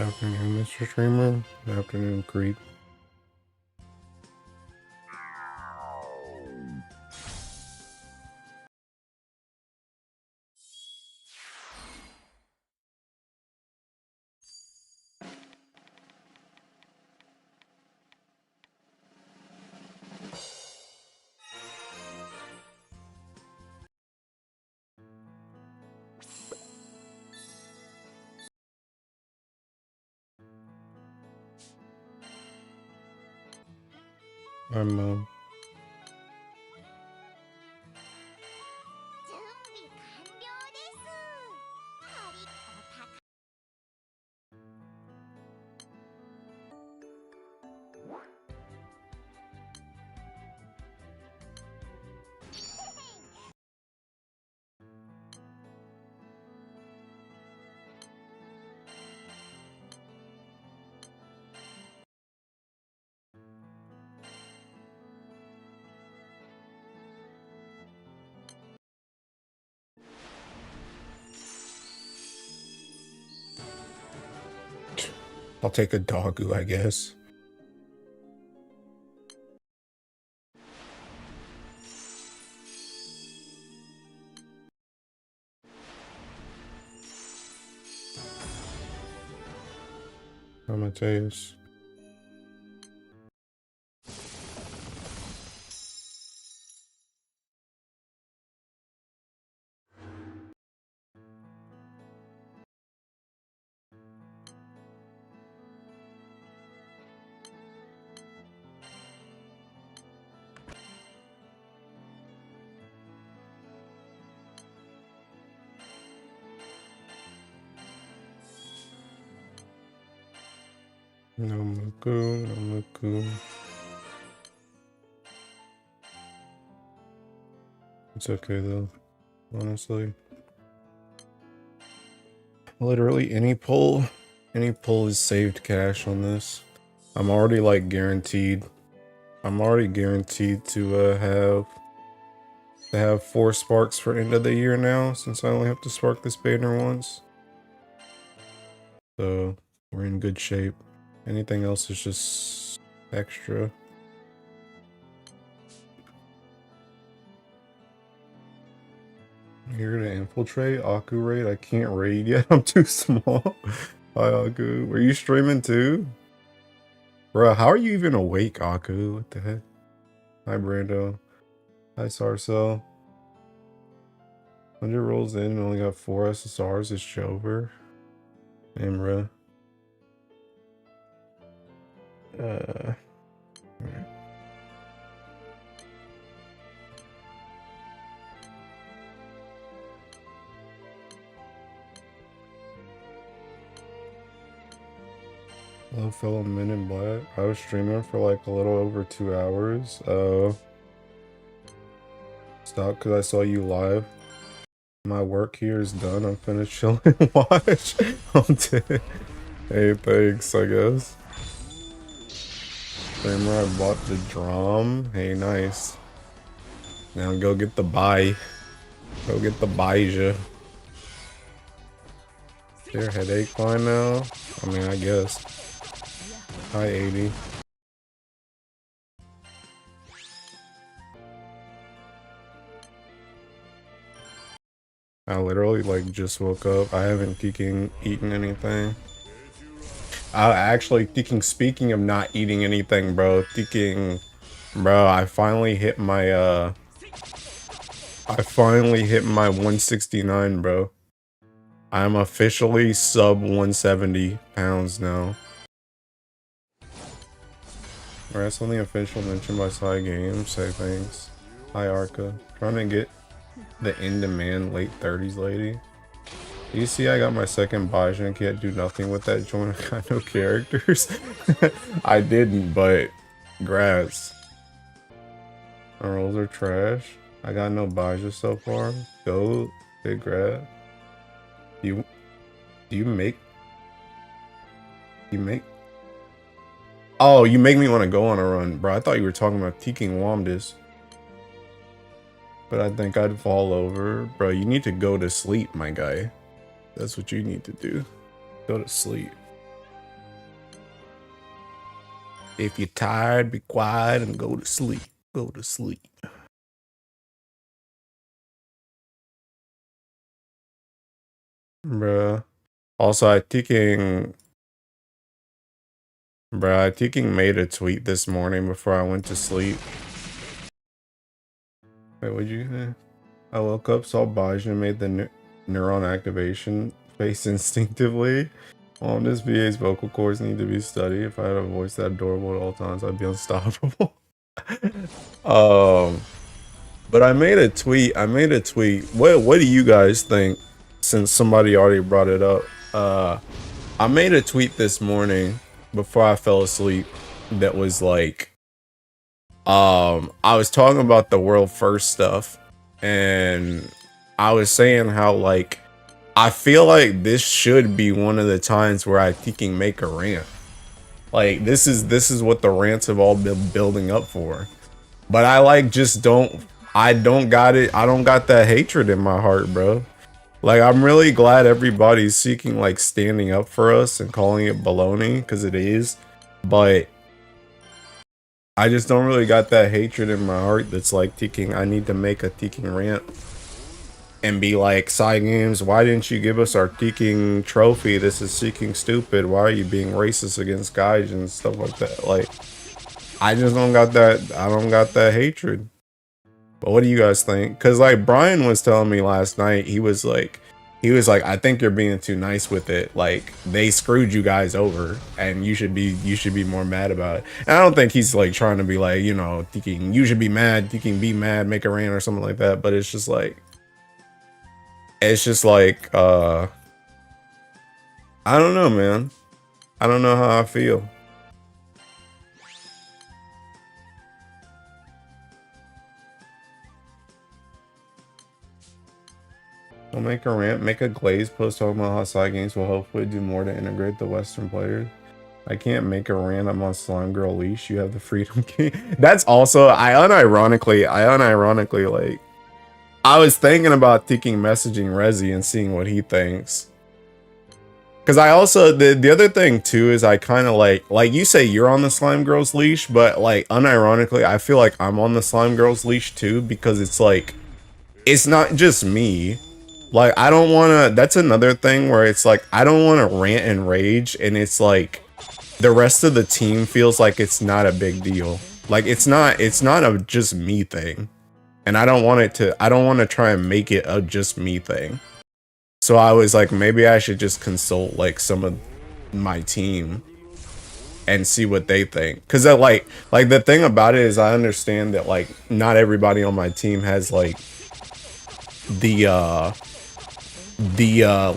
Afternoon, Mr. Streamer. Afternoon, Creep. I'm 'll take a doggo, I guess. Amadeus. No Muku, no Muku. It's okay though, honestly. Literally any pull is saved cash on this. I'm already like guaranteed. I'm already guaranteed to have 4 sparks for end of the year now, since I only have to spark this banner once. So we're in good shape. Anything else is just extra. Here to infiltrate Aku raid. I can't raid yet. I'm too small. Hi Aku. Were you streaming too? Bruh, how are you even awake, Aku? What the heck? Hi Brando. Hi Sarcel. 100 rolls in and only got 4 SSRs. It's Jover. Imra. Alright. Hello fellow Men in Black. I was streaming for like a little over 2 hours. Stop because I saw you live. My work here is done. I'm finished chilling and watch. I'm dead. Hey, thanks, I guess. Streamer, I bought the drum. Hey, nice. Now go get the buy. Go get the Bhaisa. Their headache fine now? I mean, I guess. Hi, 80. I literally like just woke up. I haven't eaten anything. Speaking of not eating anything, bro. Bro, I finally hit my 169, bro. I'm officially sub 170 pounds now. That's on the official mention by Side Games. Say thanks. Hi, Arca. Trying to get the in-demand late 30s lady. You see, I got my second Bhaisa and can't do nothing with that joint. I got no characters. I didn't, but grass. My rolls are trash. I got no Bhaisa so far. Go, big grab. Do you make? Oh, you make me want to go on a run, bro. I thought you were talking about Teking Womdis. But I think I'd fall over. Bro, you need to go to sleep, my guy. That's what you need to do. Go to sleep. If you're tired, be quiet and go to sleep. Go to sleep. Bruh. Also, I thinking made a tweet this morning before I went to sleep. Wait, what'd you say? I woke up, saw Bhaisa made the neuron activation face instinctively. This VA's vocal cords need to be studied. If I had a voice that adorable at all times, I'd be unstoppable. But I made a tweet. What do you guys think? Since somebody already brought it up. I made a tweet this morning before I fell asleep that was like, I was talking about the world first stuff, and I was saying how like I feel like this should be one of the times where I can make a rant. Like this is what the rants have all been building up for. But I like just don't got it. I don't got that hatred in my heart, bro. Like I'm really glad everybody's seeking like standing up for us and calling it baloney, because it is. But I just don't really got that hatred in my heart that's like I need to make a rant and be like, side games, why didn't you give us our trophy? This is stupid. Why are you being racist against guys and stuff like that? Like, I just don't got that. I don't got that hatred. But what do you guys think? Because like Brian was telling me last night, he was like, I think you're being too nice with it. Like they screwed you guys over, and you should be more mad about it. And I don't think he's like trying to be like, you know, thinking you should be mad, be mad, make a rant or something like that. But it's just like, I don't know, man. I don't know how I feel. I'll make a rant, make a glaze post talking about how side games will hopefully do more to integrate the Western players. I can't make a rant. I'm on Slime Girl leash. You have the freedom key. That's also, I unironically like, I was thinking about messaging Rezi and seeing what he thinks. Because I also, the other thing too is I kind of like you say you're on the Slime Girl's leash, but like unironically, I feel like I'm on the Slime Girl's leash too, because it's like, it's not just me. Like, I don't want to, that's another thing where it's like, I don't want to rant and rage, and it's like, the rest of the team feels like it's not a big deal. Like, it's not a just me thing. And I don't want to try and make it a just me thing. So I was like, maybe I should just consult like some of my team and see what they think. Cause like the thing about it is I understand that like not everybody on my team has like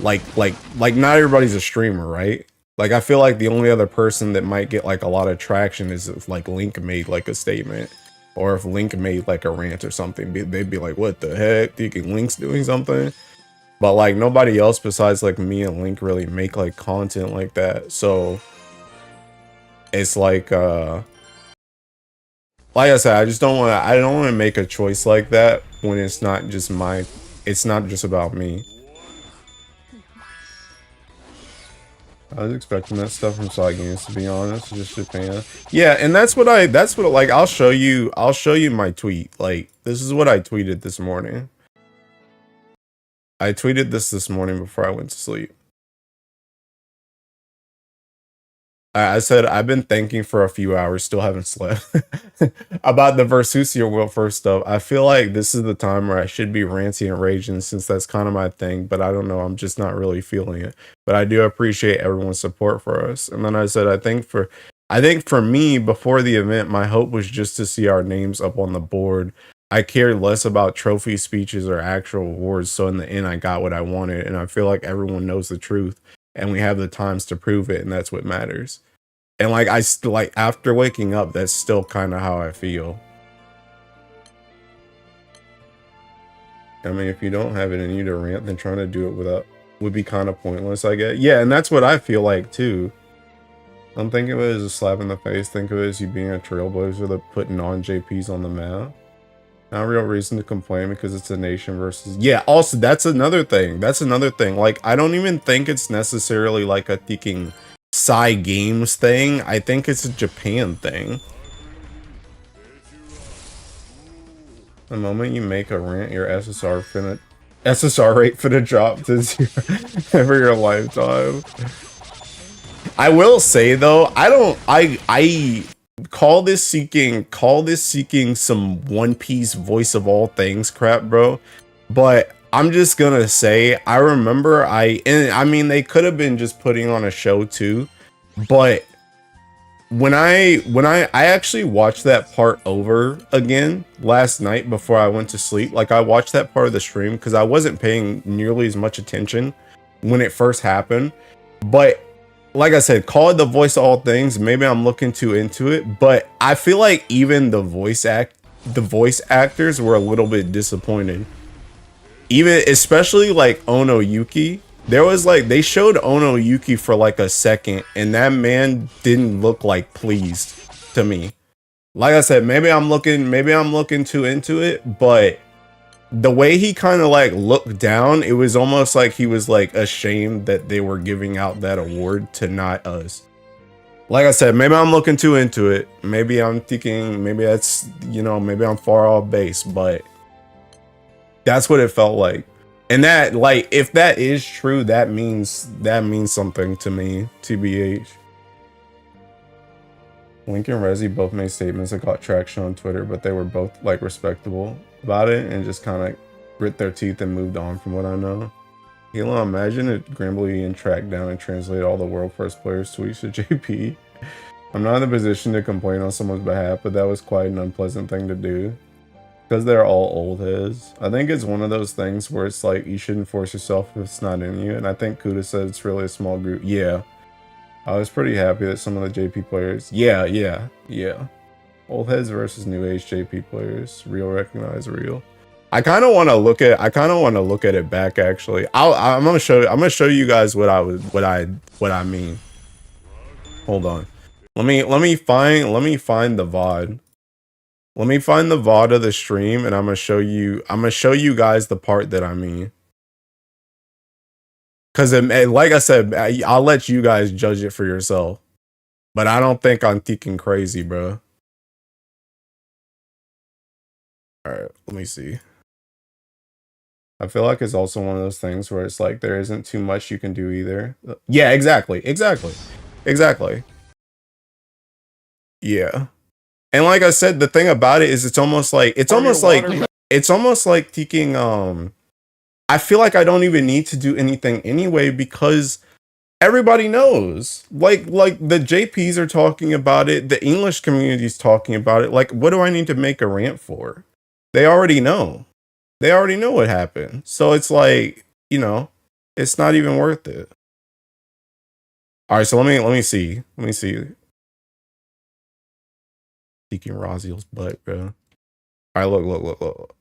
like not everybody's a streamer, right? Like I feel like the only other person that might get like a lot of traction is if like Link made like a statement, or if Link made like a rant or something. They'd be like, what the heck? Do you think Link's doing something? But like nobody else besides like me and Link really make like content like that. So it's like I said, I don't want to make a choice like that when it's not just about me. I was expecting that stuff from side games, to be honest. Just Japan. Yeah, and that's what like I'll show you my tweet. Like this is what I tweeted this morning. I tweeted this morning before I went to sleep. I said, I've been thinking for a few hours, still haven't slept, about the Versusia World first stuff. I feel like this is the time where I should be ranting and raging, since that's kind of my thing, but I don't know, I'm just not really feeling it. But I do appreciate everyone's support for us. And then I said, I think for me, before the event, my hope was just to see our names up on the board. I cared less about trophy speeches or actual awards, so in the end, I got what I wanted, and I feel like everyone knows the truth, and we have the times to prove it, and that's what matters. And like I still like after waking up, that's still kind of how I feel. I mean, if you don't have it in you to rant, then trying to do it would be kind of pointless, I guess. Yeah, and that's what I feel like too. I'm thinking of it as a slap in the face. Think of it as you being a trailblazer that put non-JPs on the map. Not real reason to complain because it's a nation versus. Yeah, also that's another thing. Like I don't even think it's necessarily like a thinking Psy Games thing. I think it's a Japan thing. The moment you make a rant, your SSR rate finna drop to 0 over your lifetime. I will say though, I call this seeking some One Piece voice of all things crap, bro. But I'm just gonna say, I remember and I mean they could have been just putting on a show too, but when I actually watched that part over again last night before I went to sleep, like I watched that part of the stream because I wasn't paying nearly as much attention when it first happened. But like I said, call it the voice of all things. Maybe I'm looking too into it, but I feel like even the voice actors were a little bit disappointed. Even especially like Ono Yuki. There was like, they showed Ono Yuki for like a second and that man didn't look like pleased to me. Like I said, maybe I'm looking too into it, but the way he kind of like looked down, it was almost like he was like ashamed that they were giving out that award to not us. Like I said, maybe I'm looking too into it. Maybe I'm thinking, maybe that's, you know, maybe I'm far off base, but that's what it felt like. And that, like, if that is true, that means something to me, TBH. Link and Resi both made statements that got traction on Twitter, but they were both, like, respectable about it and just kind of grit their teeth and moved on from what I know. Halo, imagine if Grambly tracked down and translated all the world first players' tweets to JP. I'm not in the position to complain on someone's behalf, but that was quite an unpleasant thing to do. Because they're all old heads. I think it's one of those things where it's like, you shouldn't force yourself if it's not in you. And I think Kuda said it's really a small group. Yeah. I was pretty happy that some of the JP players... Yeah. Old heads versus new age JP players. Real recognize real. I kind of want to look at it back actually. I'm gonna show you guys what I mean. Hold on. Let me find the VOD. Let me find the VOD of the stream and I'm gonna show you guys the part that I mean. Cause like I said, I'll let you guys judge it for yourself. But I don't think I'm thinking crazy, bro. Alright, let me see. I feel like it's also one of those things where it's like there isn't too much you can do either. Yeah, exactly. Yeah. And like I said, the thing about it is it's almost like taking I feel like I don't even need to do anything anyway because everybody knows. Like the JPs are talking about it, the English community's talking about it. Like, what do I need to make a rant for? They already know. They already know what happened. So it's like, you know, it's not even worth it. All right, so let me see. Seeking Raziel's butt, bro. All right, look.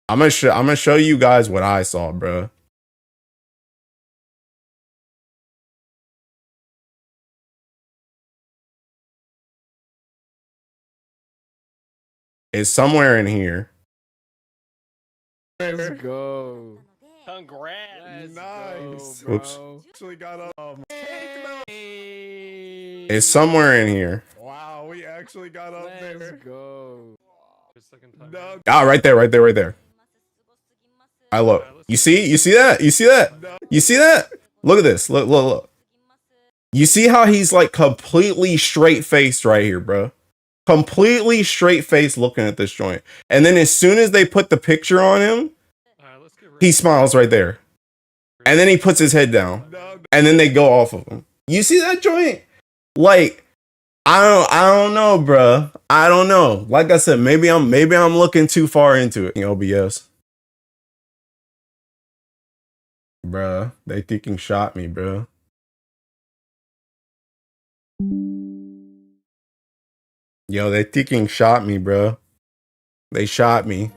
I'm gonna show you guys what I saw, bro. It's somewhere in here. Let's go. Congrats. Nice. Go, oops. Actually got It's somewhere in here. Wow, we actually got up there. Let's go. No. Ah, right there. I look. You see that? You see that? Look at this. Look. You see how he's like completely straight faced right here, bro? Completely straight faced looking at this joint. And then as soon as they put the picture on him, he smiles right there. And then he puts his head down. And then they go off of him. You see that joint? Like, I don't know, bro. I don't know. Like I said, maybe I'm looking too far into it. OBS. Bruh, they thinking shot me, bro. Yo, they thinking shot me, bro. They shot me.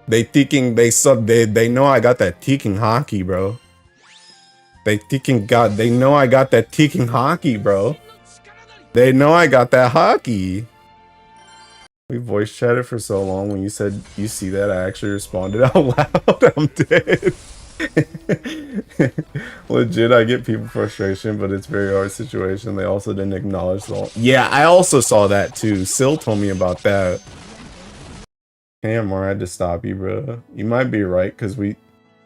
They thinking they know I got that thinking hockey, bro. They know I got that thinking hockey, bro. They know I got that hockey. We voice chatted for so long when you said you see that I actually responded out loud. I'm dead. Legit, I get people frustration, but it's very hard situation. They also didn't acknowledge the. Yeah, I also saw that too. Sil told me about that. Damn, I had to stop you, bro. You might be right, because we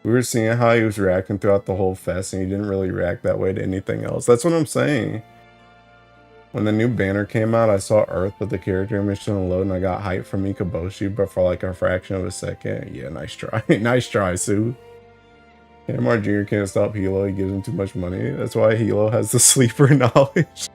were seeing how he was reacting throughout the whole fest, and he didn't really react that way to anything else. That's what I'm saying. When the new banner came out, I saw Earth with the character image on the load, and I got hyped for Mikaboshi, but for like a fraction of a second. Yeah, nice try. Nice try, Sue. KMR Jr. can't stop Hilo, he gives him too much money. That's why Hilo has the sleeper knowledge.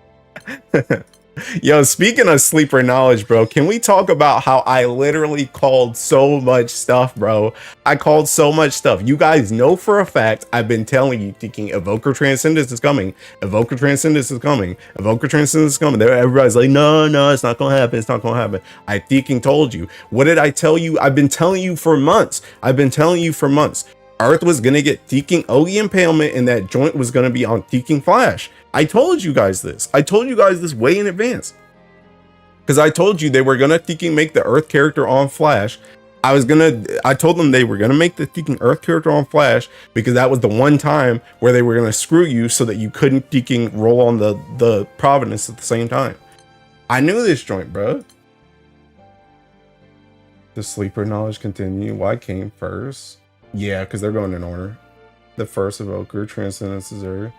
Yo, speaking of sleeper knowledge, bro, can we talk about how I literally called so much stuff, bro? I called so much stuff. You guys know for a fact I've been telling you, thinking Evoker Transcendence is coming. Evoker Transcendence is coming. Evoker Transcendence is coming. Everybody's like, no, it's not gonna happen. It's not gonna happen. I freaking told you. What did I tell you? I've been telling you for months. Earth was gonna get Teeking Ogi Impalement, and that joint was gonna be on Teeking Flash. I told you guys this. I told you guys this way in advance. Because I told you they were gonna Teeking make the Earth character on Flash. I told them they were gonna make the Teeking Earth character on Flash because that was the one time where they were gonna screw you so that you couldn't Teeking roll on the Providence at the same time. I knew this joint, bro. The sleeper knowledge continue. Why came first? Yeah, because they're going in order. The first Evoker, Transcendence is Earth.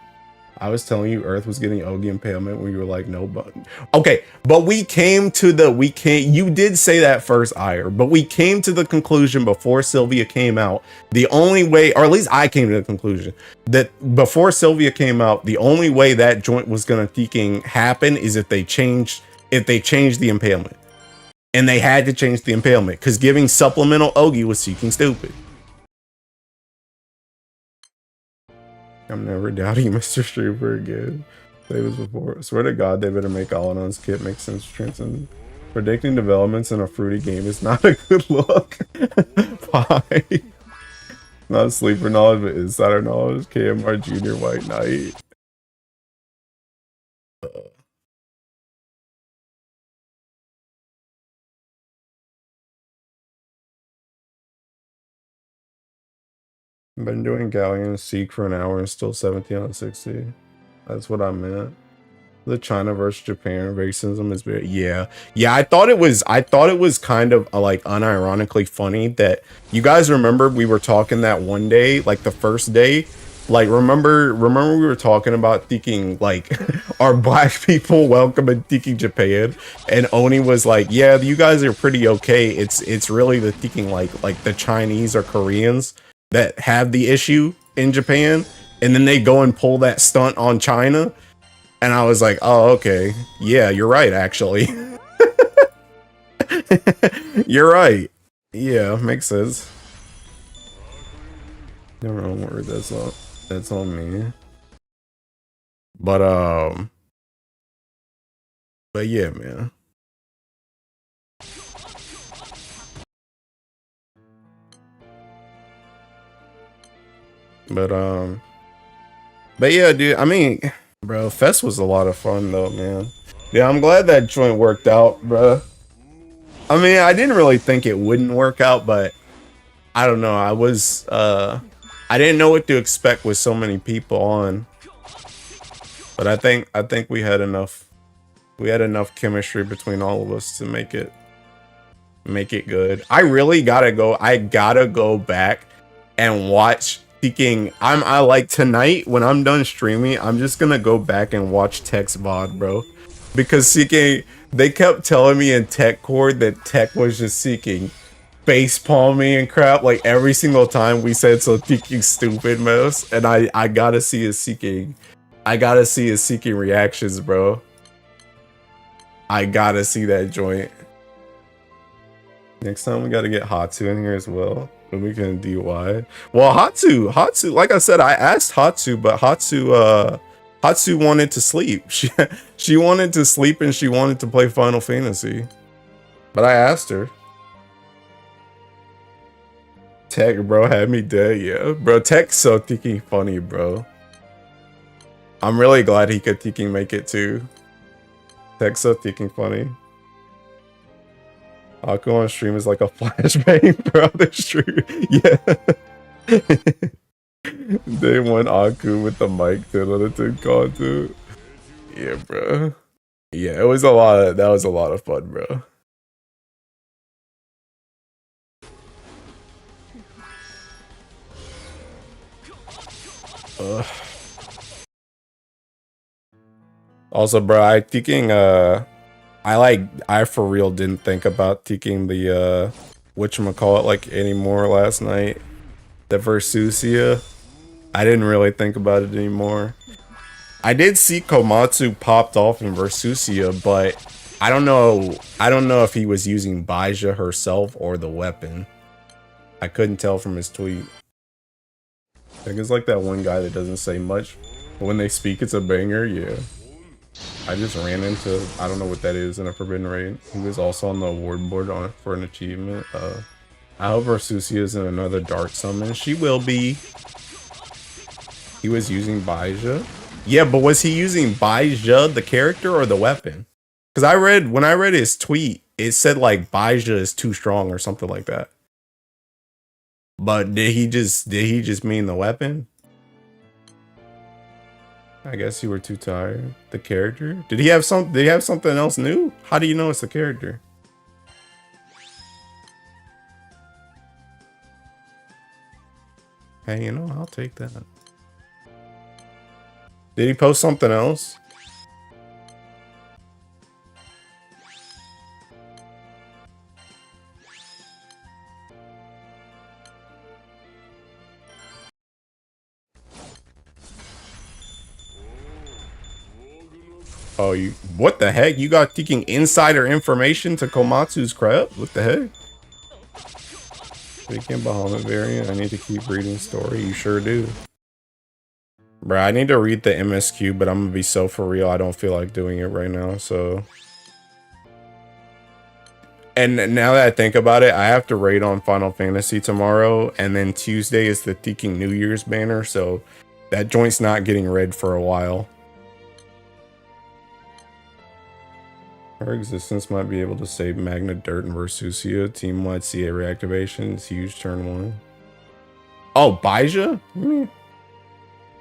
I was telling you Earth was getting Ogi Impalement when you were like, no, but okay, but you did say that first, Ire, but we came to the conclusion before Sylvia came out, the only way, or at least I came to the conclusion, that before Sylvia came out, the only way that joint was gonna Teeking happen is if they changed the Impalement. And they had to change the Impalement, because giving supplemental Ogi was Teeking stupid. I'm never doubting Mr. Strooper again. They was before. Swear to God, they better make Alanon's kit make sense to transcend. Predicting developments in a fruity game is not a good look. Bye. Not sleeper knowledge, but insider knowledge. KMR Junior White Knight. Been doing Galleon Seek for an hour and still 17 on 60. That's what I meant. The China versus Japan racism is very yeah. I thought it was kind of like unironically funny that you guys remember we were talking that one day, like the first day. Like remember we were talking about Teeking like are black people welcome in Teeking Japan, and Oni was like, yeah, you guys are pretty okay. It's really the Teeking like the Chinese or Koreans that have the issue in Japan, and then they go and pull that stunt on China. And I was like, oh, okay. Yeah, you're right, actually. You're right. Yeah, makes sense. Don't worry, that's on me. But yeah, man. But yeah, dude, I mean, bro, Fest was a lot of fun though, man. Yeah, I'm glad that joint worked out, bro. I mean, I didn't really think it wouldn't work out, but I don't know. I didn't know what to expect with so many people on. But I think we had enough chemistry between all of us to make it good. I really gotta go back and watch Teeking. I like tonight when I'm done streaming, I'm just gonna go back and watch Tech's VOD, bro. Because Teeking, they kept telling me in Tech Cord that Tech was just seeking face palming and crap like every single time we said so Teeking stupid mouse, and I gotta see his seeking. I gotta see his seeking reactions, bro. I gotta see that joint. Next time we gotta get Hatsu in here as well. And we can DY. Well, Hatsu, like I said, I asked Hatsu, but Hatsu wanted to sleep. She wanted to sleep and she wanted to play Final Fantasy. But I asked her. Tech, bro, had me dead, yeah. Bro, Tech's so Teeking funny, bro. I'm really glad he could Teeking make it too. Tech's so Teeking funny. Aku on stream is like a flashbang for other stream. Yeah. Day one Aku with the mic 10 on a 10 content. Yeah, bro. Yeah, it was a lot of, that was a lot of fun, bro. Also, bro, I for real didn't think about taking the whatchamacallit like anymore last night. The Versusia. I didn't really think about it anymore. I did see Komatsu popped off in Versusia, but I don't know if he was using Bhaisa herself or the weapon. I couldn't tell from his tweet. I think it's like that one guy that doesn't say much, but when they speak it's a banger, yeah. I just ran into, I don't know what that is in a Forbidden Raid. He was also on the award board for an achievement. I hope Versusia is in another Dark Summon. She will be. He was using Bhaisa. Yeah, but was he using Bhaisa, the character, or the weapon? Because when I read his tweet, it said like Bhaisa is too strong or something like that. But did he just mean the weapon? I guess you were too tired. The character? Did he have something else new? How do you know it's the character? Hey, you know, I'll take that. Did he post something else? Oh, what the heck? You got taking insider information to Komatsu's crap? What the heck? Speaking Bahamut variant, I need to keep reading story. You sure do. Bruh, I need to read the MSQ, but I'm gonna be so for real, I don't feel like doing it right now, so. And now that I think about it, I have to raid on Final Fantasy tomorrow, and then Tuesday is the Teking New Year's banner, so that joint's not getting read for a while. Her existence might be able to save Magna Dirt and Versusia. Team-wide CA reactivation is huge turn 1. Oh, Bhaisa?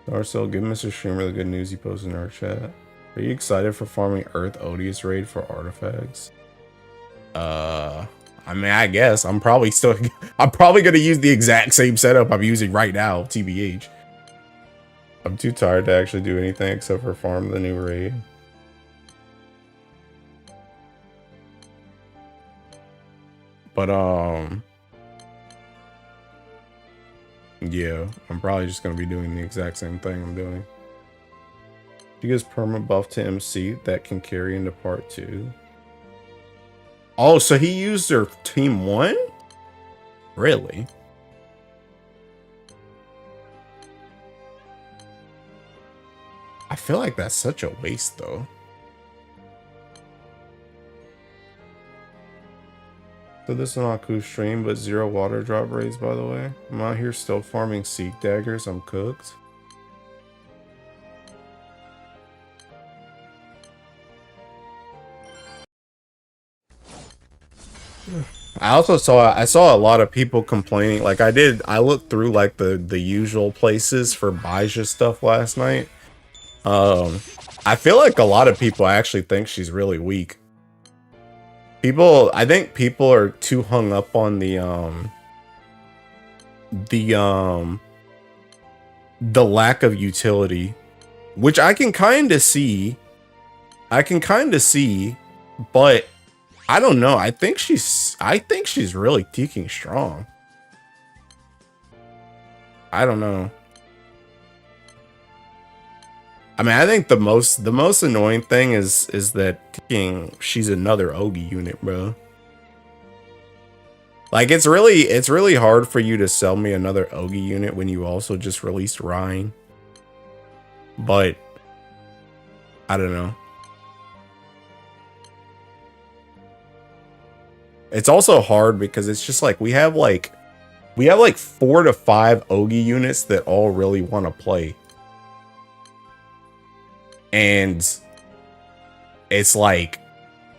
Darcel, give Mr. Streamer the good news he posted in our chat. Are you excited for farming Earth Odious raid for artifacts? I mean, I guess. I'm probably gonna use the exact same setup I'm using right now, TBH. I'm too tired to actually do anything except for farm the new raid. But, yeah, I'm probably just going to be doing the exact same thing I'm doing. She gives perma buff to MC that can carry into part 2. Oh, so he used her team 1? Really? I feel like that's such a waste, though. So this is an Aku stream, but 0 water drop raids, by the way. I'm out here still farming Seek daggers. I'm cooked. I saw a lot of people complaining. Like I looked through like the usual places for Bhaisa stuff last night. I feel like a lot of people actually think she's really weak. I think people are too hung up on the lack of utility, which I can kind of see. But I don't know. I think she's really teaking strong. I don't know. I mean, I think the most annoying thing is that she's another Ogi unit, bro. Like it's really hard for you to sell me another Ogi unit when you also just released Rhine. But I don't know. It's also hard because it's just like we have like 4 to 5 Ogi units that all really want to play. And it's like,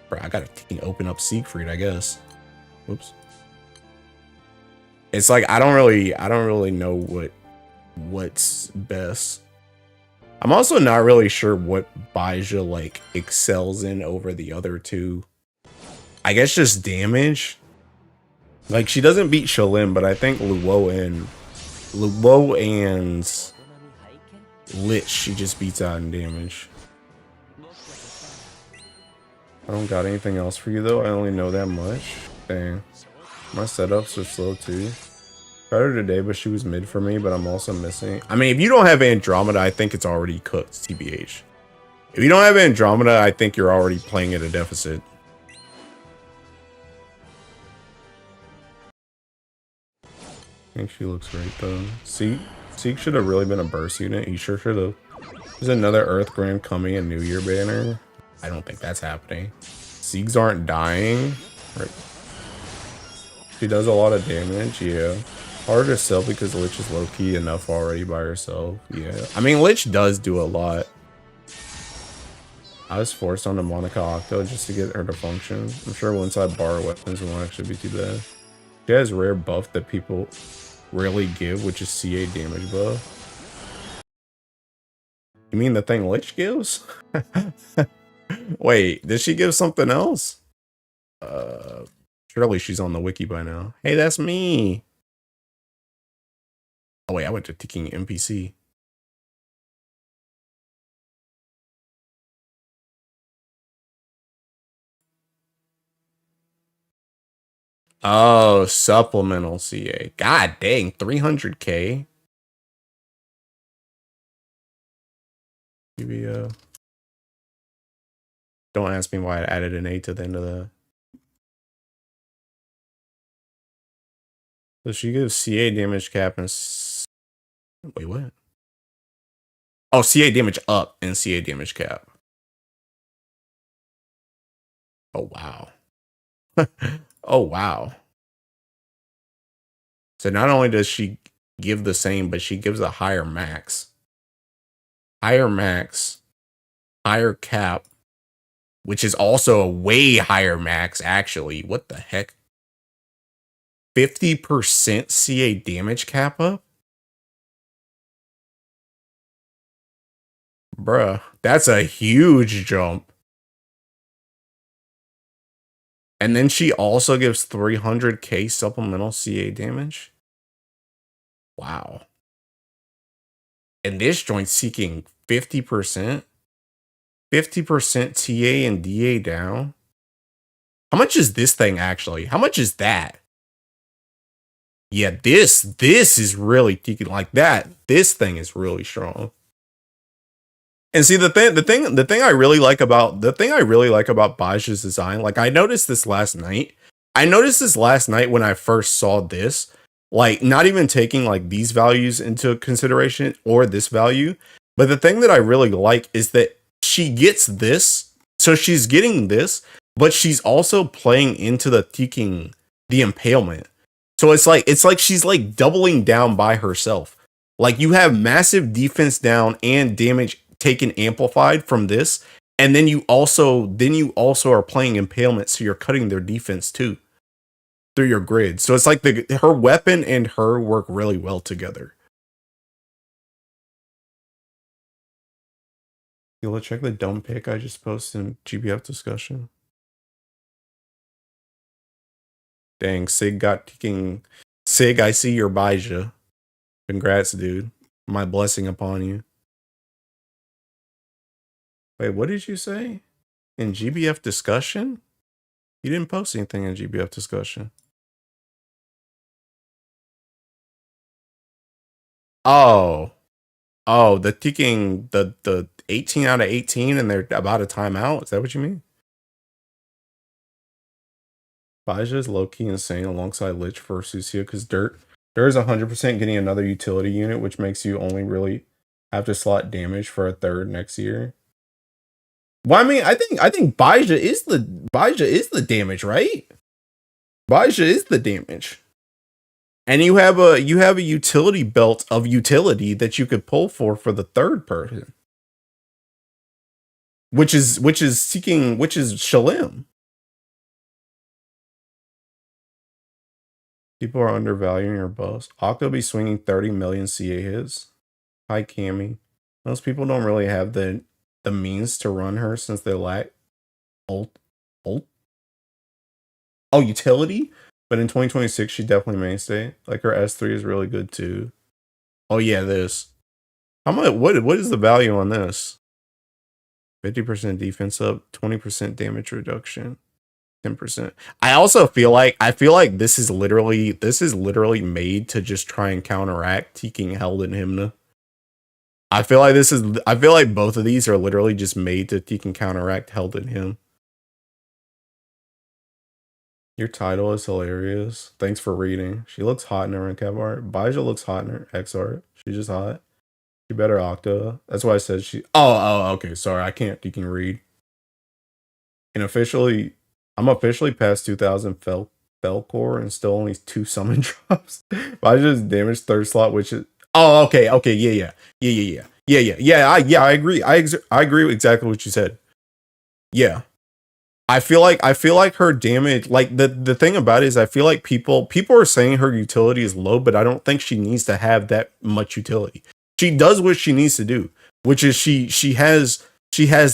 bro, I gotta open up Siegfried, I guess. Oops. It's like I don't really know what's best. I'm also not really sure what Bhaisa like excels in over the other two. I guess just damage. Like she doesn't beat Shalim, but I think Luo and Lich she just beats out in damage. I don't got anything else for you though. I only know that much. Dang. My setups are slow too. Better today, but she was mid for me, but I'm also missing. I mean, if you don't have Andromeda, I think it's already cooked, TBH. If you don't have Andromeda, I think you're already playing at a deficit. I think she looks great though. Seek should have really been a burst unit. He sure should have. There's another Earth Grand coming, a New Year banner. I don't think that's happening. Siegs aren't dying. Right. She does a lot of damage, yeah. Hard to sell because Lich is low-key enough already by herself. Yeah. I mean, Lich does do a lot. I was forced onto Monica Octo just to get her to function. I'm sure once I borrow weapons, it won't actually be too bad. She has rare buff that people rarely give, which is CA damage buff. You mean the thing Lich gives? Wait, did she give something else? Surely she's on the wiki by now. Hey, that's me. Oh wait, I went to Ticking NPC. Oh, supplemental CA. God dang, 300k. GBF. Don't ask me why I added an 8 to the end of that. So she gives CA damage cap and... Wait, what? Oh, CA damage up and CA damage cap. Oh, wow. Oh, wow. So not only does she give the same, but she gives a higher max. Higher max. Higher cap. Which is also a way higher max, actually. What the heck? 50% CA damage cap up? Bruh, that's a huge jump. And then she also gives 300k supplemental CA damage? Wow. And this joint's seeking 50%? 50% TA and DA down? How much is this thing actually? How much is that? Yeah, this is really thinking like that. This thing is really strong. And see the thing I really like about Baj's design, like I noticed this last night. I noticed this last night when I first saw this, like not even taking like these values into consideration or this value, but the thing that I really like is that she gets this, so she's getting this, but she's also playing into the impalement. So it's like she's like doubling down by herself. Like you have massive defense down and damage taken amplified from this, and then you also are playing impalement, so you're cutting their defense too through your grid. So it's like her weapon and her work really well together. You'll check the dumb pic I just posted in GBF discussion. Dang, Sig got kicking. Sig, I see your Bhaisa. Congrats, dude. My blessing upon you. Wait, what did you say? In GBF discussion? You didn't post anything in GBF discussion. Oh. Oh, the ticking, the 18 out of 18 and they're about a timeout? Is that what you mean? Bhaisa is low-key insane alongside Lich for Sucia because Dirt is 100% getting another utility unit, which makes you only really have to slot damage for a third next year. Well, I mean, I think Bhaisa is the damage, right? Bhaisa is the damage. And you have a utility belt of utility that you could pull for the third person. Which is Shalim. People are undervaluing her buffs. Octo be swinging 30 million CA hits. Hi, Cammy. Most people don't really have the means to run her since they lack ult. Oh, utility? But in 2026, she definitely mainstay. Like, her S3 is really good, too. Oh, yeah, this. How much? What is the value on this? 50% defense up, 20% damage reduction, 10%. I also feel like this is literally made to just try and counteract taking Held and Hymna. I feel like both of these are literally just made to counteract Held and Him. Your title is hilarious. Thanks for reading. She looks hot in her recap art. Bhaisa looks hot in her X art. She's just hot. She better Octa. That's why I said she. Oh, okay. Sorry, I can't. You can read. And I'm officially past 2,000 fell core and still only 2 summon drops. But I just damaged third slot, which is. Oh, okay. Yeah. I agree. I agree with exactly what you said. Yeah. I feel like her damage, like the thing about it is I feel like people are saying her utility is low, but I don't think she needs to have that much utility. She does what she needs to do, which is she has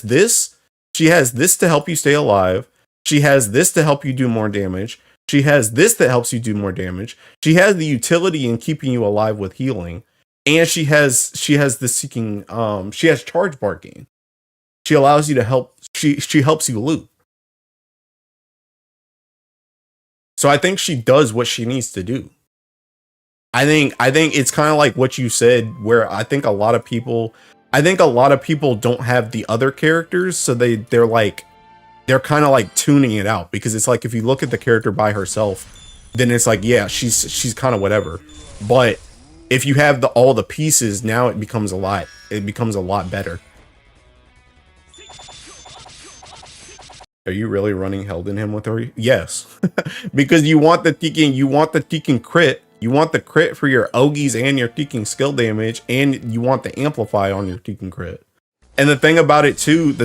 this to help you stay alive. She has this to help you do more damage. She has this that helps you do more damage. She has the utility in keeping you alive with healing, and she has the seeking. She has charge bar gain. She allows you to help. She helps you loot. So I think she does what she needs to do. I think it's kind of like what you said, where I think a lot of people don't have the other characters, so they're kind of like tuning it out, because it's like if you look at the character by herself, then it's like, yeah, she's kind of whatever. But if you have all the pieces, now it becomes a lot better. Are you really running Held in Him with her? Yes. Because you want the Tekken crit. You want the crit for your Ogies and your Tekken skill damage, and you want the amplify on your Tekken crit. And the thing about it too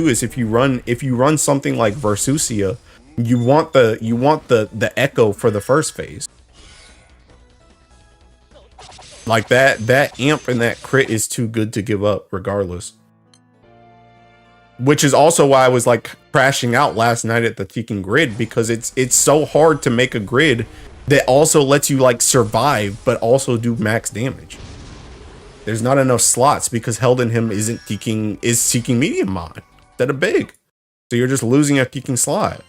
is if you run something like Versusia, you want the echo for the first phase. Like that amp and that crit is too good to give up regardless. Which is also why I was like crashing out last night at the Tekken grid, because it's so hard to make a grid that also lets you like survive but also do max damage. There's not enough slots because Held in Him is seeking medium mod instead of big. So you're just losing a Tekken slot.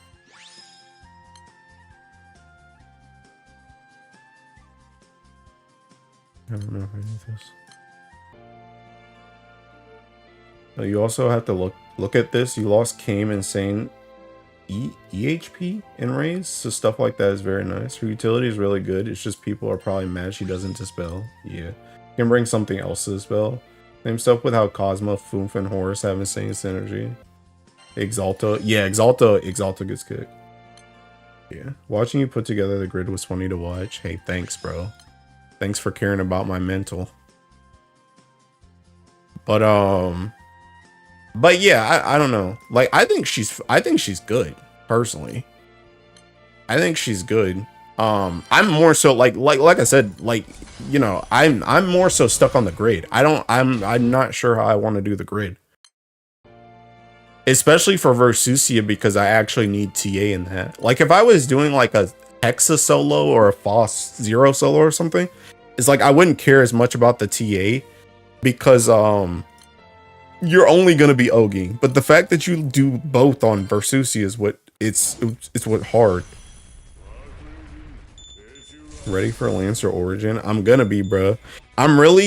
I don't know if I need this. You also have to look at this. You lost Kame Insane EHP and Raise, so stuff like that is very nice. Her utility is really good. It's just people are probably mad she doesn't dispel. Yeah, you can bring something else to dispel. Same stuff with how Cosmo, Foomf, and Horus have insane synergy. Exalta, yeah, Exalta gets kicked. Yeah, watching you put together the grid was funny to watch. Hey, thanks, bro. Thanks for caring about my mental. But yeah, I don't know. Like, I think she's good, personally. I think she's good. I'm more so like I said, like, you know, I'm more so stuck on the grid. I'm not sure how I want to do the grid. Especially for Versusia, because I actually need TA in that. Like, if I was doing like a Hexa solo or a Foss Zero solo or something, it's like I wouldn't care as much about the TA, because you're only gonna be Ogi. But the fact that you do both on Versusia is what it's what hard. Ready for Lancer Origin? I'm gonna be, bro. I want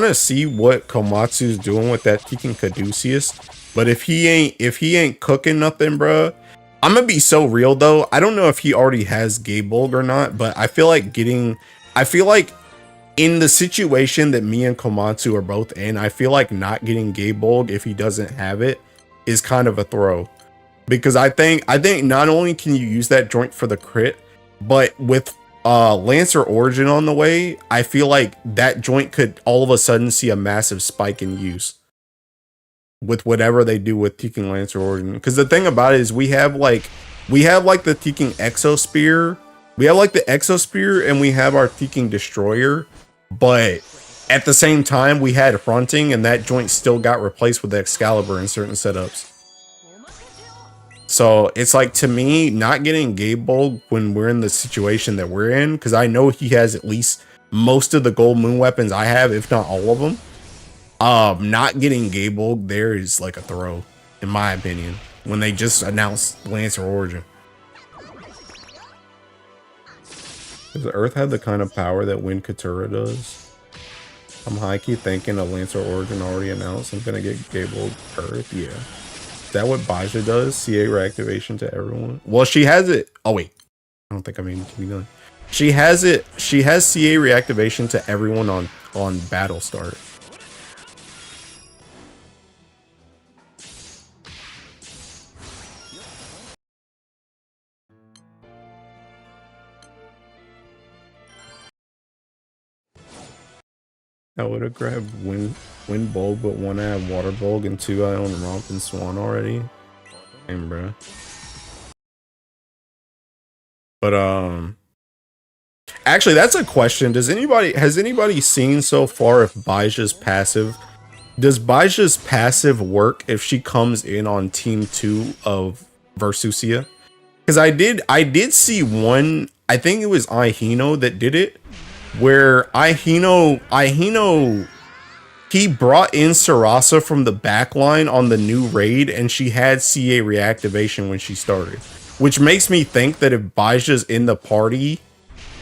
to see what Komatsu's doing with that Tekken Caduceus. But if he ain't cooking nothing, bro, I'm gonna be so real though. I don't know if he already has Gabolg or not, but I feel like in the situation that me and Komatsu are both in, I feel like not getting Gabolg if he doesn't have it is kind of a throw. Because I think not only can you use that joint for the crit, but with Lancer Origin on the way, I feel like that joint could all of a sudden see a massive spike in use with whatever they do with Tekken Lancer Origin. Because the thing about it is we have like the Tekken Exo Spear We have like the Exospear and we have our Teking Destroyer, but at the same time we had Fronting and that joint still got replaced with Excalibur in certain setups. So it's like, to me, not getting Gabled when we're in the situation that we're in, because I know he has at least most of the gold moon weapons I have, if not all of them. Not getting Gabled there is like a throw, in my opinion, when they just announced Lancer Origin. Does Earth have the kind of power that Wind Katura does? I'm high-key thinking a Lancer Origin already announced. I'm gonna get Gabled Earth, yeah. Is that what Bhaisa does? CA reactivation to everyone? Well, she has it. Oh, wait. I don't think I mean to be done. She has it. She has CA reactivation to everyone on battle start. I would have grabbed Wind Bulb, but one I have Water Bulb and two I own Romp and Swan already. Damn, bro. But actually, that's a question. Has anybody seen so far if Baija's passive? Does Baija's passive work if she comes in on team 2 of Versusia? Because I did see one. I think it was Ihino that did it, where Ihino he brought in Sarasa from the backline on the new raid, and she had CA reactivation when she started, which makes me think that if Baija's in the party,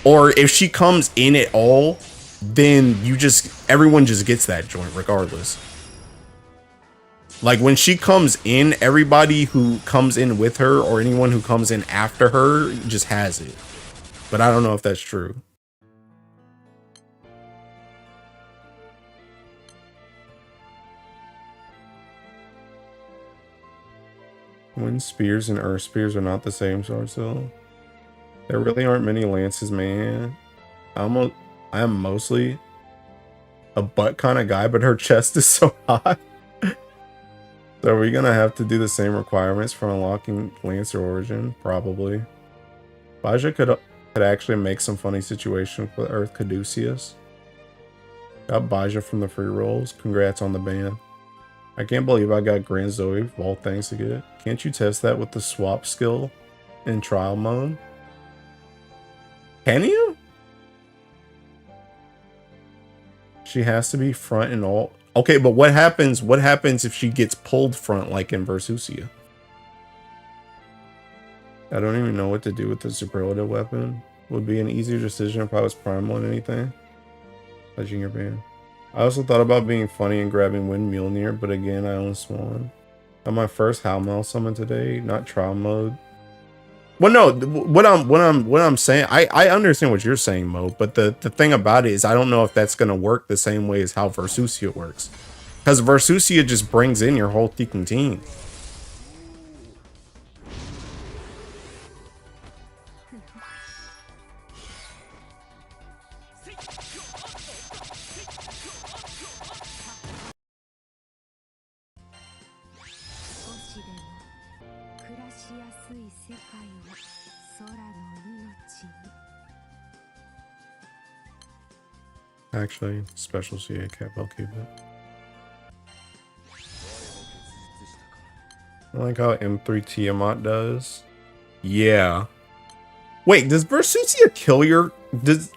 or if she comes in at all, then everyone just gets that joint regardless. Like when she comes in, everybody who comes in with her or anyone who comes in after her just has it. But I don't know if that's true. Wind Spears and Earth Spears are not the same swords though. There really aren't many lances, man. I am mostly a butt kind of guy, but her chest is so high. So are we gonna have to do the same requirements for unlocking Lancer Origin? Probably. Baja could actually make some funny situations with Earth Caduceus. Got Baja from the free rolls. Congrats on the ban. I can't believe I got Grand Zoe of all things to get. Can't you test that with the swap skill in trial mode? Can you? She has to be front and all. Okay, but what happens if she gets pulled front like in Versusia? I don't even know what to do with the superlative weapon. Would be an easier decision if I was primal and anything. Pledging your ban. I also thought about being funny and grabbing Wind Mjolnir, but again I own Swan. Got my first Howlmouth summon today, not trial mode. Well, no, what I'm saying, I understand what you're saying, Mo, but the thing about it is I don't know if that's gonna work the same way as how Versusia works. Because Versusia just brings in your whole Tekken team. Actually, special CA cap, I'll keep it. I like how M3 Tiamat does. Yeah. Wait, does Versusia kill your... Does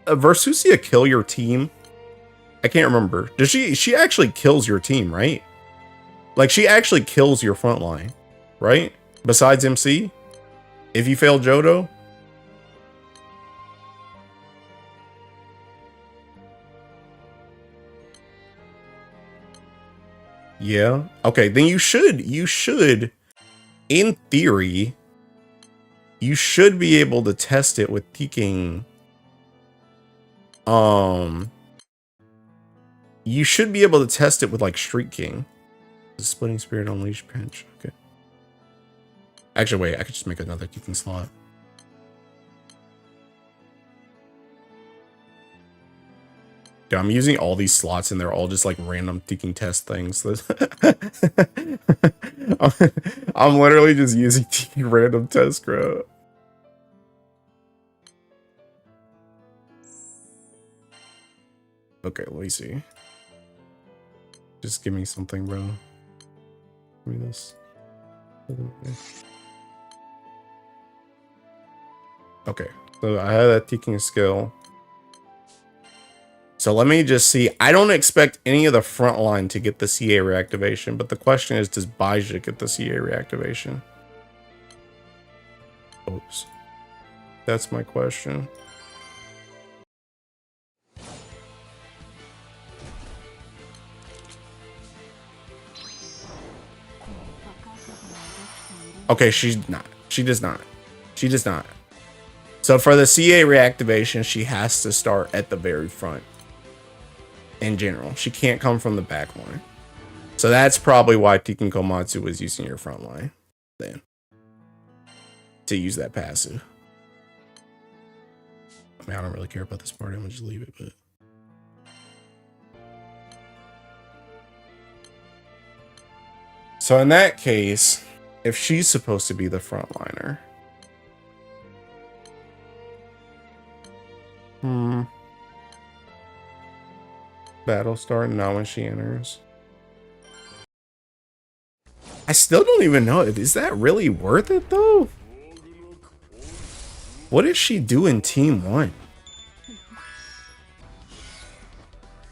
Versusia kill your team? I can't remember. Does she actually kills your team, right? Like, she actually kills your front line, right? Besides MC? If you fail Johto? Yeah. Okay, then you should, in theory, you should be able to test it with Teking. You should be able to test it with like Street King. Splitting Spirit Unleash pinch. Okay. Actually, wait, I could just make another Teking slot. Dude, I'm using all these slots and they're all just like random Teking test things. I'm literally just using Teking random test, bro. Okay, let me see. Just give me something, bro. Give me this. Okay, so I have that teaching skill. So let me just see. I don't expect any of the front line to get the CA reactivation, but the question is, does Bhaisa get the CA reactivation? Oops. That's my question. Okay, she's not. She does not. She does not. So for the CA reactivation, she has to start at the very front. In general, she can't come from the back line. So that's probably why Tekken Komatsu was using your front line then. To use that passive. I mean, I don't really care about this part. I'm gonna just leave it, but. So in that case, if she's supposed to be the frontliner. Battle start now when she enters. I still don't even know. Is that really worth it though? What does she do in Team 1?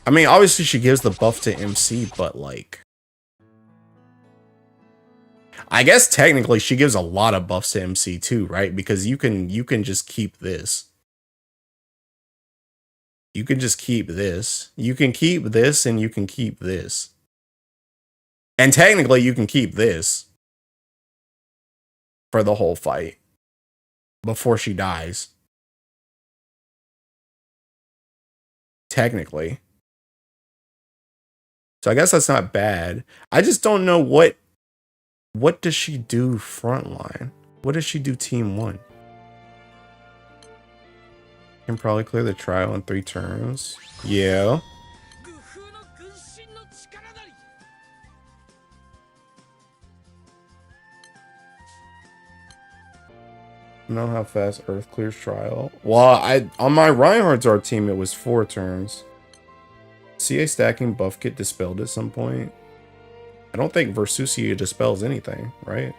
I mean, obviously she gives the buff to MC, but like... I guess technically she gives a lot of buffs to MC too, right? Because you can just keep this. You can just keep this. You can keep this and you can keep this. And technically you can keep this for the whole fight before she dies. Technically. So I guess that's not bad. I just don't know what does she do frontline? What does she do Team 1? Can probably clear the trial in 3 turns. Yeah. I don't know how fast Earth clears trial. Well, on my Reinhardt's art team, it was 4 turns. CA stacking buff get dispelled at some point. I don't think Versusia dispels anything, right?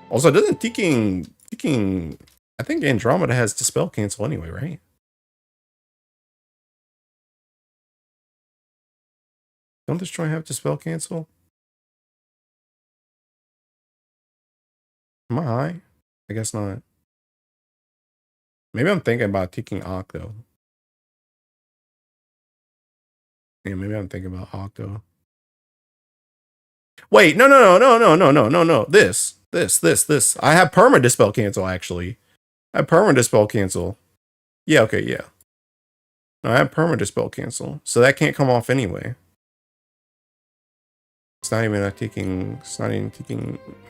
Also, doesn't Teking I think Andromeda has dispel cancel anyway, right? Don't Destroy have dispel cancel? Am I high? I guess not. Maybe I'm thinking about Teking Octo. Yeah, maybe I'm thinking about Octo. Wait, no. This. I have perma dispel cancel actually. I have perma dispel cancel. Yeah, okay, yeah. No, I have perma dispel cancel, so that can't come off anyway. It's not even taking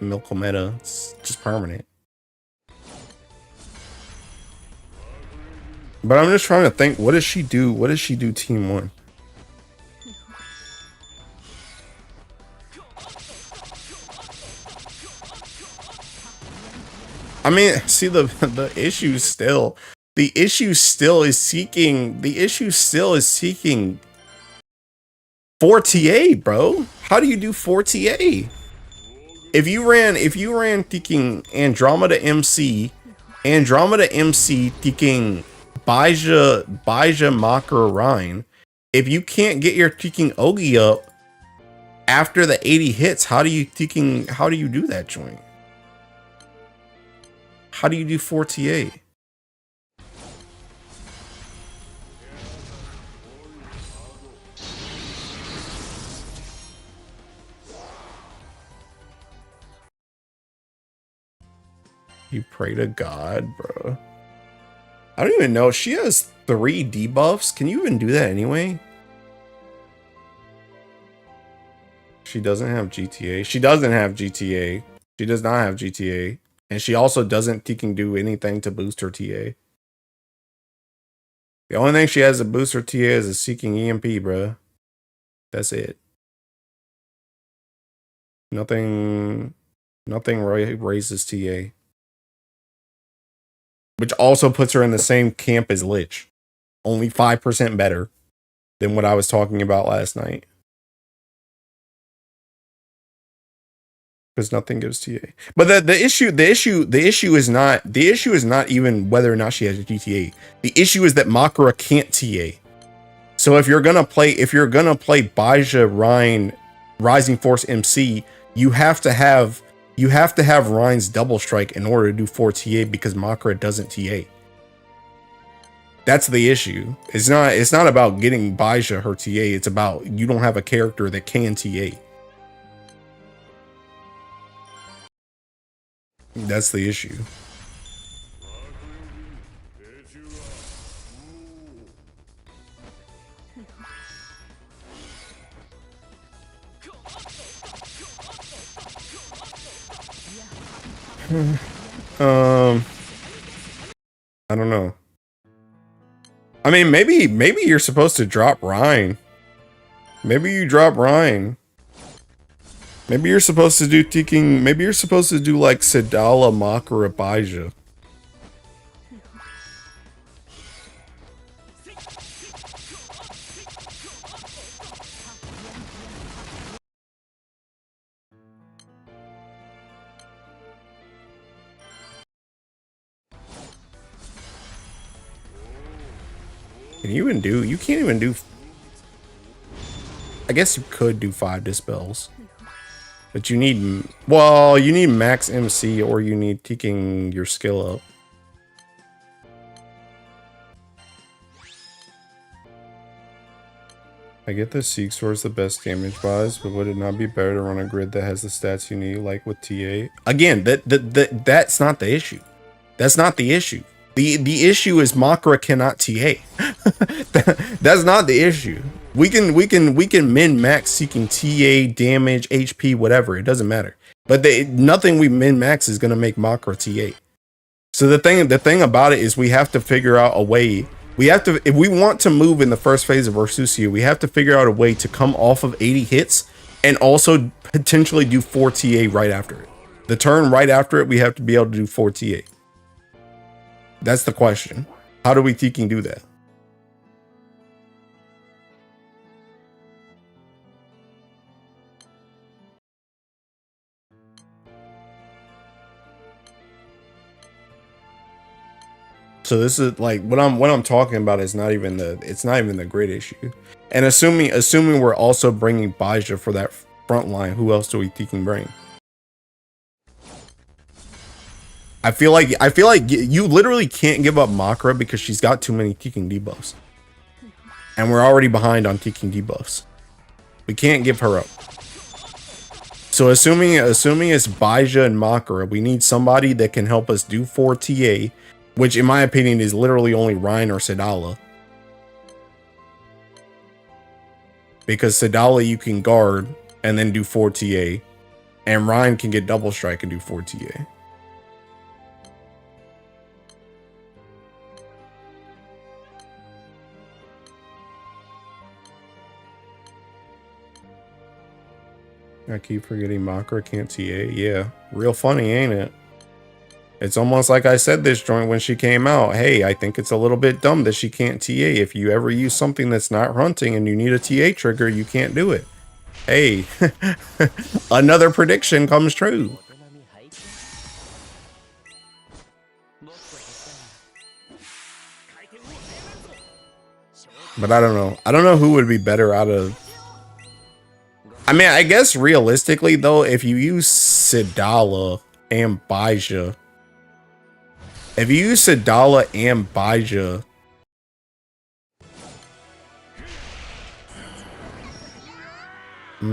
Milk meta. It's just permanent. But I'm just trying to think, what does she do? What does she do Team 1? I mean, see the issue still. The issue still is seeking 4TA, bro. How do you do 4TA? If you ran thinking Andromeda MC thinking Baija Makara Rhine, if you can't get your thinking Ogi up after the 80 hits, how do you do that joint? How do you do 4TA? You pray to God, bro. I don't even know. She has 3 debuffs. Can you even do that anyway? She doesn't have GTA. She doesn't have GTA. She does not have GTA. And she also doesn't do anything to boost her TA. The only thing she has to boost her TA is a seeking EMP, bro. That's it. Nothing raises TA. Which also puts her in the same camp as Lich. Only 5% better. than what I was talking about last night. Because nothing gives TA. But the issue is not even whether or not she has a GTA. The issue is that Makara can't TA. So if you're gonna play Baija, Rhine, Rising Force MC, you have to have Rhine's double strike in order to do 4 TA because Makara doesn't TA. That's the issue. It's not about getting Baija her TA, it's about you don't have a character that can TA. That's the issue. I don't know. I mean, maybe you're supposed to drop Rhine. Maybe you drop Rhine. Maybe you're supposed to do Teking. Maybe you're supposed to do like Sedala, Makara, Baija. Can you even do? You can't even do. I guess you could do 5 dispels, but you need. Well, you need max MC or you need taking your skill up. I get that Seek Sword is the best damage buys, but would it not be better to run a grid that has the stats you need, like with TA? Again, that's not the issue. That's not the issue. The issue is Makara cannot TA. That's not the issue. We can min max seeking TA, damage, HP, whatever. It doesn't matter. But nothing we min max is gonna make Makara TA. So the thing about it is we have to figure out a way. We have to, if we want to move in the first phase of Ursusia, we have to figure out a way to come off of 80 hits and also potentially do 4 TA right after it. The turn right after it, we have to be able to do 4 TA. That's the question. How do we Teking do that? So this is like what I'm talking about is not even the grid issue. And assuming we're also bringing Baija for that front line, who else do we Teking bring? I feel like you literally can't give up Makara because she's got too many Teking debuffs. And we're already behind on Teking debuffs. We can't give her up. So assuming it's Baija and Makara, we need somebody that can help us do 4 TA, which in my opinion is literally only Rhine or Sedala. Because Sedala you can guard and then do 4 TA, and Rhine can get double strike and do 4 TA. I keep forgetting Makara can't TA. Yeah, real funny, ain't it? It's almost like I said this joint when she came out. Hey, I think it's a little bit dumb that she can't TA. If you ever use something that's not hunting and you need a TA trigger, you can't do it. Hey, another prediction comes true. But I don't know. I don't know who would be better out of... I mean, I guess realistically, though, if you use Sedala and Baija... If you use Sedala and Baija... I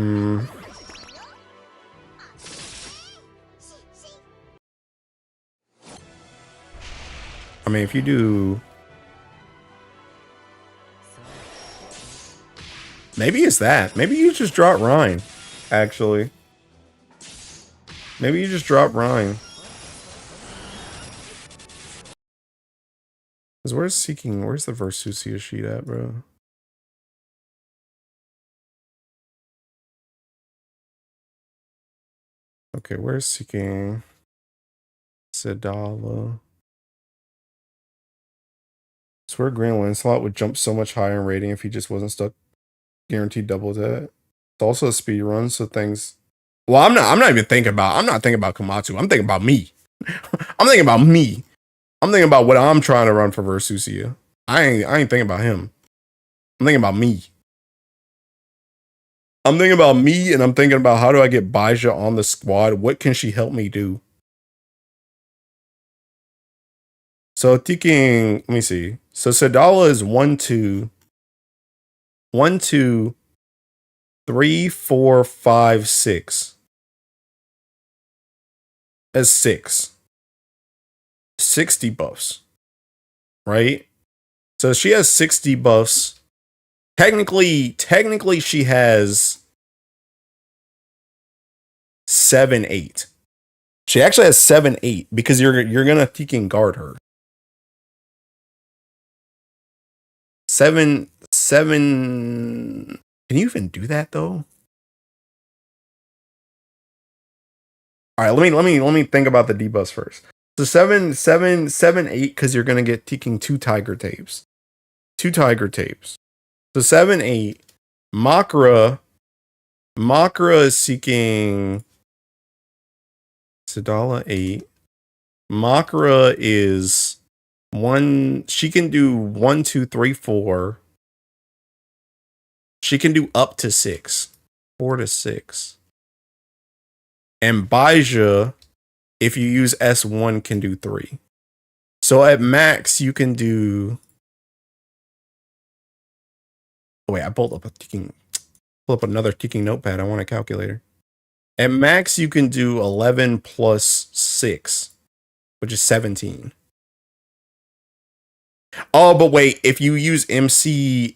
mean, if you do... Maybe it's that. Maybe you just drop Rhine, actually. Maybe you just drop Rhine. Because where's the Versusia sheet at, bro? Okay, where's Seeking? Sedala. swear Green Lancelot would jump so much higher in rating if he just wasn't stuck guaranteed double that. It's also a speed run, so things. Well, I'm not thinking about Komatsu. I'm thinking about me. I'm thinking about me. I'm thinking about what I'm trying to run for Versusia. I ain't thinking about him. I'm thinking about me. I'm thinking about me, and I'm thinking about how do I get Bhaisa on the squad? What can she help me do? So thinking, let me see. So Sadala is 1, 2, 1, 2, 3, 4, 5, 6. That's 6. 60 buffs. Right? So she has 60 buffs. Technically she has 7, 8. She actually has 7, 8 because you're gonna Tekken guard her. 7. Can you even do that though? All right, let me think about the debuffs first. So 7, 8 because you're gonna get Tekken 2 Tiger tapes. 2 Tiger tapes. So 7, 8. Makra is seeking Sadala 8. Makra is 1. She can do 1, 2, 3, 4. She can do up to 6. 4 to 6. And Bhaisa, if you use S1, can do 3. So at max, you can do. Oh, wait, I pulled up another ticking notepad. I want a calculator. At max, you can do 11 plus 6, which is 17. Oh, but wait, if you use MC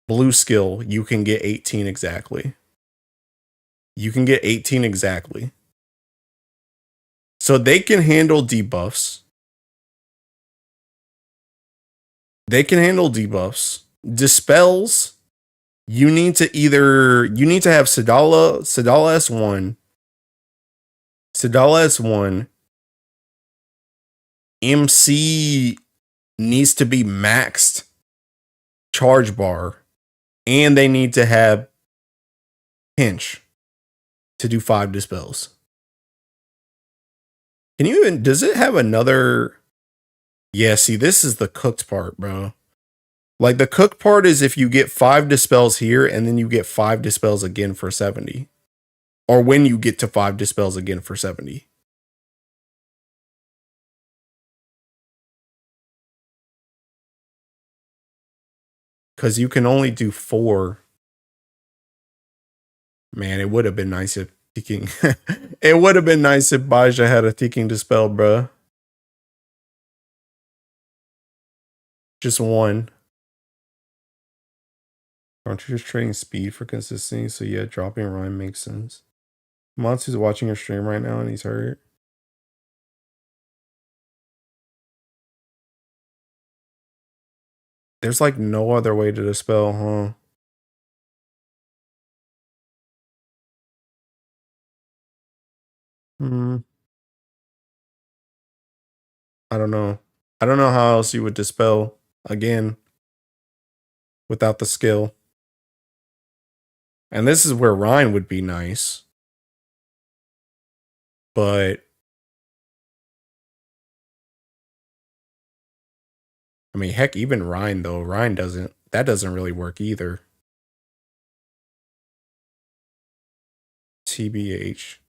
blue skill, you can get 18 exactly. You can get 18 exactly. So they can handle debuffs. Dispels, you need to have Sadala S1. Sadala S1. MC needs to be maxed charge bar. And they need to have pinch to do 5 dispels. Does it have another? Yeah, see, this is the cooked part, bro. Like, the cooked part is if you get 5 dispels here and then you get 5 dispels again for 70. Or when you get to 5 dispels again for 70. Because you can only do 4. Man, it would have been nice if Teking. It would have been nice if Bhaisa had a Teking dispel, bro. Just 1. Aren't you just trading speed for consistency? So yeah, dropping Rhyme makes sense. Matsu's watching your stream right now and he's hurt. There's like no other way to dispel, huh? I don't know. I don't know how else you would dispel again without the skill. And this is where Rhine would be nice. But I mean, heck, even Rhine though. Rhine doesn't really work either. TBH.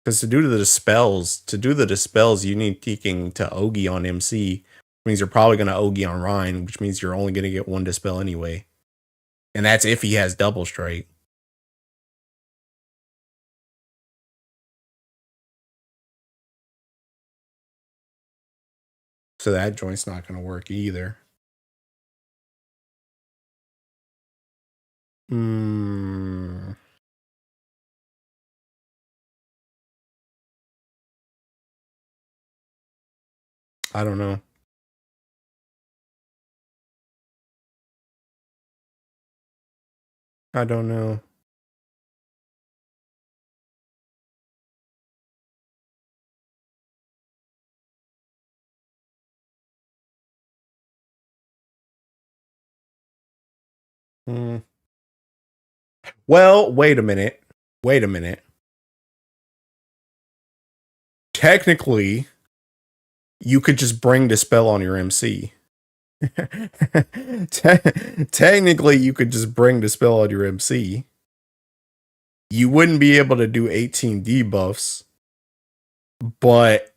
Because to do the dispels, you need Teking to Ogi on MC. Which means you're probably going to Ogi on Rhine, which means you're only going to get 1 dispel anyway. And that's if he has double strike. So that joint's not going to work either. I don't know. I don't know. Hmm. Well, wait a minute. Wait a minute. Technically, you could just bring Dispel on your MC. Technically, you could just bring Dispel on your MC. You wouldn't be able to do 18 debuffs, but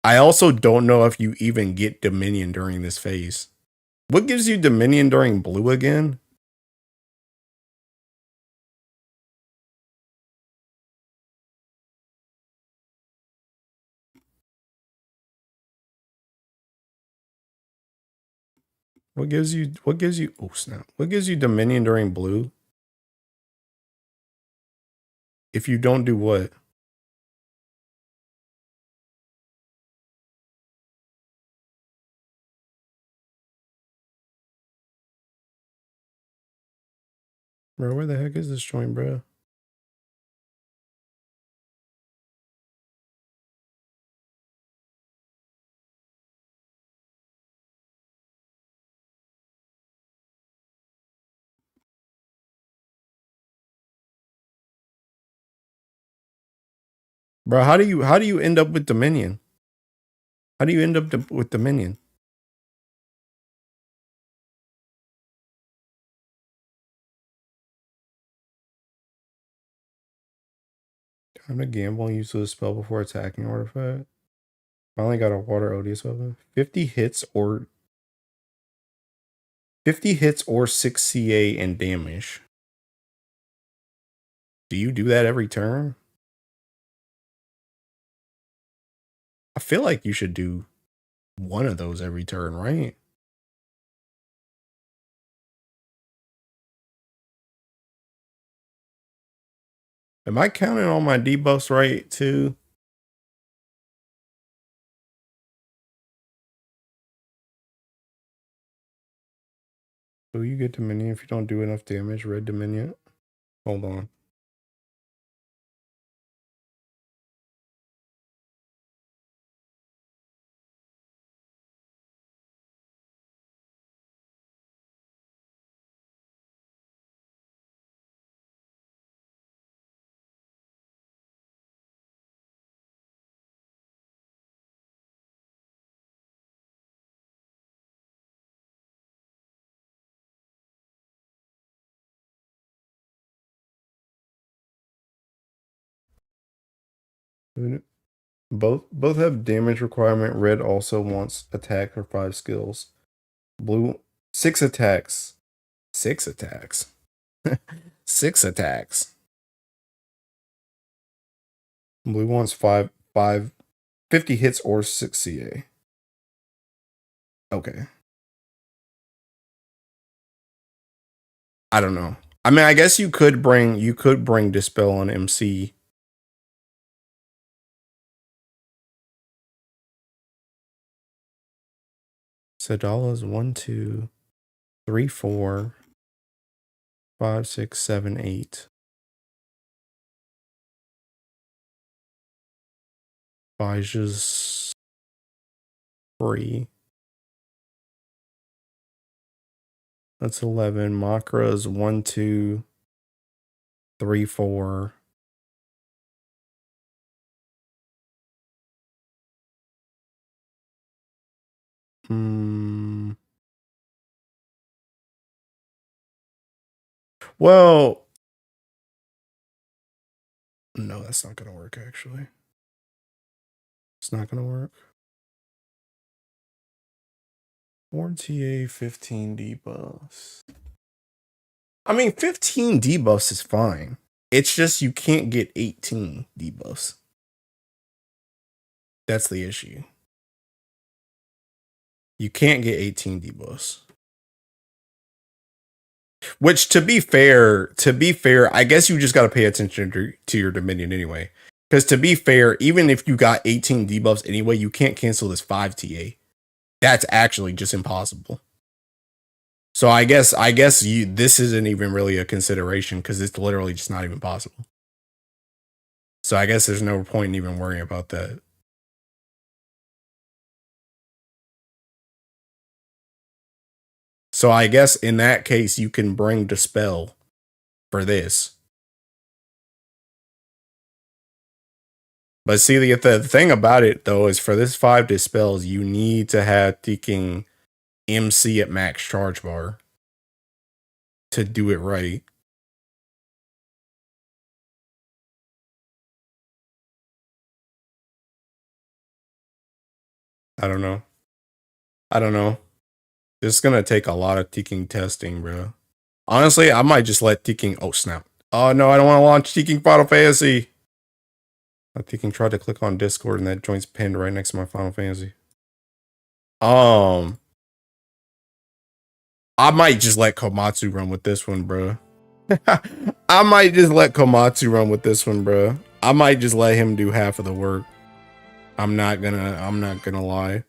I also don't know if you even get Dominion during this phase. What gives you Dominion during blue again? What gives you oh snap. What gives you Dominion during blue? If you don't do what? Bro, where the heck is this joint, bro? Bro, how do you end up with Dominion? How do you end up with Dominion? Time to gamble and use the spell before attacking artifact. Finally got a water odious weapon. 50 hits or 6 CA and damage. Do you do that every turn? I feel like you should do one of those every turn, right? Am I counting all my debuffs right too? So you get Dominion if you don't do enough damage, red Dominion. Hold on. Both have damage requirement. Red also wants attack for 5 skills. Blue 6 attacks. 6 attacks. 6 attacks. Blue wants 50 hits or 6 CA. Okay. I don't know. I mean, I guess you could bring Dispel on MC. Sadala's 1, 2, 3, 4, 5, 6, 7, 8. Baija's 3. That's 11. Makra's 1, 2, 3, 4. Well, no, that's not going to work, actually. It's not going to work. 4 TA, 15 debuffs. I mean, 15 debuffs is fine. It's just you can't get 18 debuffs. That's the issue. You can't get 18 debuffs. Which, to be fair, I guess you just got to pay attention to your Dominion anyway. Because to be fair, even if you got 18 debuffs anyway, you can't cancel this 5 TA. That's actually just impossible. So I guess this isn't even really a consideration because it's literally just not even possible. So I guess there's no point in even worrying about that. So I guess in that case, you can bring Dispel for this. But see, the thing about it, though, is for this 5 Dispels, you need to have Ticking MC at max charge bar to do it right. I don't know. I don't know. It's gonna take a lot of Ticking testing, bro. Honestly, I might just let Ticking... Oh, snap. Oh, no, I don't want to launch Ticking Final Fantasy. Ticking tried to click on Discord and that joint's pinned right next to my Final Fantasy. I might just let Komatsu run with this one, bro. I might just let Komatsu run with this one, bro. I might just let him do half of the work. I'm not gonna lie.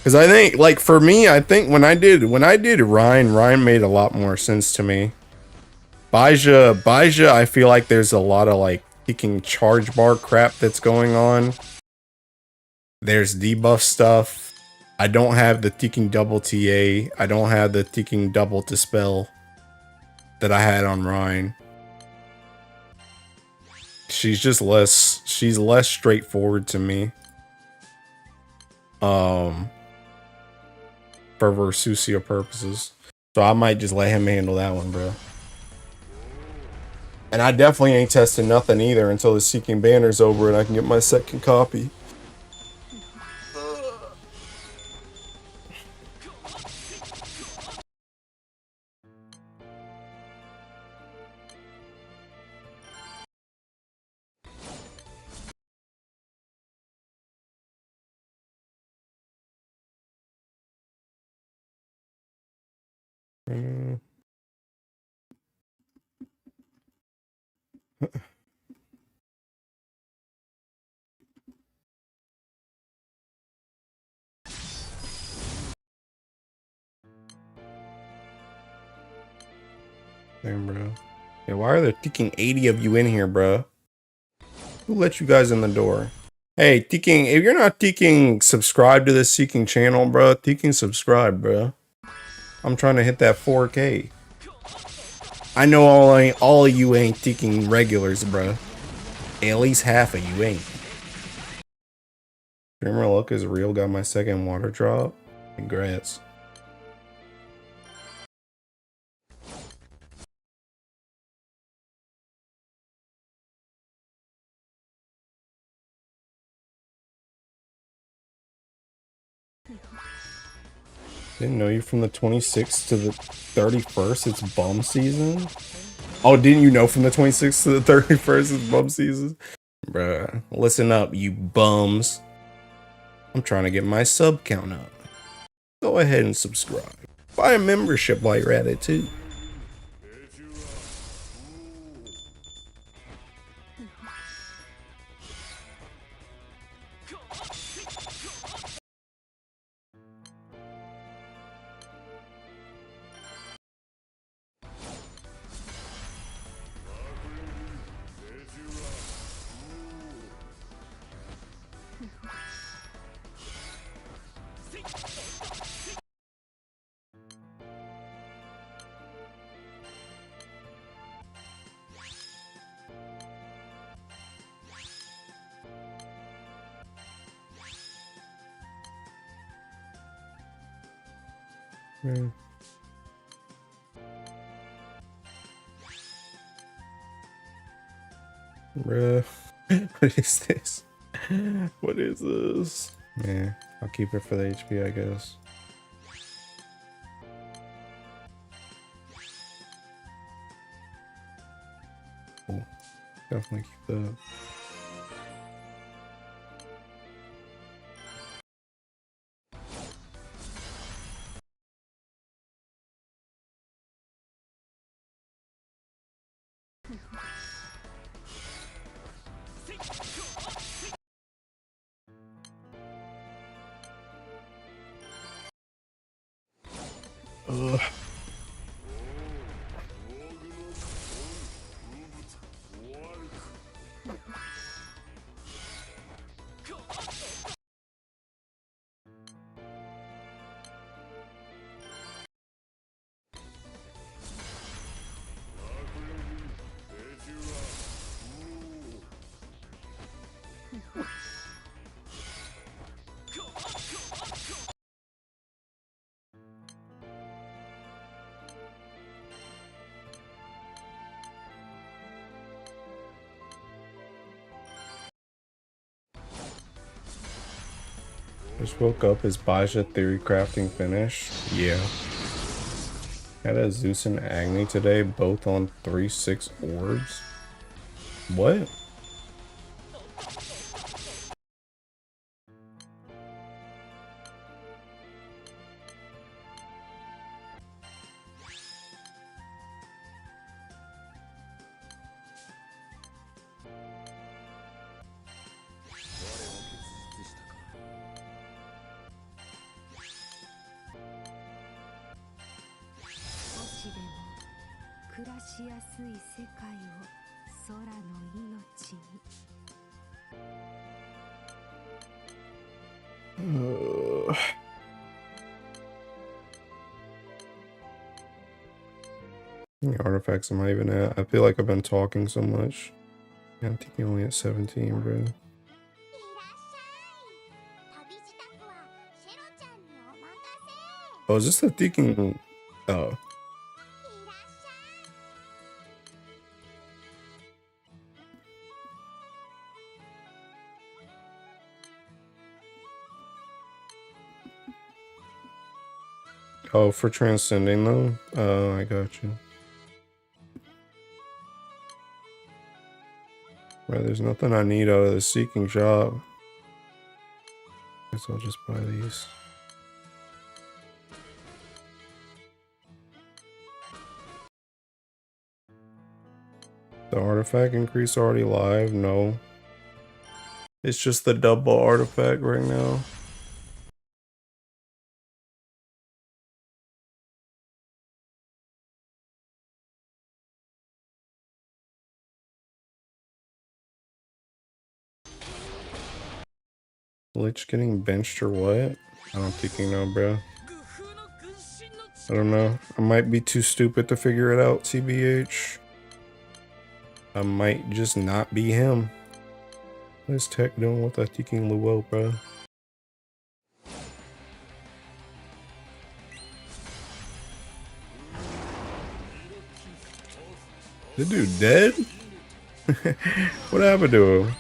Cause I think, like, for me, I think when I did Ryan made a lot more sense to me. Bhaisa, I feel like there's a lot of like Ticking charge bar crap that's going on. There's debuff stuff. I don't have the Ticking double TA. I don't have the Ticking double Dispel that I had on Ryan. She's just less straightforward to me. For Versusia purposes. So I might just let him handle that one, bro. And I definitely ain't testing nothing either until the Seeking Banner's over and I can get my second copy. Damn, bro. Yeah, why are there Ticking 80 of you in here, bro? Who let you guys in the door? Hey, Ticking, if you're not Ticking subscribe to this Seeking channel, bro, Ticking subscribe, bro. I'm trying to hit that 4K. I know all of you ain't Ticking regulars, bro. At least half of you ain't. Dreamer Luck is real. Got my second water drop. Congrats. Didn't know you from the 26th to the 31st. It's bum season. Oh, didn't you know from the 26th to the 31st it's bum season? Bruh, listen up, you bums. I'm trying to get my sub count up. Go ahead and subscribe. Buy a membership while you're at it, too. Bruh. What is this? What is this? Yeah, I'll keep it for the HP, I guess. Cool. Definitely keep that. Ugh. Just woke up. Is Bhaisa theory crafting finished? Yeah. Had a Zeus and Agni today, both on 3/6 orbs. What? How many artifacts am I even at? I feel like I've been talking so much. Yeah, I'm thinking only at 17, bro. Oh, is this the thinking? Oh. Oh, for transcending though? Oh, I got you. Right, there's nothing I need out of the seeking shop. Guess I'll just buy these. The artifact increase already live? No. It's just the double artifact right now. Lich getting benched or what? I don't think you know, bro. I don't know. I might be too stupid to figure it out, TBH. I might just not be him. What is Tech doing with that Teking Luo, bro? The dude dead? What happened to him?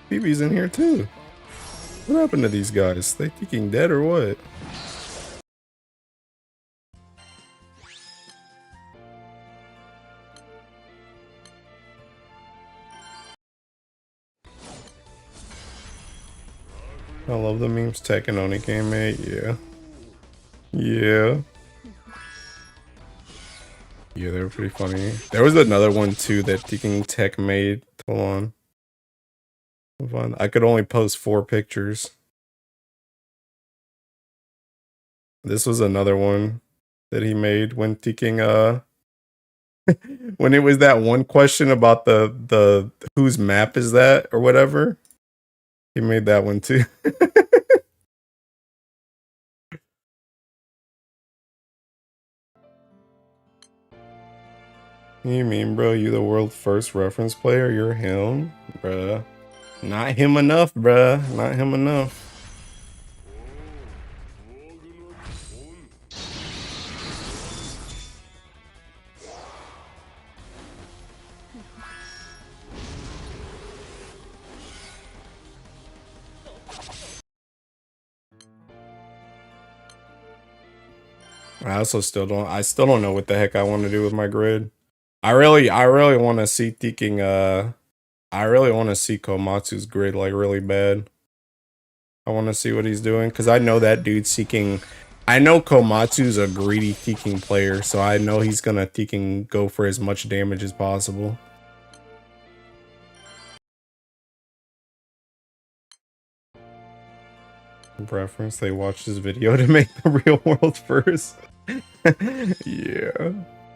BB's in here too. What happened to these guys? They thinking dead or what? I love the memes Tech and Onigame made. Yeah. Yeah. Yeah, they were pretty funny. There was another one too that Teking Tech made. Hold on. Fun. I could only post 4 pictures. This was another one that he made when Teking when it was that one question about the whose map is that or whatever. He made that one too. You mean, bro, you the world's first reference player? You're him? Bruh. Not him enough, bruh. Not him enough. I still don't know what the heck I want to do with my grid. I really want to see Teking, I really want to see Komatsu's grid, like, really bad. I want to see what he's doing, because I know that dude's seeking. I know Komatsu's a greedy Teking player, so I know he's gonna Teking go for as much damage as possible. Preference, they watched this video to make the real world first. Yeah.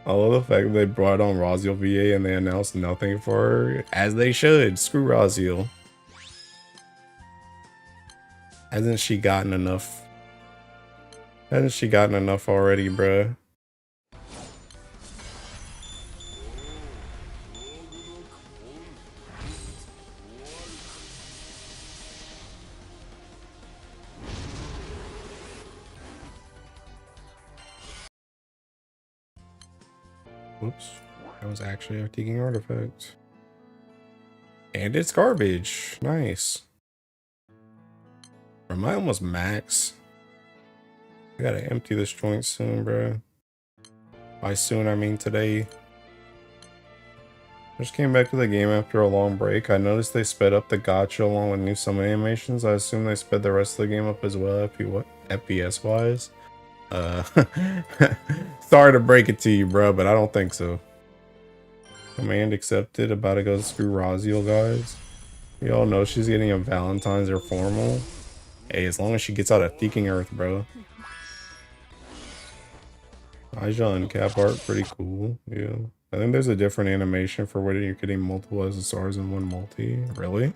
I love the fact that they brought on Raziel VA and they announced nothing for her, as they should. Screw Raziel. Hasn't she gotten enough? Hasn't she gotten enough already, bruh? Whoops. That was actually a Teking artifact. And it's garbage. Nice. Am I almost max? I gotta empty this joint soon, bro. By soon, I mean today. Just came back to the game after a long break. I noticed they sped up the gacha along with new summon animations. I assume they sped the rest of the game up as well, FPS wise. Sorry to break it to you, bro, but I don't think so. Command accepted. About to go screw Raziel, guys. You all know she's getting a Valentine's or formal. Hey, as long as she gets out of Thinking Earth, bro. Aja and cap art, pretty cool. Yeah. I think there's a different animation for when you're getting multiple SSRs in one multi. Really?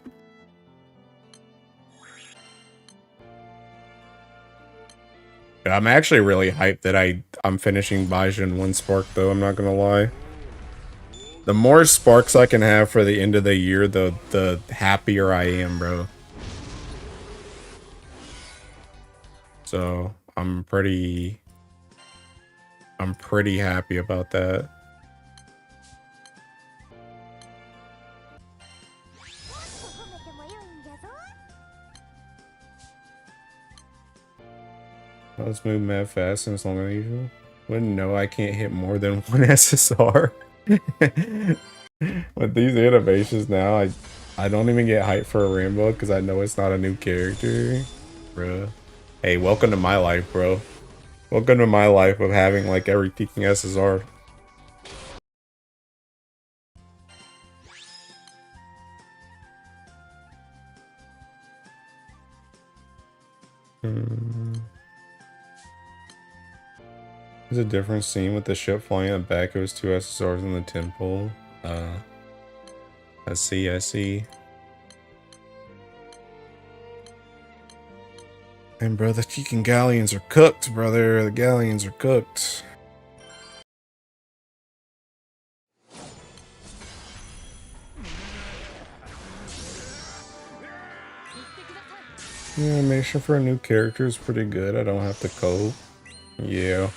Yeah, I'm actually really hyped that I'm finishing Bhaisa in 1 spark, though. I'm not gonna lie. The more sparks I can have for the end of the year, the happier I am, bro. So I'm pretty happy about that. Let's move mad fast and it's longer than usual. Wouldn't know I can't hit more than 1 SSR. With these animations now, I don't even get hyped for a rainbow because I know it's not a new character. Bruh. Hey, welcome to my life, bro. Welcome to my life of having like every peaking SSR. There's a different scene with the ship flying at the back. It was 2 SSRs in the temple. I see. And bro, the freaking galleons are cooked, brother. The galleons are cooked. Yeah, animation for a new character is pretty good. I don't have to cope. Yeah.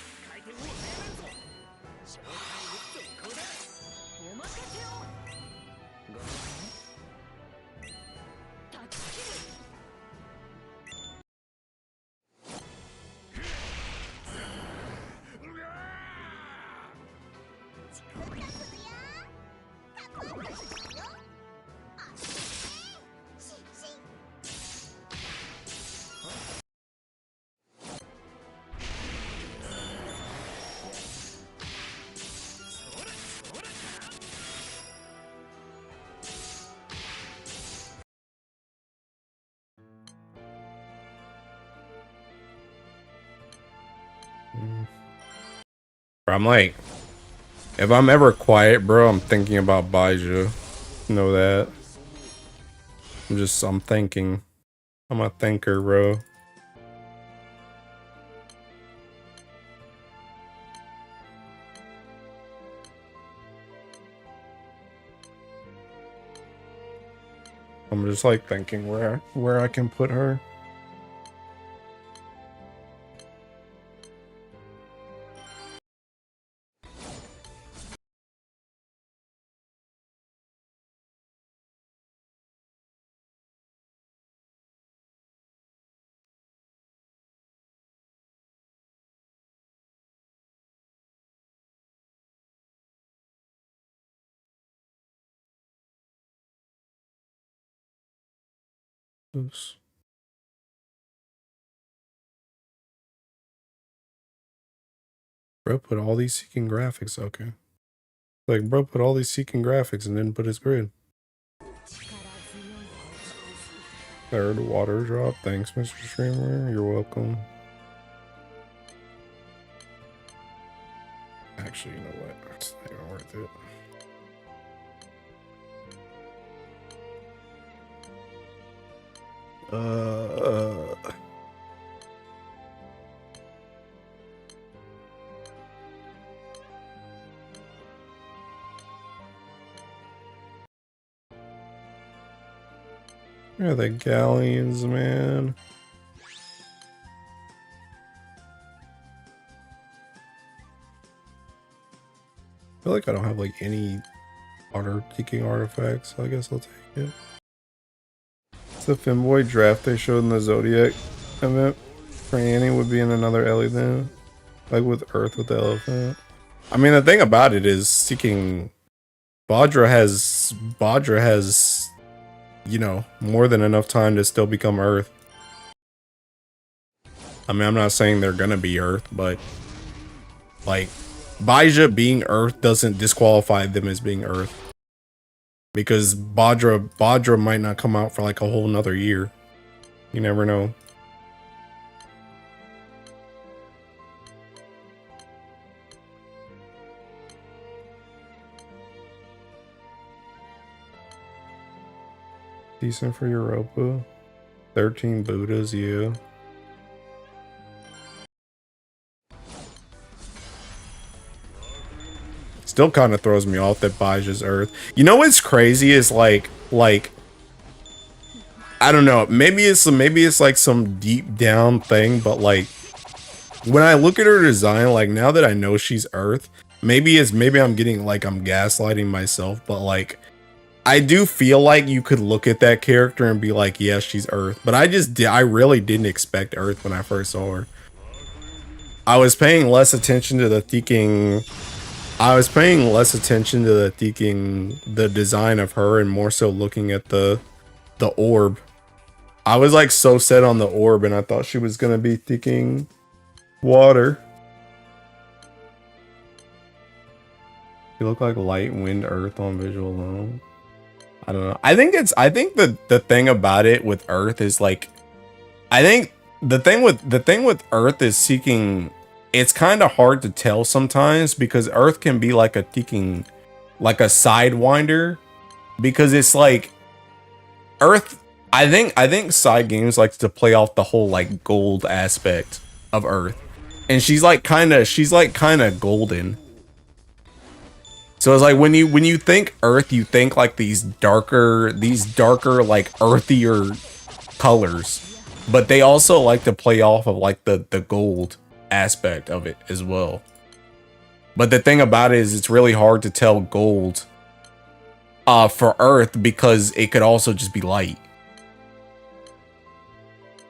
I'm like, if I'm ever quiet, bro, I'm thinking about Bhaisa. You know that. I'm thinking. I'm a thinker, bro. I'm just like thinking where I can put her. Oops. Bro, put all these seeking graphics. Okay. Like, bro, put all these seeking graphics and then put his grid. Third water drop. Thanks, Mr. Streamer. You're welcome. Actually, you know what? It's not even worth it. Yeah, the galleons, man. I feel like I don't have like any water seeking artifacts, so I guess I'll take it. It's the femboy draft they showed in the Zodiac event for Annie would be in another Ellie then. Like with Earth with the elephant. I mean, the thing about it is seeking Badra has, you know, more than enough time to still become Earth. I mean, I'm not saying they're gonna be Earth, but like Bhaisa being Earth doesn't disqualify them as being Earth. Because Badra might not come out for like a whole nother year. You never know. Decent for Europa. 13 Buddhas, yeah. Still kind of throws me off that Baja's Earth. You know what's crazy is like I don't know, maybe it's like some deep down thing, but like when I look at her design, like now that I know she's Earth, maybe I'm getting like I'm gaslighting myself, but like I do feel like you could look at that character and be like, yeah, she's Earth. But I really didn't expect Earth when I first saw her. I was paying less attention to the the design of her and more so looking at the orb. I was like so set on the orb and I thought she was gonna be thinking water. You look like light, wind, earth on visual alone. I don't know. I think the thing about it with Earth is like, I think the thing with Earth is seeking. It's kind of hard to tell sometimes because Earth can be like a seeking, like a sidewinder, because it's like Earth. I think side games likes to play off the whole like gold aspect of Earth, and she's like kind of golden. So it's like when you think Earth, you think like these darker like earthier colors, but they also like to play off of like the gold aspect of it as well. But the thing about it is it's really hard to tell gold for Earth because it could also just be light.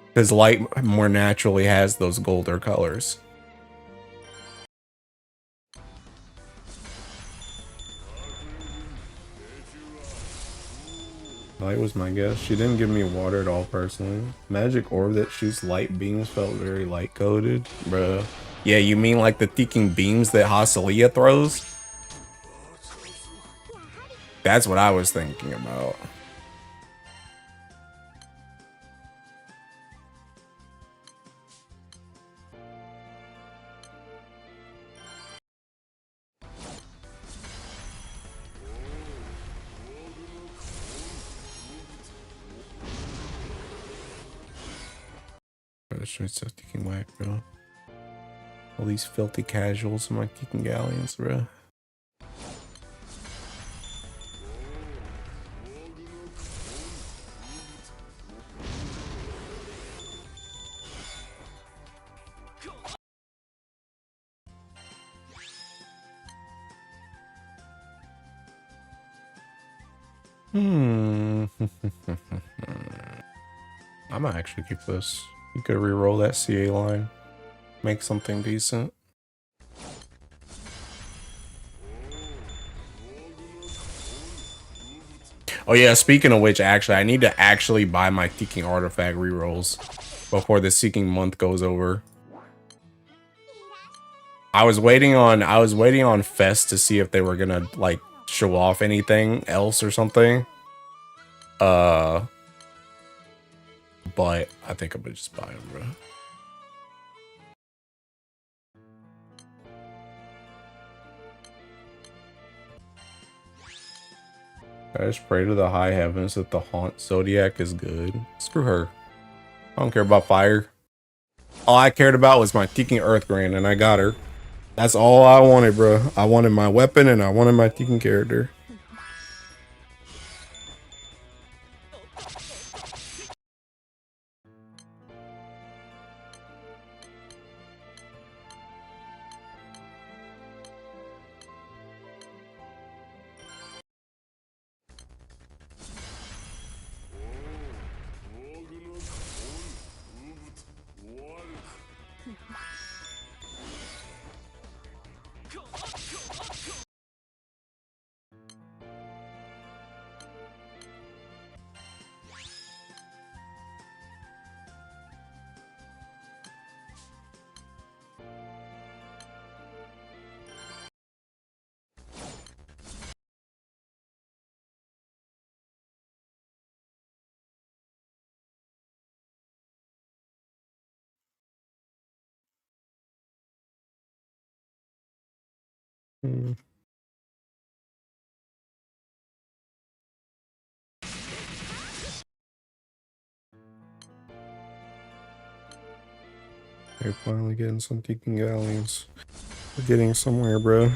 Because light more naturally has those golder colors. Light was my guess. She didn't give me water at all personally. Magic orb that shoots light beams felt very light coded. Bruh. Yeah, you mean like the thinking beams that Hasalia throws? That's what I was thinking about. This shit's so fucking whack, bro. All these filthy casuals in my fucking galleons, bro. I might actually keep this. You could re-roll that CA line. Make something decent. Oh yeah, speaking of which, actually, I need to actually buy my Seeking Artifact rerolls before the Seeking month goes over. I was waiting on Fest to see if they were gonna like show off anything else or something. But I think I'm gonna just buy them, bro. I just pray to the high heavens that the Haunt Zodiac is good. Screw her. I don't care about fire. All I cared about was my Seeking Earth Grand, and I got her. That's all I wanted, bro. I wanted my weapon, and I wanted my Seeking character. Hmm. They're finally getting some Deacon Galleons. We're getting somewhere, bro.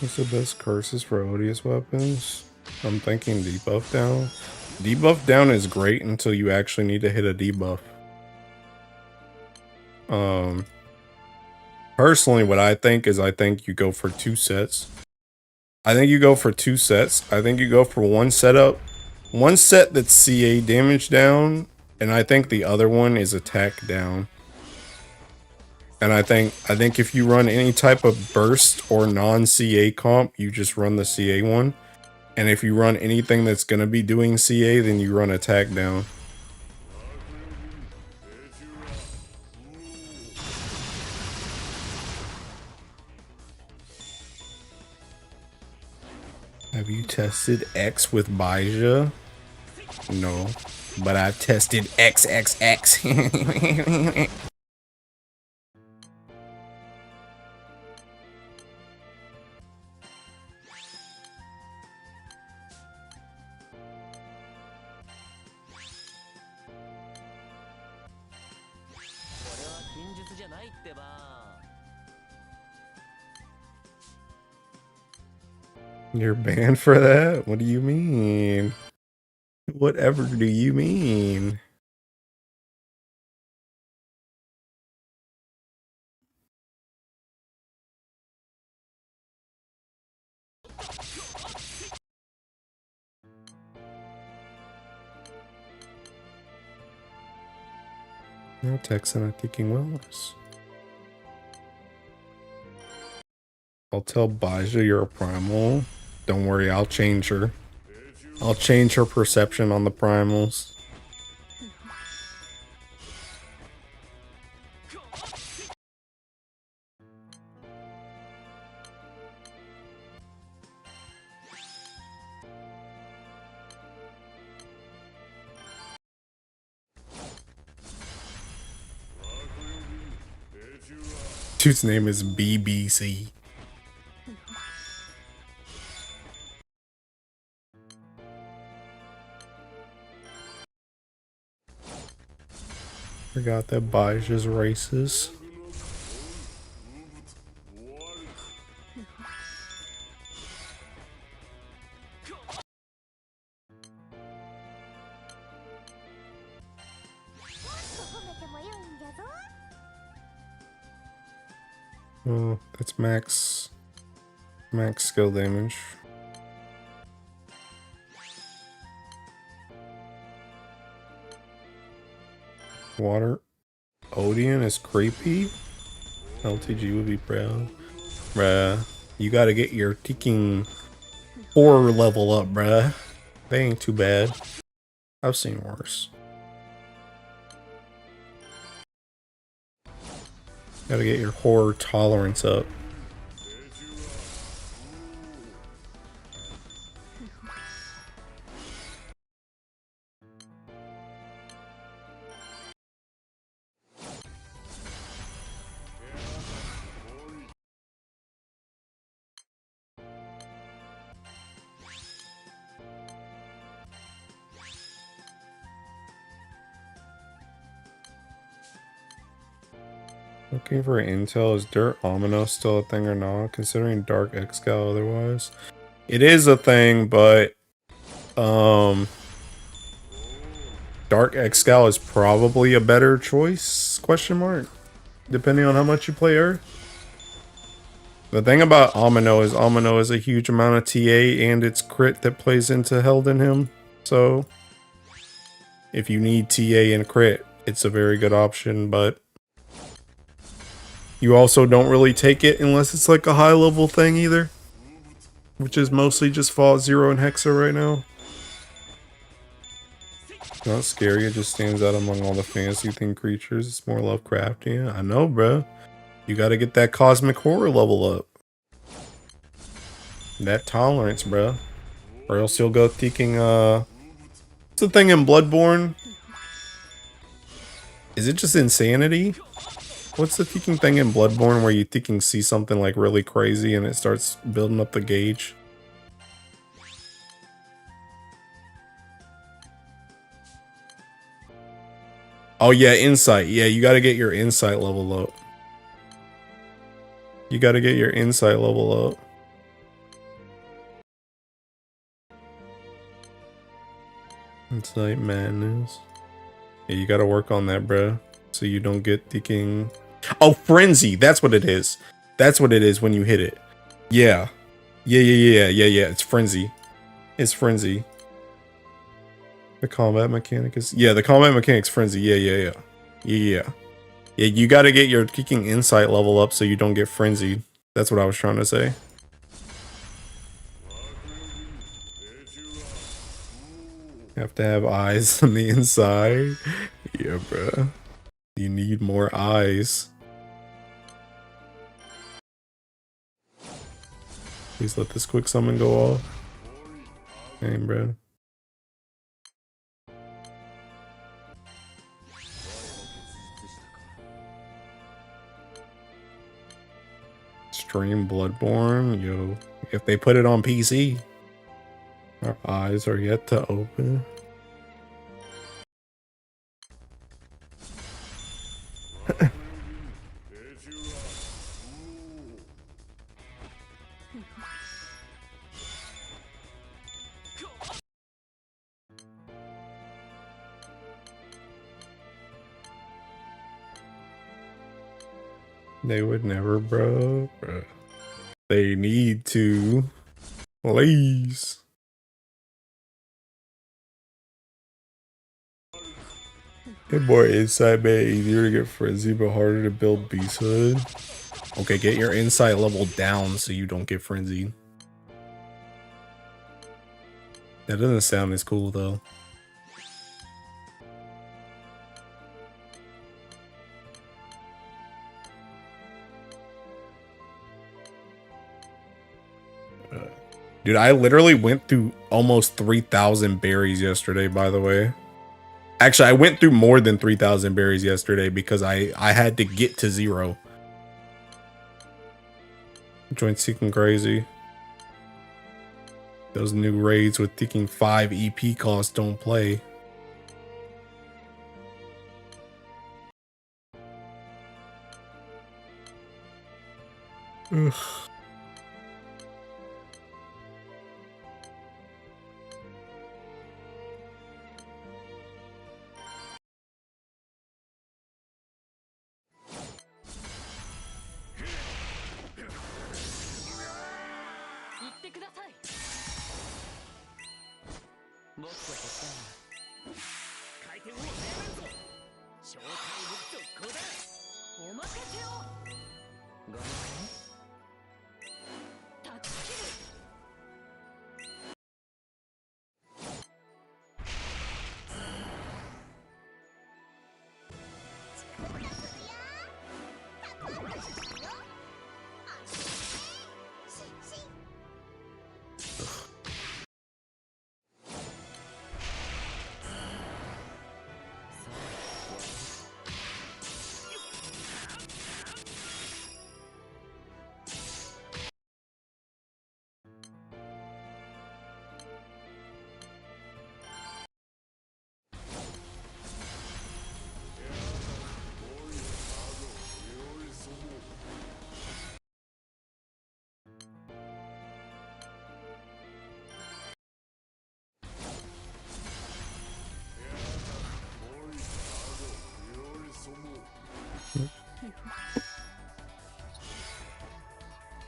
What's the best curses for odious weapons? I'm thinking debuff down. Debuff down is great until you actually need to hit a debuff. Personally, what I think is I think you go for 2 sets. I think you go for 2 sets. I think you go for one setup. One set that's CA damage down, and I think the other one is attack down. And I think if you run any type of burst or non-CA comp, you just run the CA one. And if you run anything that's gonna be doing CA, then you run attack down. Have you tested X with Bhaisa? No, but I've tested XXX. You're banned for that? What do you mean? Whatever do you mean? No Texan, I'm thinking wellness. I'll tell Bhaisa you're a primal. Don't worry, I'll change her. I'll change her perception on the primals. Dude's name is BBC. Forgot that Baija's racist. Oh, that's max skill damage. Water. Odeon is creepy. LTG would be proud. Bruh. You gotta get your ticking horror level up, bruh. They ain't too bad. I've seen worse. Gotta get your horror tolerance up. Looking for intel. Is Dirt Omino still a thing or not? Considering Dark Excal otherwise. It is a thing, but Dark Excal is probably a better choice, question mark. Depending on how much you play Earth. The thing about Omino is a huge amount of TA and it's crit that plays into held in him. So if you need TA and crit, it's a very good option, but you also don't really take it unless it's like a high level thing either. Which is mostly just Fallout 0 and Hexa right now. Not scary, it just stands out among all the fantasy themed creatures. It's more Lovecraftian. I know, bro. You gotta get that cosmic horror level up. That tolerance, bro. Or else you'll go thinking, what's the thing in Bloodborne? Is it just insanity? What's the thinking thing in Bloodborne where you thinking see something like really crazy and it starts building up the gauge? Oh yeah, insight. Yeah, you gotta get your insight level up. You gotta get your insight level up. Insight madness. Yeah, you gotta work on that, bro. So you don't get thinking... Oh, frenzy! That's what it is. That's what it is when you hit it. Yeah. Yeah. It's frenzy. It's frenzy. The combat mechanic is... Yeah, the combat mechanic's frenzy. Yeah. Yeah, you gotta get your kicking insight level up so you don't get frenzied. That's what I was trying to say. You have to have eyes on the inside. Yeah, bro. You need more eyes. Please let this quick summon go off. Dang, bro. Stream Bloodborne, yo. If they put it on PC, our eyes are yet to open. They would never, bro. They need to. Please. Get more insight, man. Easier to get frenzy, but harder to build beast hood. Okay, get your insight level down so you don't get frenzied. That doesn't sound as cool though. Dude, I literally went through almost 3,000 berries yesterday, by the way. Actually, I went through more than 3,000 berries yesterday because I had to get to 0. Joint seeking crazy. Those new raids with thinking 5 EP costs don't play. Ugh.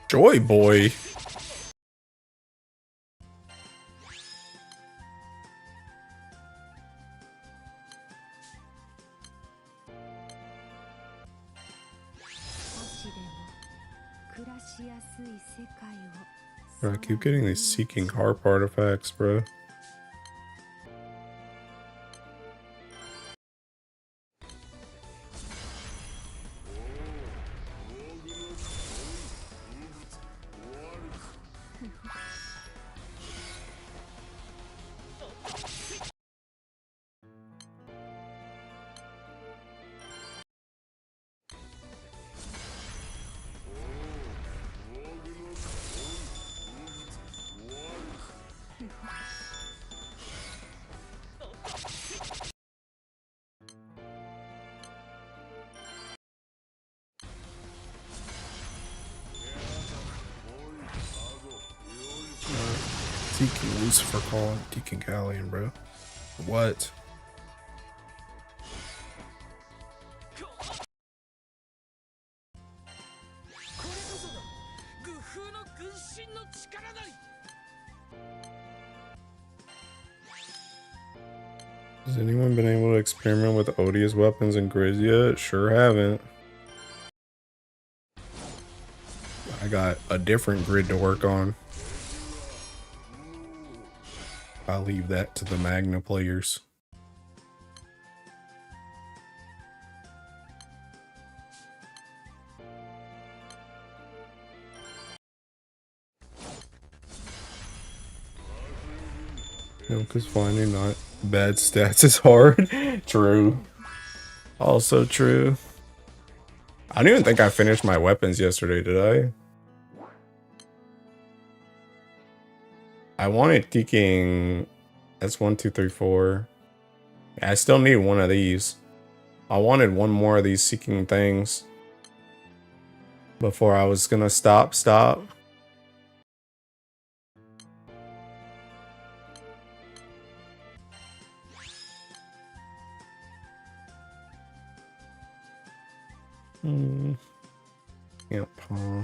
Joy boy. Bro, I keep getting these seeking harp artifacts, bro. Seeking Lucifer calling Deacon Galleon, bro. What? Has anyone been able to experiment with odious weapons and grids yet? Sure haven't. I got a different grid to work on. I'll leave that to the Magna players. No, because finding not bad stats is hard. True. Also true. I don't even think I finished my weapons yesterday, did I? I wanted kicking. That's 1, 2, 3, 4. I still need one of these. I wanted one more of these seeking things before I was gonna stop. huh?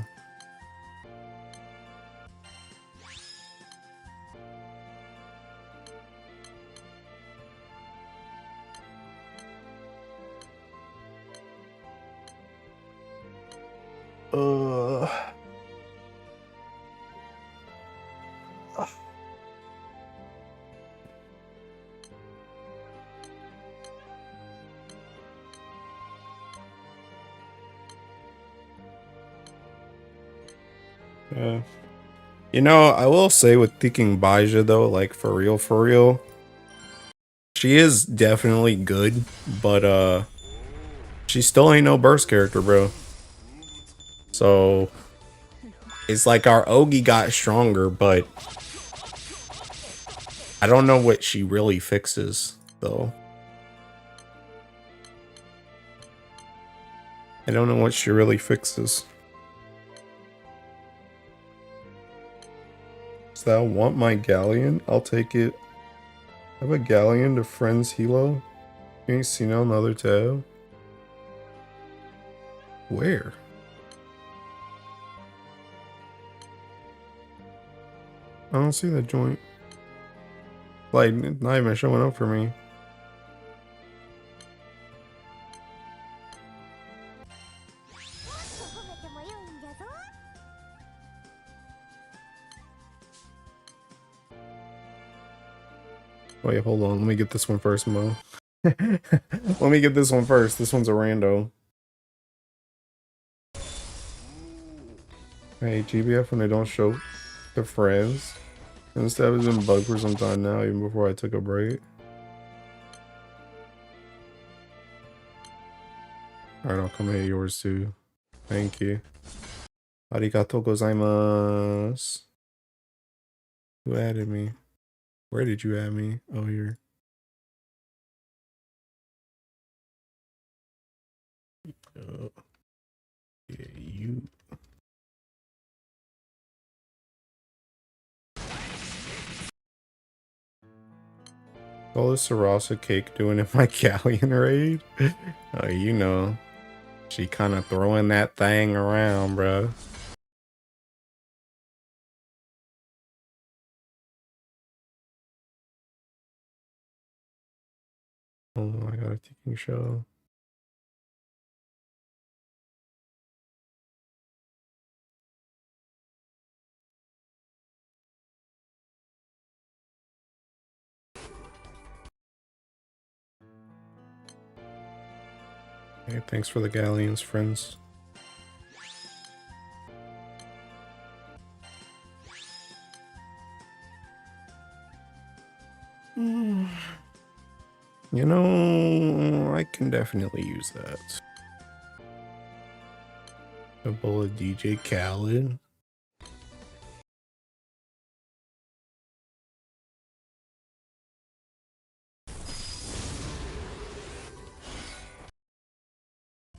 Uh. Yeah. You know, I will say with thinking Bhaisa though, like for real, she is definitely good, but she still ain't no burst character, bro. So it's like our Ogi got stronger, but I don't know what she really fixes though. I don't know what she really fixes. So I want my galleon. I'll take it. I have a galleon to friends Hilo. You ain't seen on another tab. Where? I don't see that joint. Like, not even showing up for me. Wait, hold on. Let me get this one first, Mo. Let me get this one first. This one's a rando. Hey, GBF when they don't show to friends. Instead, it's been bugged for some time now, even before I took a break. Alright, I'll come hit yours too. Thank you. Arigatou gozaimasu. Who added me? Where did you add me? Oh, here. Yeah, you. All this Sarasa cake doing in my galleon raid? Oh, you know. She kind of throwing that thing around, bro. Oh, I got a ticking show. Hey, thanks for the galleons, friends. You know, I can definitely use that. A bowl of DJ Khaled.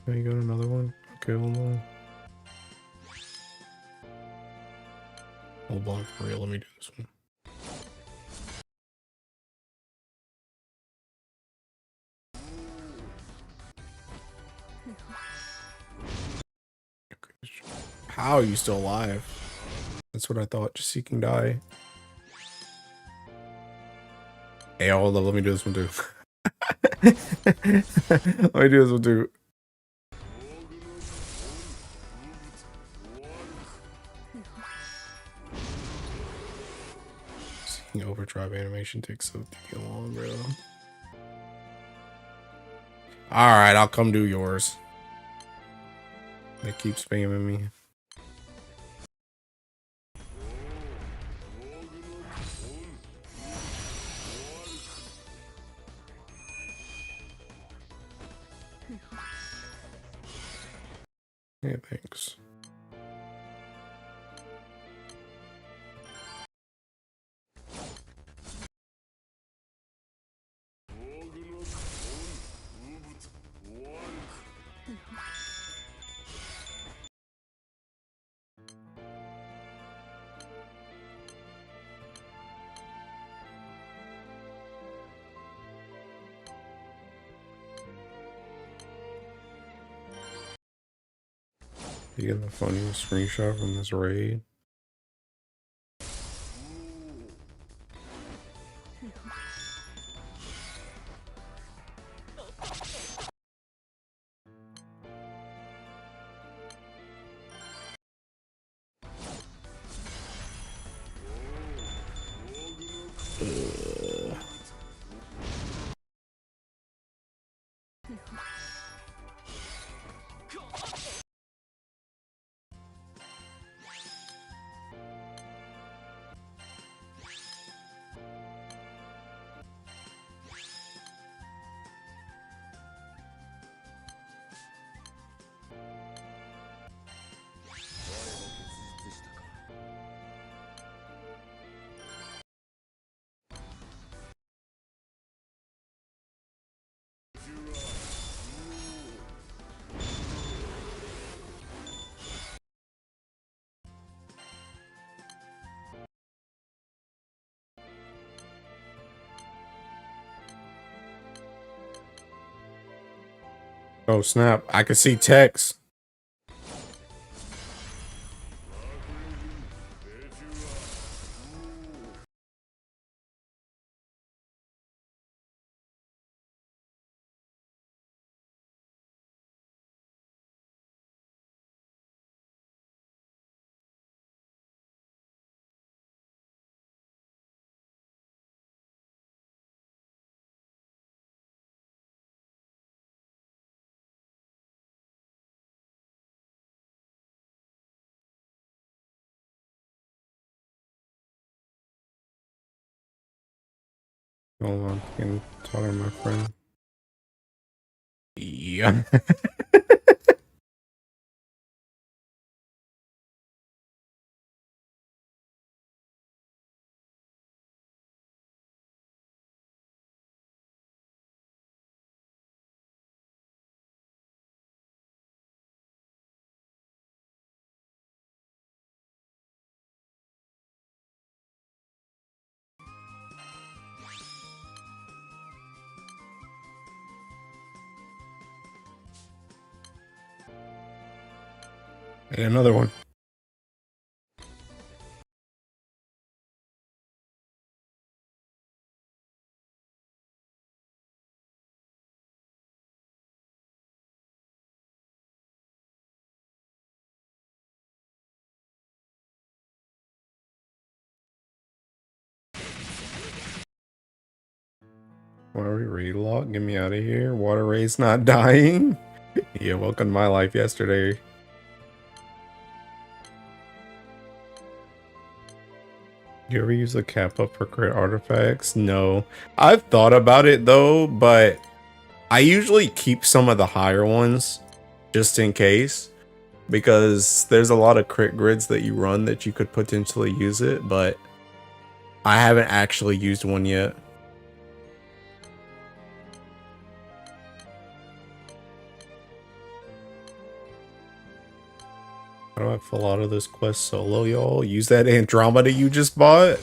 Oh, you got another one? Okay, hold on. Hold on for real, let me do this one. How are you still alive? That's what I thought. Just seeking die. Hey, hold on. Let me do this one too. Let me do this one too. Seeking overdrive animation takes so damn long, bro. Alright, I'll come do yours. They keep spamming me. Yeah, thanks. You get the funniest screenshot from this raid. Oh snap, I can see text. Hold on, I can talk to my friend. Yeah. And another one. Water raid lock, get me out of here. Water raid's not dying. Yeah, welcome to my life yesterday. You ever use a cap up for crit artifacts? No. I've thought about it though, but I usually keep some of the higher ones just in case, because there's a lot of crit grids that you run that you could potentially use it, but I haven't actually used one yet. How do I pull out of this quest solo, y'all? Use that Andromeda you just bought?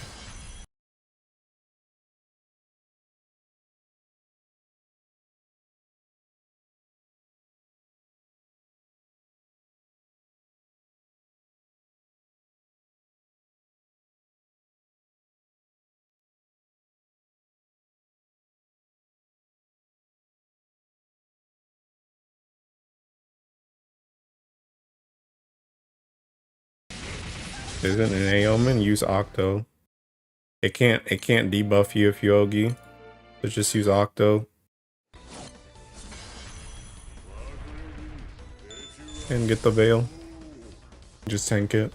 Isn't an Aoman? Use Octo. It can't debuff you if you Ogi. So just use Octo. And get the Veil. Just tank it.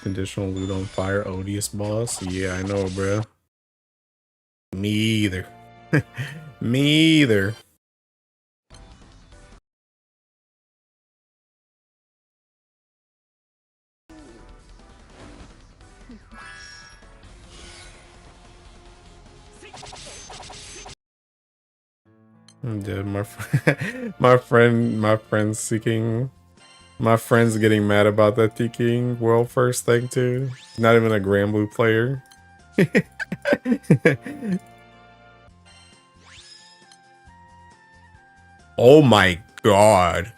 Additional loot on fire, odious boss. Yeah, I know, bro. Me either. Me either. Dude, my friend's getting mad about that King world first thing too. Not even a Grand Blue player. Oh my god.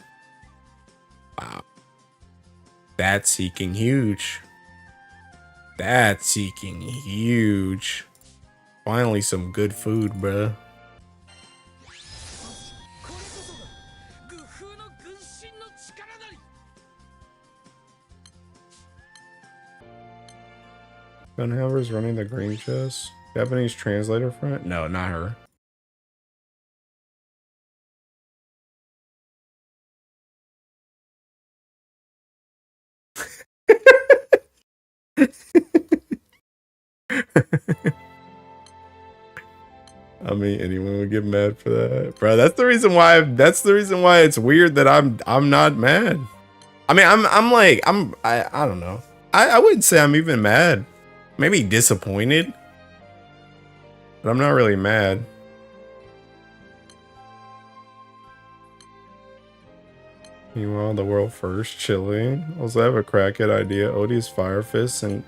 Wow. That's seeking huge. That's seeking huge. Finally some good food, bruh. Gunhaver's running the green chest. Japanese translator front? No, not her. I mean, anyone would get mad for that, bro. That's the reason why. That's the reason why it's weird that I'm not mad. I mean, I don't know. I wouldn't say I'm even mad. Maybe disappointed, but I'm not really mad. Meanwhile, the world first chilling. Also, have a crackhead idea. Odie's Fire Fist and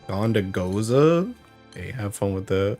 gone to Goza. Hey, have fun with that.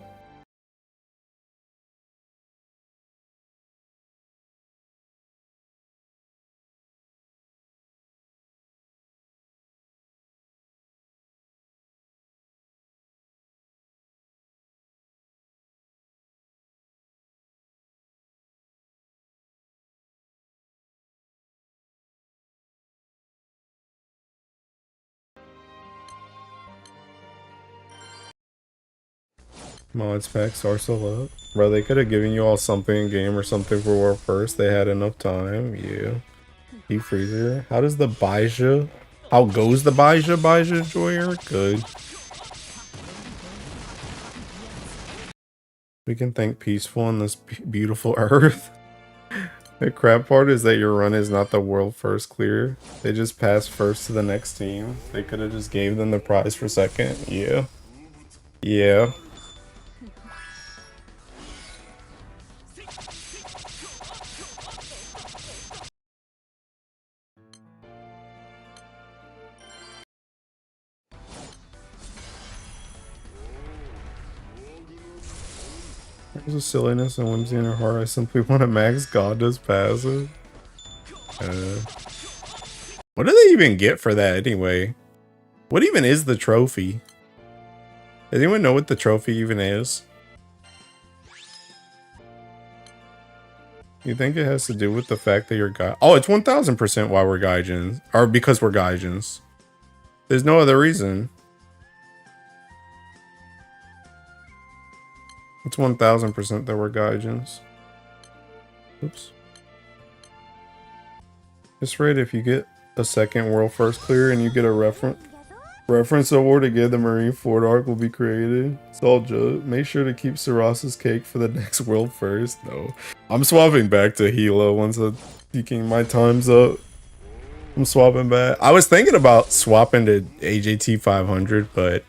Mods packs are still up. Bro, they could have given you all something in game or something for world first. They had enough time. Yeah. Deep freezer. How does the Bhaisa? How goes the Bhaisa Joyer? Good. We can think peaceful on this beautiful earth. The crap part is that your run is not the world first clear. They just passed first to the next team. They could have just gave them the prize for second. Yeah. Yeah. There's a silliness and whimsy in her heart. I simply want to max Godda's passive. What do they even get for that anyway? What even is the trophy? Does anyone know what the trophy even is? You think it has to do with the fact that you're guy? Oh, it's 1000% why we're Gaijins. Or because we're Gaijins. There's no other reason. It's 1000% that we're Gaijins. Oops. It's right if you get a second world first clear and you get a reference award to give the Marine Ford arc will be created. It's all good. Make sure to keep Saras's cake for the next world first. No. I'm swapping back to Hilo once my time's up. I'm swapping back. I was thinking about swapping to AJT 500, but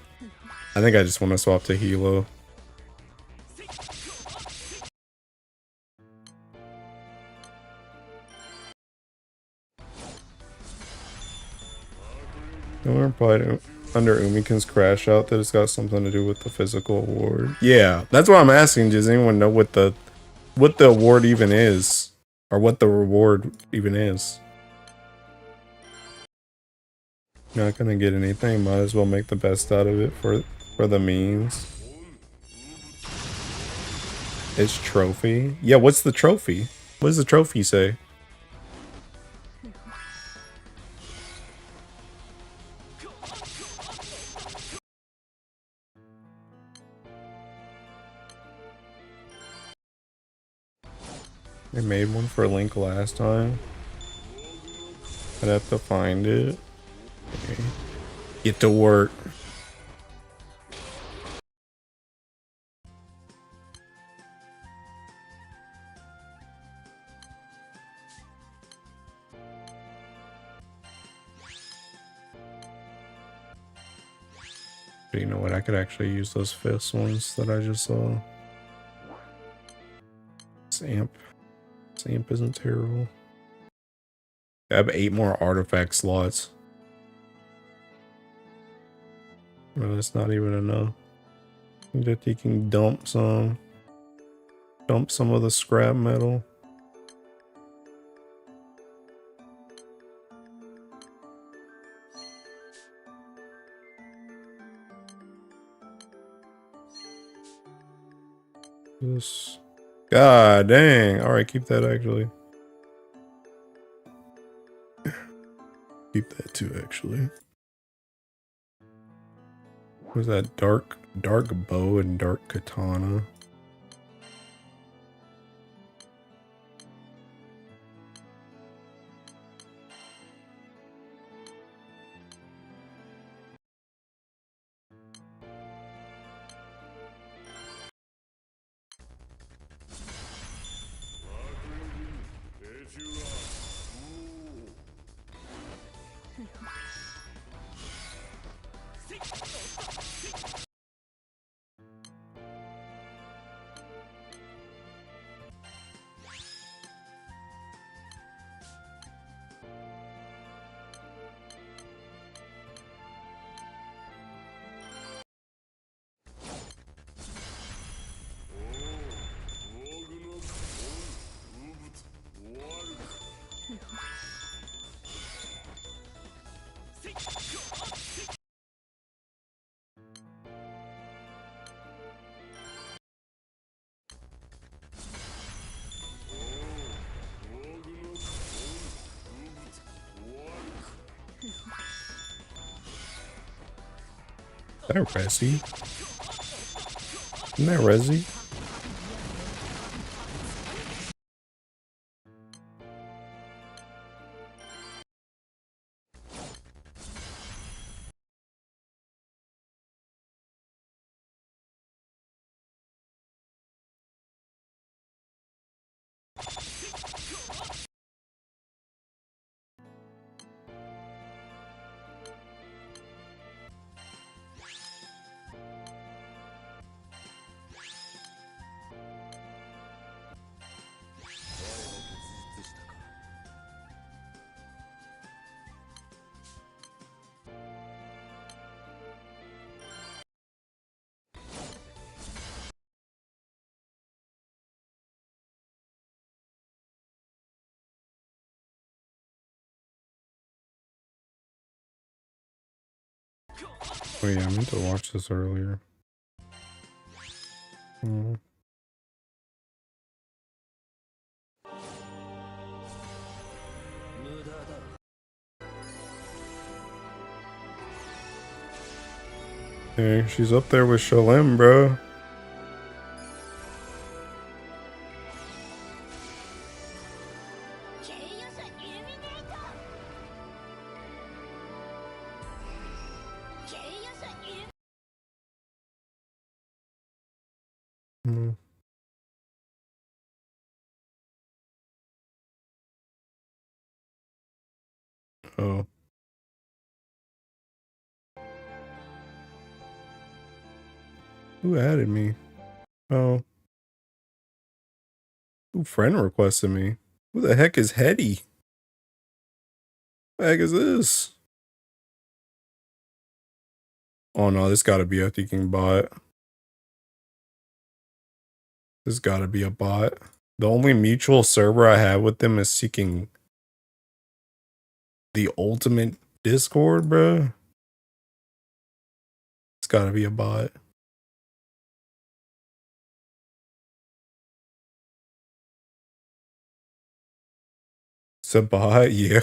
I think I just want to swap to Hilo. We're probably under Umiken's crash out that it's got something to do with the physical award. Yeah, that's what I'm asking. Does anyone know what the award even is? Or what the reward even is? Not gonna get anything, might as well make the best out of it for the means. It's trophy. Yeah, what's the trophy? What does the trophy say? They made one for Link last time. I'd have to find it. Okay. Get to work. But you know what? I could actually use those fist ones that I just saw. This amp. Samp isn't terrible. I have 8 more artifact slots. No, that's not even enough. That you can dump some of the scrap metal. This, god dang. All right, keep that actually. Keep that too actually. What's that? Dark bow and dark katana. Is that Resi? Isn't that Resi? Oh yeah, I meant to watch this earlier. Oh. Hey, she's up there with Shalem, bro. Hmm. Oh. Who added me? Oh. Who friend requested me? Who the heck is Hetty? What the heck is this? Oh no, this gotta be a thinking bot. This gotta be a bot. The only mutual server I have with them is seeking the ultimate Discord, bro. It's gotta be a bot. It's a bot, yeah.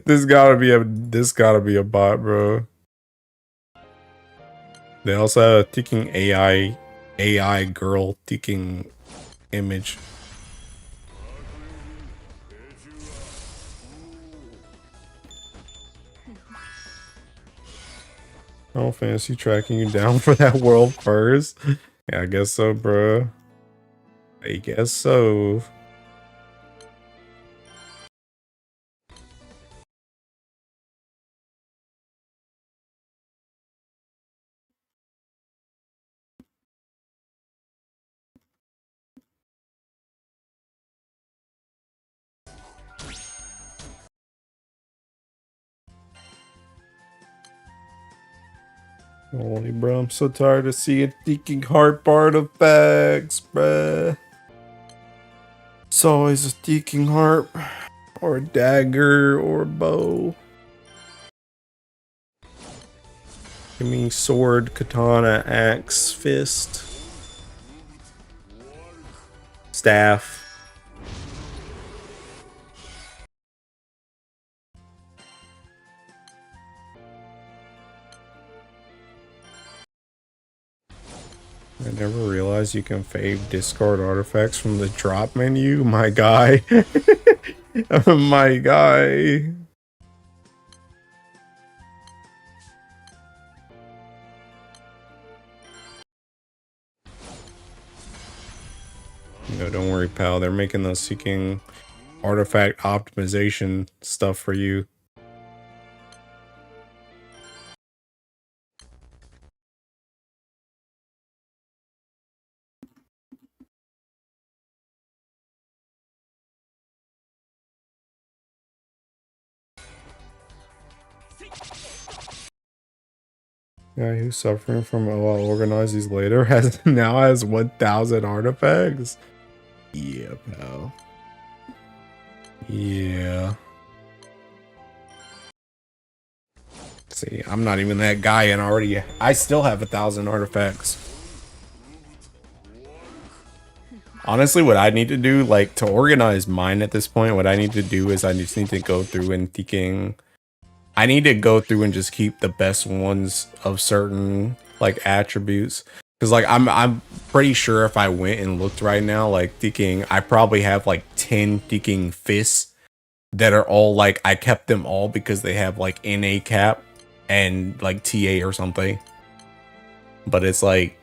This gotta be a bot, bro. They also have a ticking AI girl ticking image. Oh, fancy tracking you down for that world first. Yeah, I guess so, bro. I guess so. Holy bro, I'm so tired of seeing Deaking Harp artifacts, bruh. It's always a Deaking Harp, or a dagger, or a bow. Give me sword, katana, axe, fist, staff. I never realized you can fave discard artifacts from the drop menu. My guy. My guy. No, don't worry, pal. They're making those seeking artifact optimization stuff for you. Guy who's suffering from OL organize these later now has 1,000 artifacts. Yeah, pal. Yeah. See, I'm not even that guy, and I still have 1,000 artifacts. Honestly, what I need to do, like, to organize mine at this point, what I need to do is I just need to go through and I need to go through and just keep the best ones of certain, like, attributes. Because, like, I'm pretty sure if I went and looked right now, like, I probably have, like, 10 fists that are all, like, I kept them all because they have, like, NA cap and, like, TA or something. But it's, like,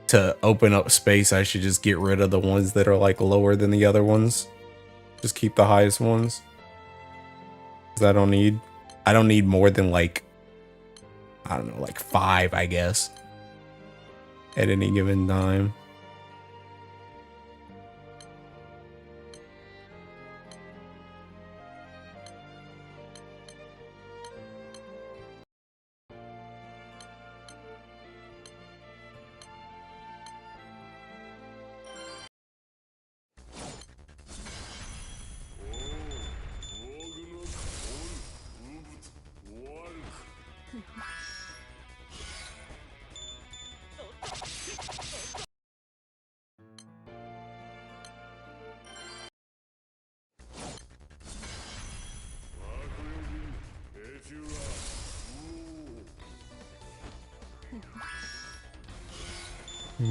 to open up space, I should just get rid of the ones that are, like, lower than the other ones. Just keep the highest ones. 'Cause I don't need more than, like, I don't know, like 5, I guess, at any given time.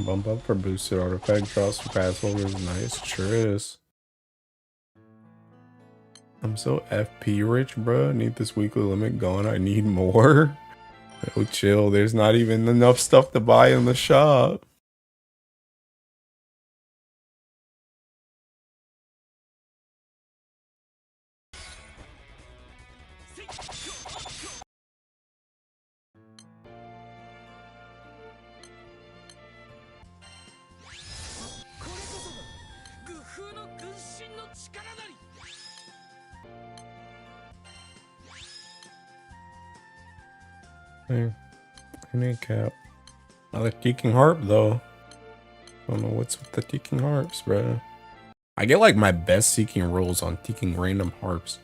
Bump up for boosted artifact drops for pass holders. Nice, sure is. I'm so FP rich, bro. I need this weekly limit gone. I need more. Oh, chill. There's not even enough stuff to buy in the shop. Hey, I need cap. I like Deaking Harp, though. I don't know what's with the Deaking Harps, bro. I get, like, my best seeking rolls on Deaking random harps.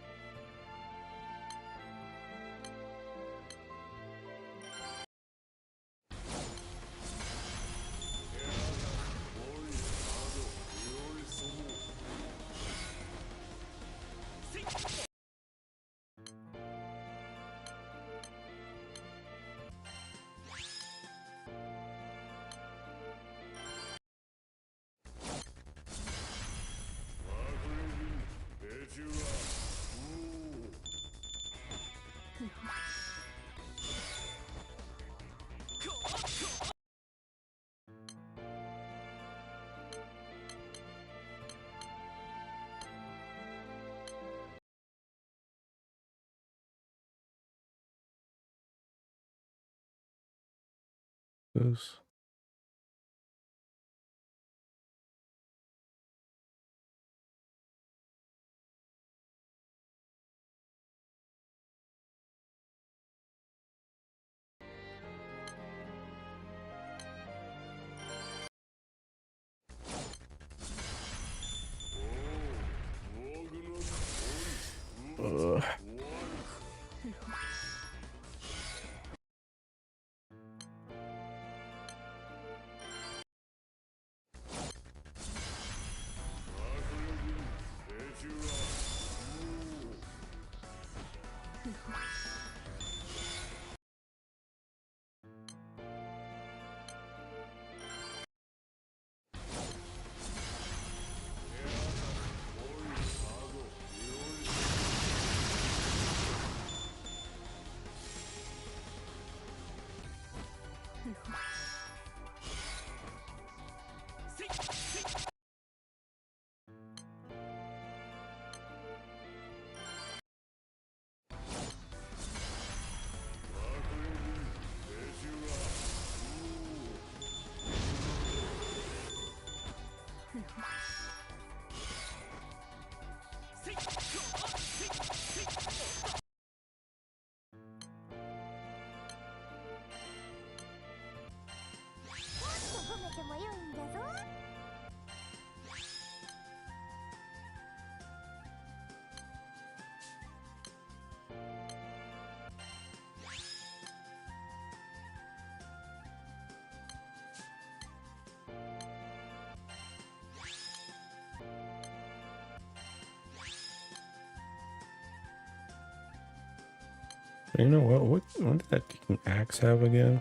This. You know what did that kicking axe have again?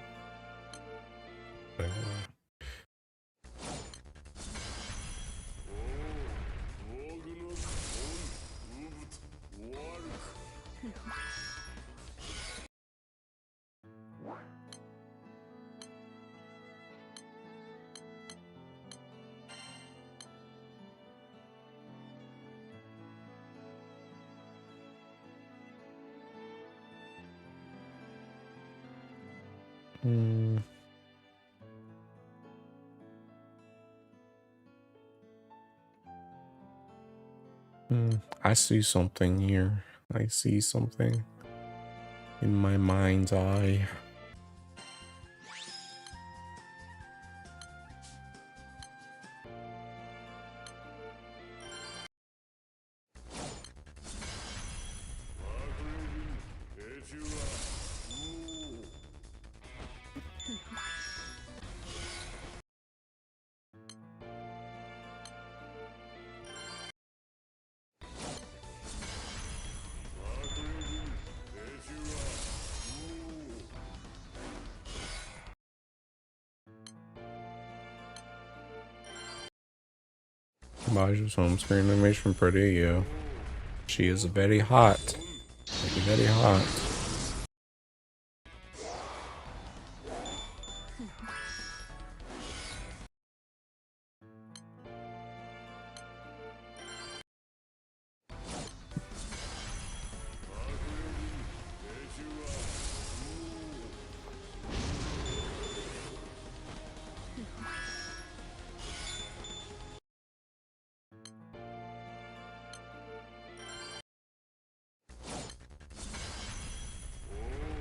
I see something here. I see something in my mind's eye. Baisa's home screen animation pretty, yeah. She is very hot. Very hot.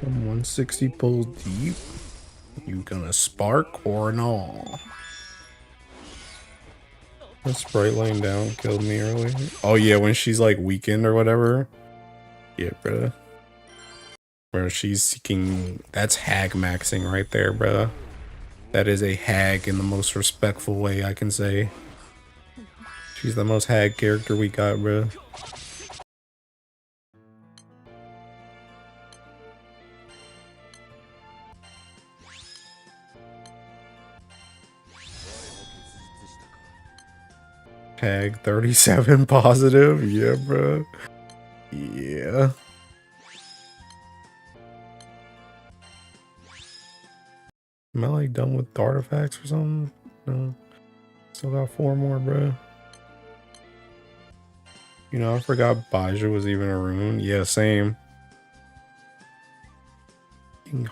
I'm 160 pulls deep. You gonna spark or no? That sprite laying down killed me earlier. Oh yeah, when she's like weakened or whatever. Yeah, bruh. Bro, she's seeking. That's hag maxing right there, bruh. That is a hag in the most respectful way I can say. She's the most hag character we got, bruh. Hag 37 positive. Yeah, bruh. Yeah. Am I like done with artifacts or something? No. Still got 4 more, bruh. You know, I forgot Bhaisa was even a rune. Yeah, same.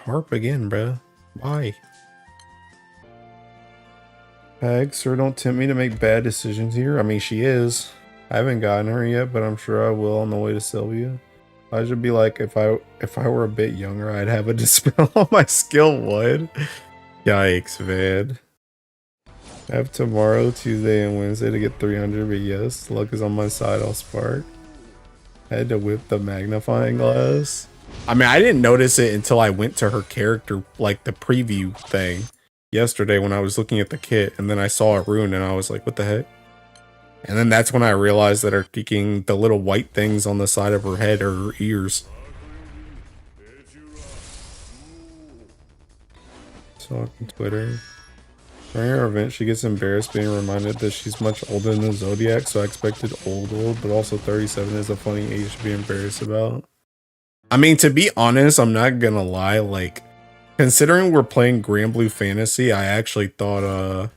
Harp again, bruh. Why? Hag, sir, don't tempt me to make bad decisions here. I mean, she is. I haven't gotten her yet, but I'm sure I will on the way to Sylvia. I should be like, if I were a bit younger, I'd have a dispel on my skill would. Yikes, man. I have tomorrow, Tuesday, and Wednesday to get 300, but yes, luck is on my side, I'll spark. I had to whip the magnifying glass. I mean, I didn't notice it until I went to her character, like the preview thing, yesterday when I was looking at the kit, and then I saw a rune, and I was like, what the heck? And then that's when I realized that her kicking the little white things on the side of her head are her ears. So on Twitter. During her event, she gets embarrassed being reminded that she's much older than the Zodiac, so I expected old, but also 37 is a funny age to be embarrassed about. I mean, to be honest, I'm not gonna lie, like, considering we're playing Grand Blue Fantasy, I thought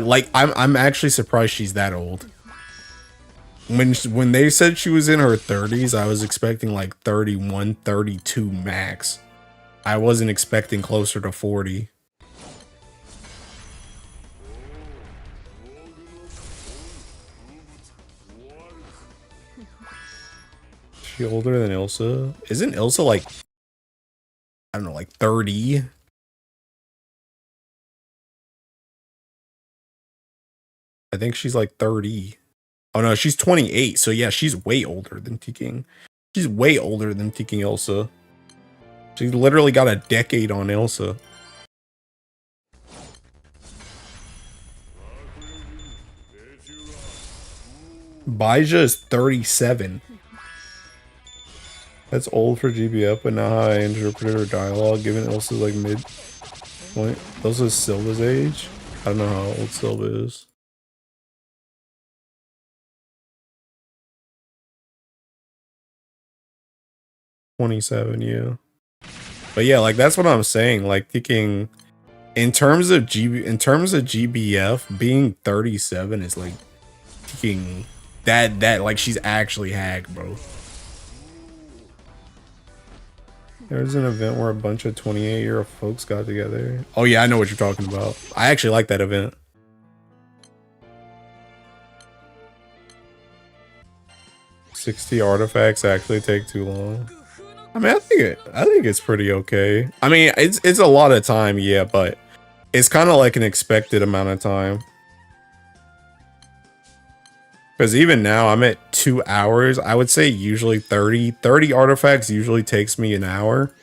like I'm actually surprised she's that old. When they said she was in her 30s, I was expecting like 31, 32 max. I wasn't expecting closer to 40. Is she older than Ilsa? Isn't Ilsa like, I don't know, like 30? I think she's like 30. Oh no, she's 28. So yeah, she's way older than T-King. She's way older than T-King Ilsa. She's literally got a decade on Ilsa. Bhaisa is 37. That's old for GBF, but not how I interpreted her dialogue, given Ilsa's like mid-point. Ilsa's Silva's age? I don't know how old Silva is. "27, yeah. But yeah, like that's what I'm saying. Like thinking in terms of GBF, being 37 is like thinking that like she's actually hacked, bro. There's an event where a bunch of 28-year-old folks got together. Oh yeah, I know what you're talking about. I actually like that event. "60 artifacts actually take too long." I mean, I think it's pretty okay. I mean, it's a lot of time, yeah, but it's kind of like an expected amount of time. Because even now, I'm at 2 hours. I would say usually 30 artifacts usually takes me an hour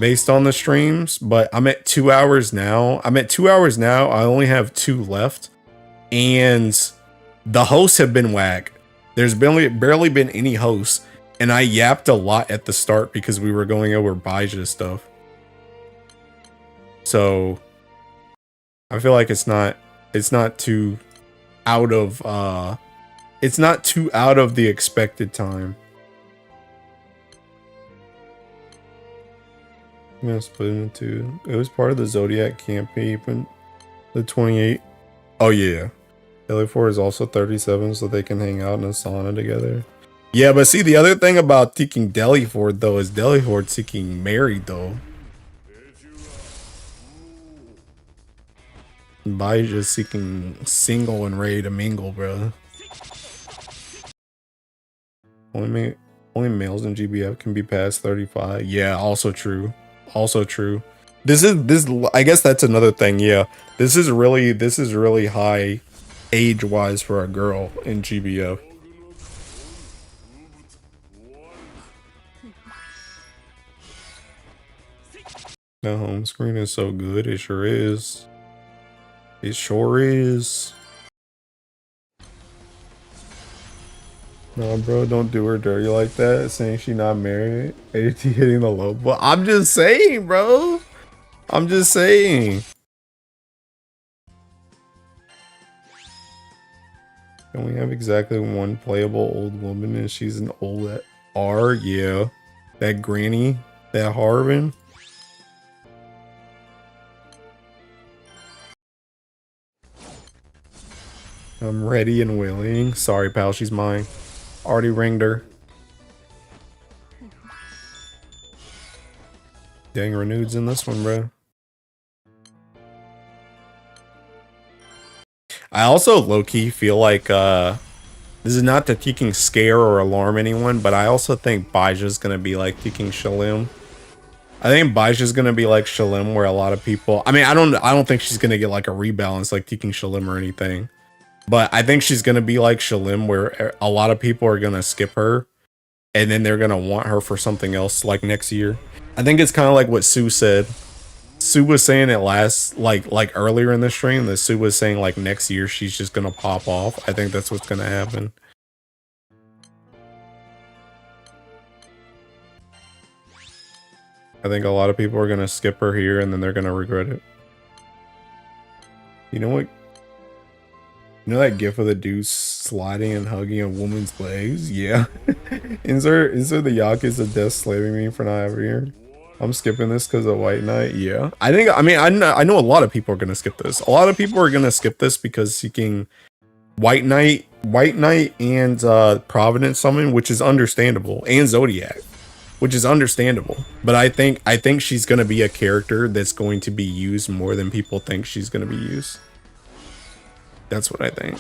based on the streams. But I'm at 2 hours now. I only have 2 left. And the hosts have been whack. There's barely been any hosts. And I yapped a lot at the start because we were going over Bhaisa stuff. So I feel like it's not too out of it's not too out of the expected time. I'm gonna split it into. It was part of the Zodiac campaign, the 28. Oh yeah, Deliford is also 37, so they can hang out in a sauna together. Yeah, but see, the other thing about seeking Deliford though is Deliford seeking married though. By just seeking single and ready to mingle, bro. Only males in GBF can be past 35. Yeah, also true. Also true. This I guess that's another thing, yeah. This is really high age-wise for a girl in GBF. The home screen is so good, it sure is. It sure is. No, bro, don't do her dirty like that. Saying she not married. AT hitting the low. But I'm just saying, bro. I'm just saying. Can we have exactly one playable old woman and she's an old R? Yeah. That granny. That Harvin. I'm ready and willing. Sorry, pal. She's mine. Already ringed her. Dang, Renewed's in this one, bro. I also low-key feel like this is not to Teking scare or alarm anyone, but I also think Baija's gonna be like Teking Shalim. I think Baija's gonna be like Shalim, where a lot of people, I mean, I don't think she's gonna get like a rebalance like Teking Shalim or anything. But I think she's gonna be like Shalim, where a lot of people are gonna skip her and then they're gonna want her for something else like next year. I think it's kind of like what Sue said. Sue was saying it like earlier in the stream that Sue was saying like next year she's just gonna pop off. I think that's what's gonna happen. I think a lot of people are gonna skip her here and then they're gonna regret it. You know what? You know that gif of the dude sliding and hugging a woman's legs? Yeah. insert the Yakuza of death slaving me for not having here. I'm skipping this because of White Knight. Yeah. I know a lot of people are going to skip this. A lot of people are going to skip this because seeking White Knight and Providence Summon, which is understandable, and Zodiac, which is understandable. But I think she's going to be a character that's going to be used more than people think she's going to be used. That's what I think.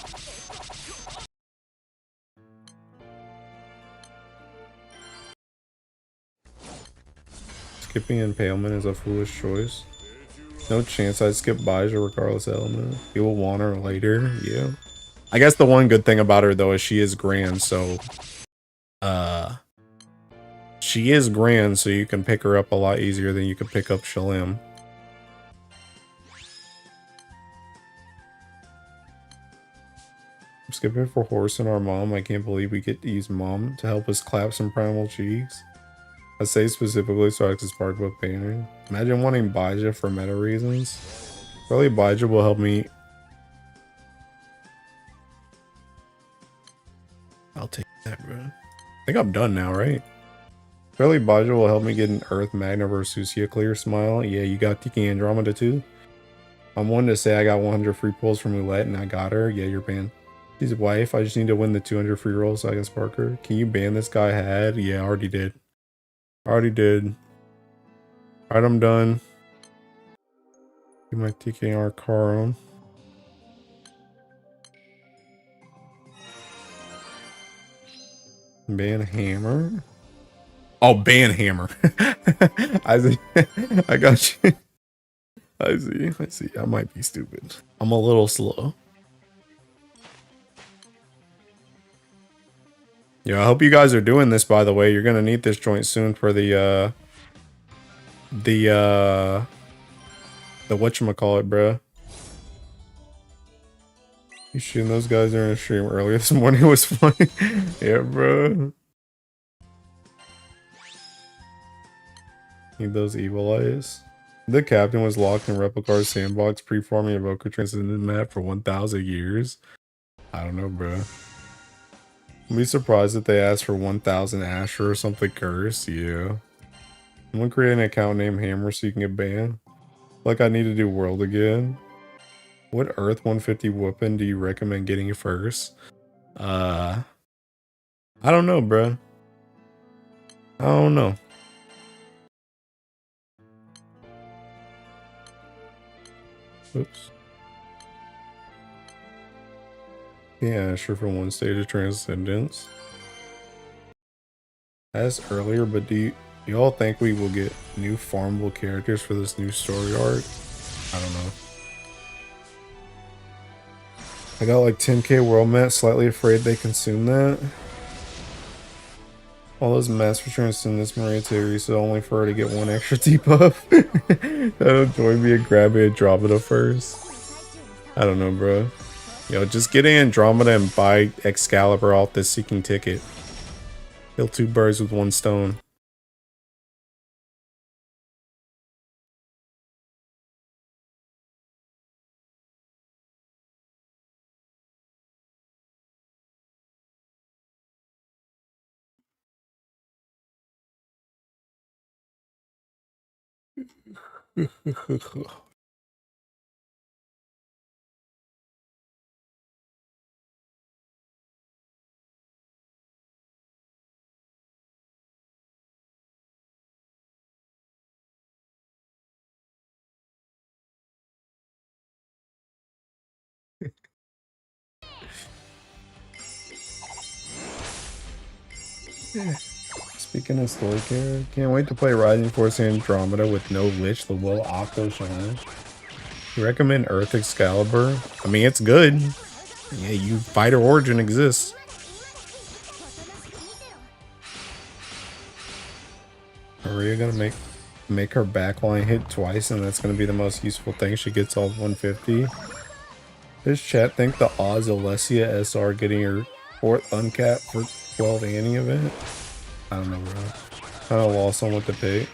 Skipping Impalement is a foolish choice. No chance I'd skip Bhaisa regardless of element. People want her later, yeah. I guess the one good thing about her though is she is grand, so she is grand, so you can pick her up a lot easier than you could pick up Shalim. skip it for Horse and our mom. I can't believe we get to use mom to help us clap some primal cheeks. I say specifically so I can spark both banner. Imagine wanting Bhaisa for meta reasons. Probably Bhaisa will help me. I'll take that, bro. I think I'm done now, right? Probably Bhaisa will help me get an Earth Magna versus Sucia clear smile. Yeah, you got Tiki Andromeda too. I'm one to say I got 100 free pulls from Roulette and I got her. Yeah, you're banned. She's a wife. I just need to win the 200 free rolls so I can spark her. Can you ban this guy had? Yeah, I already did. Already did. Alright, I'm done. Get my TKR car on. Ban hammer. Oh, ban hammer. I see. I got you. I see. I see. I might be stupid. I'm a little slow. Yeah, I hope you guys are doing this, by the way. You're gonna need this joint soon for the whatchamacallit, bruh. You shooting those guys during a stream earlier this morning was funny. Yeah, bro. Need those evil eyes. The captain was locked in Replicar's sandbox, pre-forming Evoker Transcendent map for 1,000 years. I don't know, bro. I'd be surprised if they asked for 1,000 Asher or something cursed. Yeah. I'm gonna create an account named Hammer so you can get banned. Like I need to do World again. What Earth 150 weapon do you recommend getting first? I don't know, bro. I don't know. Oops. Yeah, sure for one stage of Transcendence. As earlier, but do you all think we will get new farmable characters for this new story arc? I don't know. I got like 10k world mats, slightly afraid they consume that. All those mats for Transcendence Maria Terry, so only for her to get one extra debuff. That'll join me and grab me Andromeda first. I don't know, bro. Yo, just get Andromeda and buy Excalibur off this seeking ticket. Kill two birds with one stone. Speaking of story care, can't wait to play Rising Force Andromeda with no Lich, the low Octo Shine. You recommend Earth Excalibur? I mean, it's good. Yeah, you Fighter Origin exists. Maria gonna make her backline hit twice, and that's gonna be the most useful thing. She gets all 150. Does chat think the odds of Alessia SR getting her 4th uncapped for 12 Annie event? I don't know, bro. Kinda lost on what to pick.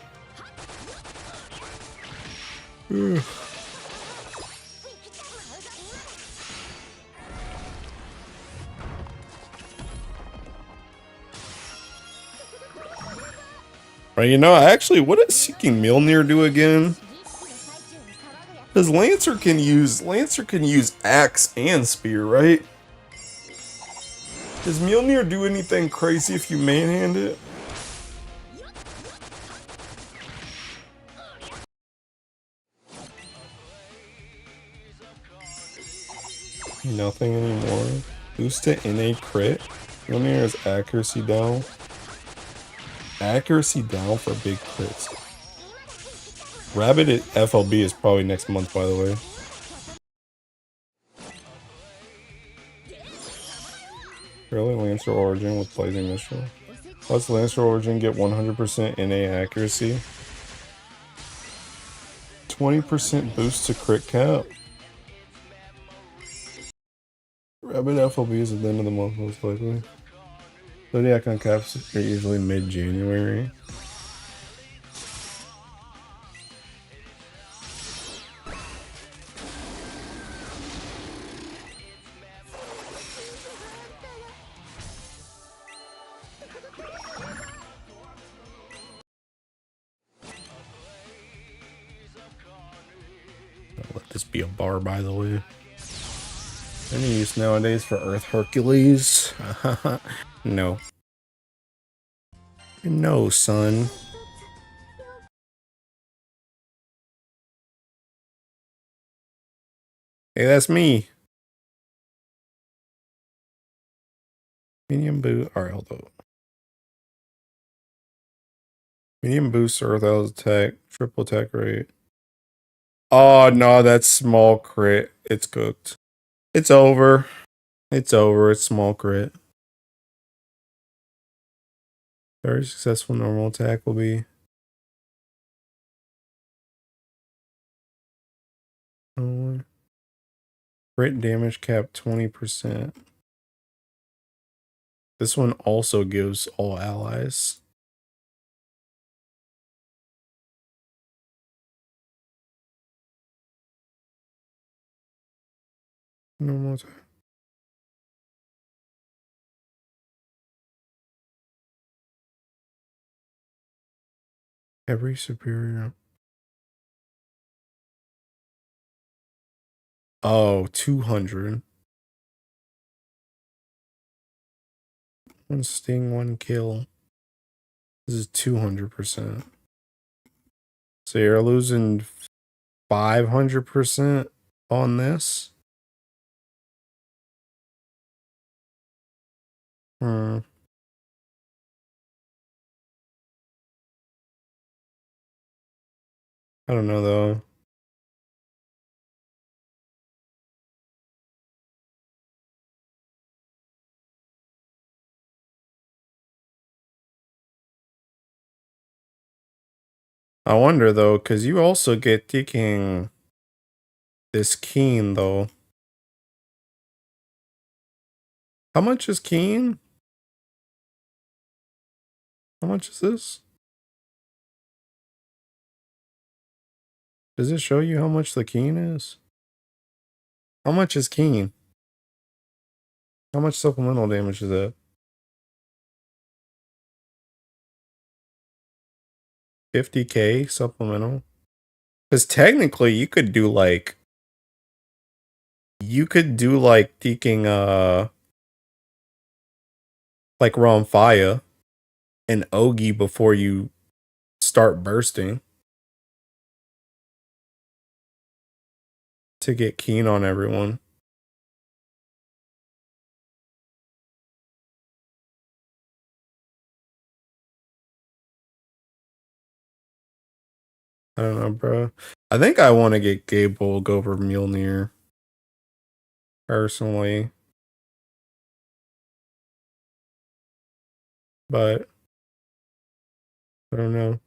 Right, you know, actually, what does Seeking Mjolnir do again? Because Lancer can use axe and spear, right? Does Mjolnir do anything crazy if you manhand it? Nothing anymore. Boost to innate crit. Mjolnir is accuracy down. Accuracy down for big crits. Rabbit at FLB is probably next month, by the way. Early Lancer Origin with Blazing Missile. Let's Lancer Origin get 100% NA accuracy. 20% boost to crit cap. Rabbit FOB is at the end of the month, most likely. Zodiac on caps are usually mid-January. I'll let this be a bar, by the way. Any use nowadays for Earth Hercules? No. No, son. Hey, that's me. Medium boot. Alright, hold up. Medium boost Earth out attack. Triple attack rate. Oh, no, that's small crit. It's cooked. It's over. It's over. It's small crit. Very successful normal attack will be. Crit damage cap 20%. This one also gives all allies. Normal attack. Every superior. Oh, 200. One sting, one kill. This is 200%. So you're losing 500% on this? Hmm. I don't know though. I wonder though, because you also get taking this Keen though. How much is Keen? How much is this? Does it show you how much the Keen is? How much is Keen? How much supplemental damage is that? 50k supplemental? Because technically you could do like taking like Ramphia and Ogi before you start bursting to get Keen on everyone. I don't know, bro. I think I want to get Gable over Mjolnir personally, but I don't know.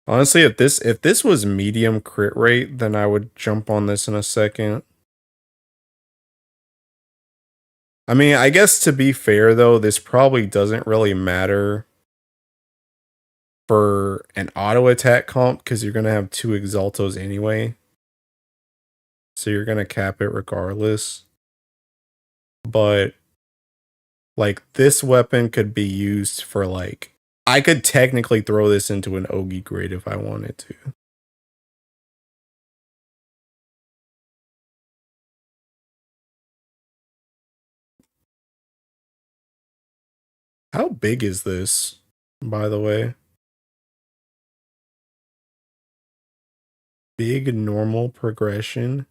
Honestly, if this was medium crit rate, then I would jump on this in a second. I mean, I guess to be fair though, this probably doesn't really matter for an auto attack comp because you're gonna have 2 Exaltos anyway. So you're gonna cap it regardless. But like this weapon could be used for like I could technically throw this into an Ogi grade if I wanted to. How big is this, by the way? Big normal progression.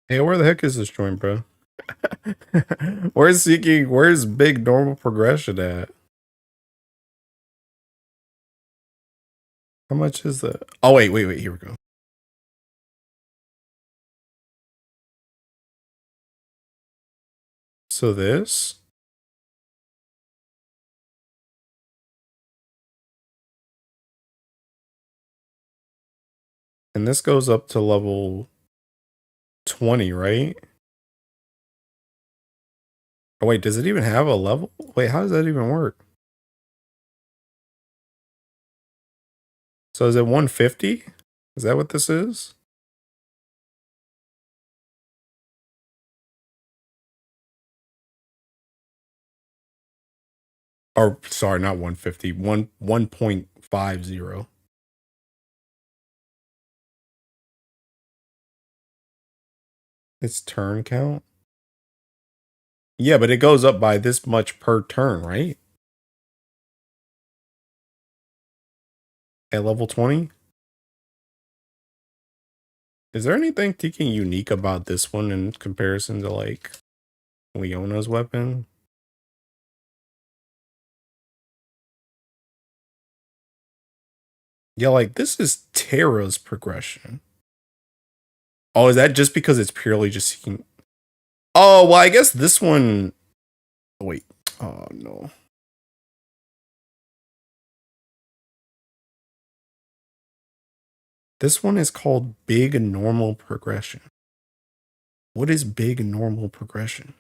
Hey, where the heck is this joint, bro? Where's big normal progression at? How much is that? Oh, wait, here we go. So this? And this goes up to level 20, right? Oh, wait, does it even have a level? Wait, how does that even work? So is it 150? Is that what this is? Or sorry, not 150. 1.50. It's turn count? Yeah, but it goes up by this much per turn, right? At level 20? Is there anything thinking unique about this one in comparison to like Leona's weapon? Yeah, like this is Terra's progression. Oh, is that just because it's purely just seeking? Oh, well, I guess this one. Wait. Oh, no. This one is called Big Normal Progression. What is Big Normal Progression?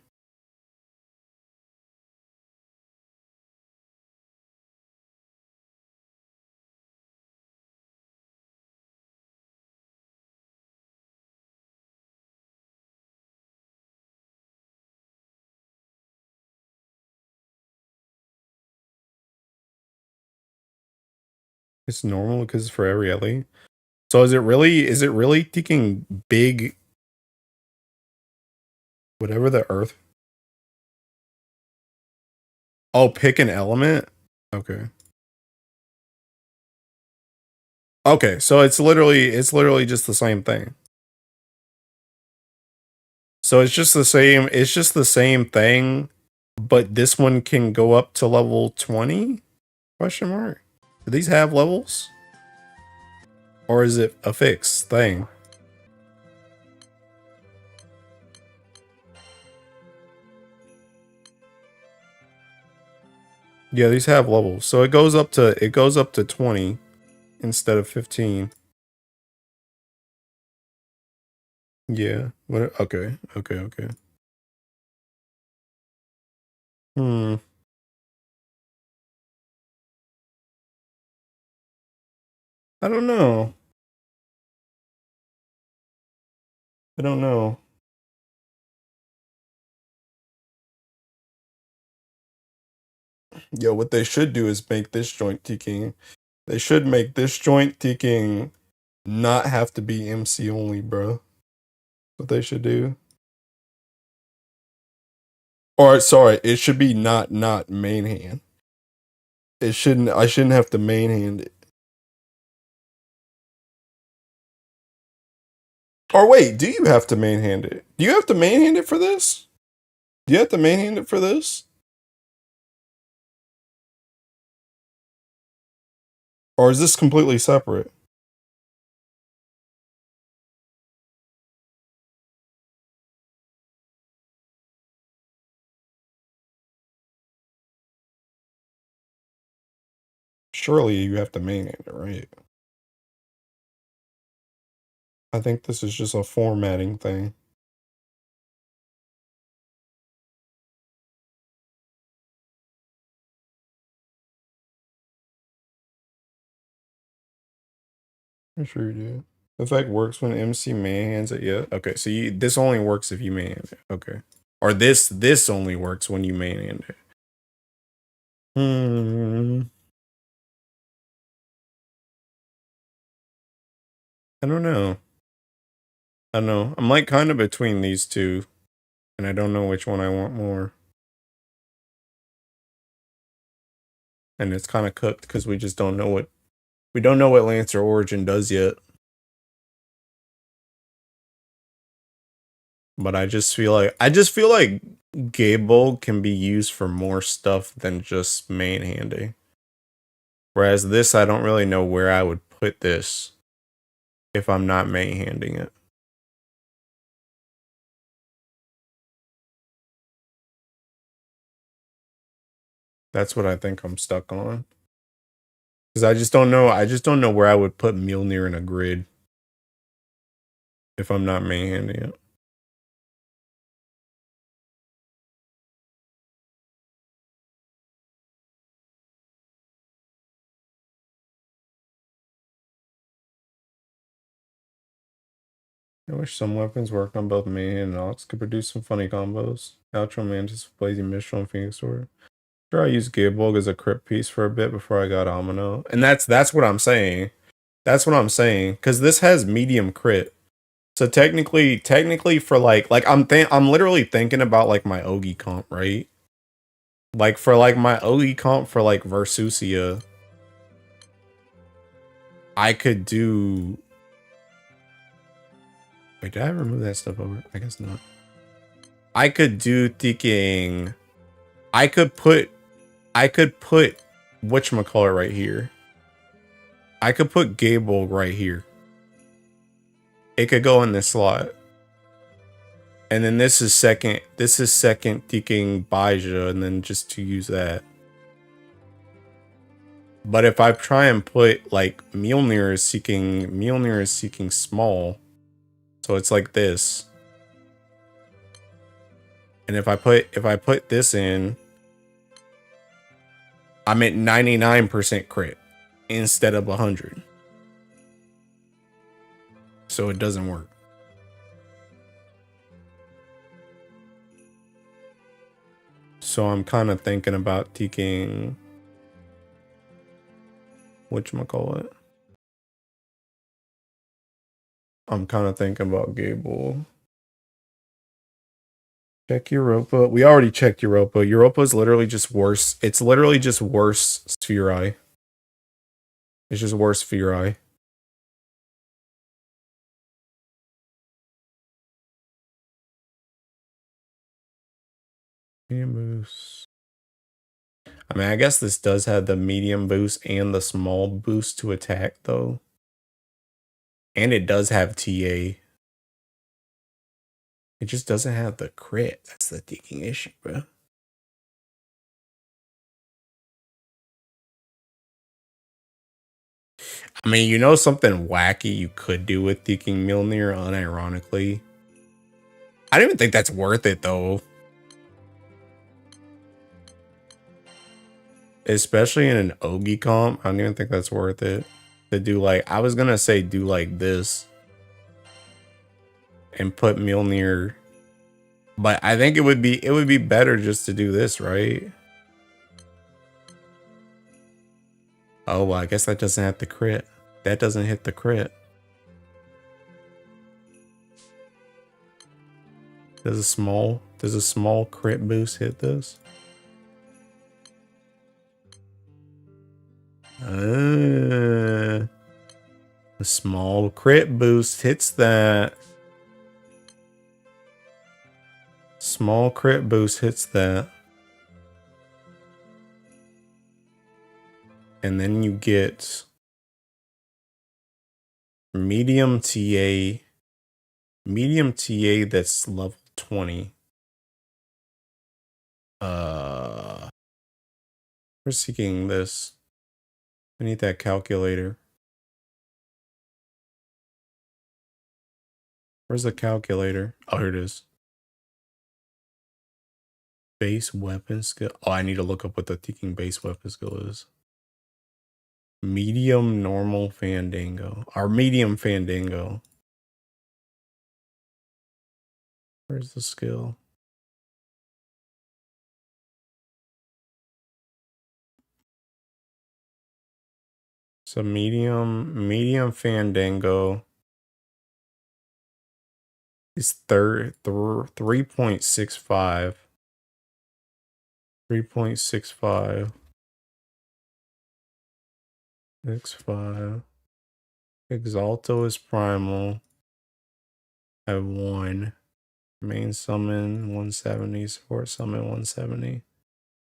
It's normal because it's for every LE. So is it really taking big whatever the earth? Oh, pick an element? Okay. Okay, so it's literally just the same thing. So it's just the same thing, but this one can go up to level 20? Question mark. Do these have levels? Or is it a fixed thing? Yeah, these have levels. So it goes up to 20 instead of 15. Yeah. What okay. Hmm. I don't know. I don't know. Yo, what they should do is make this joint ticking. They should make this joint ticking not have to be MC only, bro. What they should do. Or sorry, it should be not main hand. I shouldn't have to main hand it. Or wait, do you have to main hand it? Do you have to main hand it for this? Do you have to main hand it for this? Or is this completely separate? Surely you have to main hand it, right? I think this is just a formatting thing. I'm sure you do. The effect works when MC main hands it. Yeah. Okay. So this only works if you main hand it. Okay. Or this only works when you main hand it. I don't know. I don't know. I'm like kind of between these two, and I don't know which one I want more. And it's kind of cooked because we just don't know what Lancer Origin does yet. But I just feel like Gable can be used for more stuff than just main handing. Whereas this, I don't really know where I would put this if I'm not main handing it. That's what I think I'm stuck on. Because I just don't know where I would put Mjolnir in a grid if I'm not main handing it. I wish some weapons worked on both main and Nox could produce some funny combos. Outro Mantis, Blazing Mistral, and Phoenix Sword. Sure, I used Gablog as a crit piece for a bit before I got Amino. And that's what I'm saying. That's what I'm saying. Because this has medium crit. So technically for like I'm literally thinking about like my Ogi comp, right? Like for like my Ogi comp for like Versusia, I could do. Wait, did I remove that stuff over? I guess not. I could do thinking. I could put whatchamacallit right here. I could put Gable right here. It could go in this slot. And then this is second thinking Bhaisa, and then just to use that. But if I try and put like Mjolnir is seeking small. So it's like this. And if I put this in, I'm at 99% crit instead of 100. So it doesn't work. So I'm kind of thinking about taking whatchamacallit. I'm kind of thinking about Gable. Check Europa. We already checked Europa. Europa is literally just worse. It's literally just worse Sphere. It's just worse Sphere. Medium boost. I mean, I guess this does have the medium boost and the small boost to attack, though. And it does have TA. It just doesn't have the crit. That's the thinking issue, bro. I mean, you know something wacky you could do with thinking Mjolnir, unironically? I don't even think that's worth it, though. Especially in an Ogi comp, I don't even think that's worth it. To do like, I was gonna say do like this. And put Mjolnir. But I think it would be better just to do this, right? Oh, well, I guess that doesn't have the crit. That doesn't hit the crit. Does a small crit boost hit this? A small crit boost hits that. Small crit boost hits that. And then you get medium TA. Medium TA that's level 20. We're seeking this. I need that calculator. Where's the calculator? Oh, here it is. Base weapon skill. Oh, I need to look up what the thinking base weapon skill is. Medium normal Fandango. Or medium Fandango. Where's the skill? So medium Fandango is 3.65. 3.65. 65. Exalto is primal at 1. Main summon 170, support summon 170.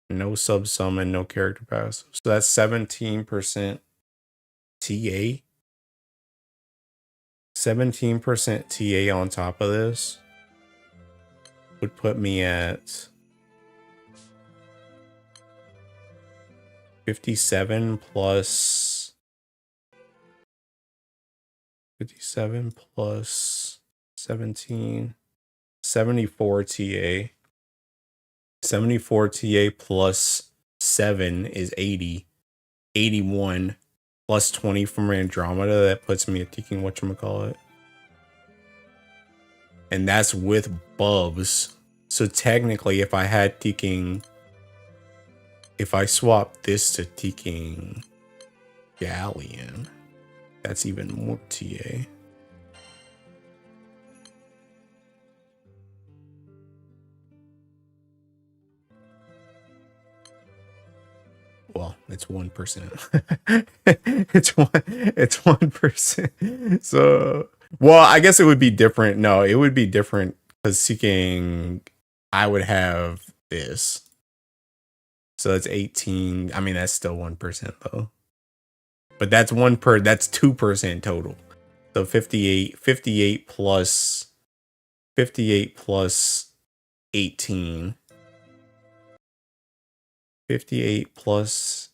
No sub summon, no character pass. So that's 17% TA. 17% TA on top of this would put me at 57 plus 57 plus 17, 74 TA. 74 TA plus 7 is 80. 81 plus 20 from Andromeda. That puts me at taking whatchamacallit. And that's with buffs. So technically, if I had taking, if I swap this to taking Galleon, that's even more TA. Well, it's 1%. it's 1%. So, well, I guess it would be different. No, it would be different because seeking, I would have this. So that's 18. I mean, that's still 1% though. But that's that's 2% total. So 58 plus 18. 58 plus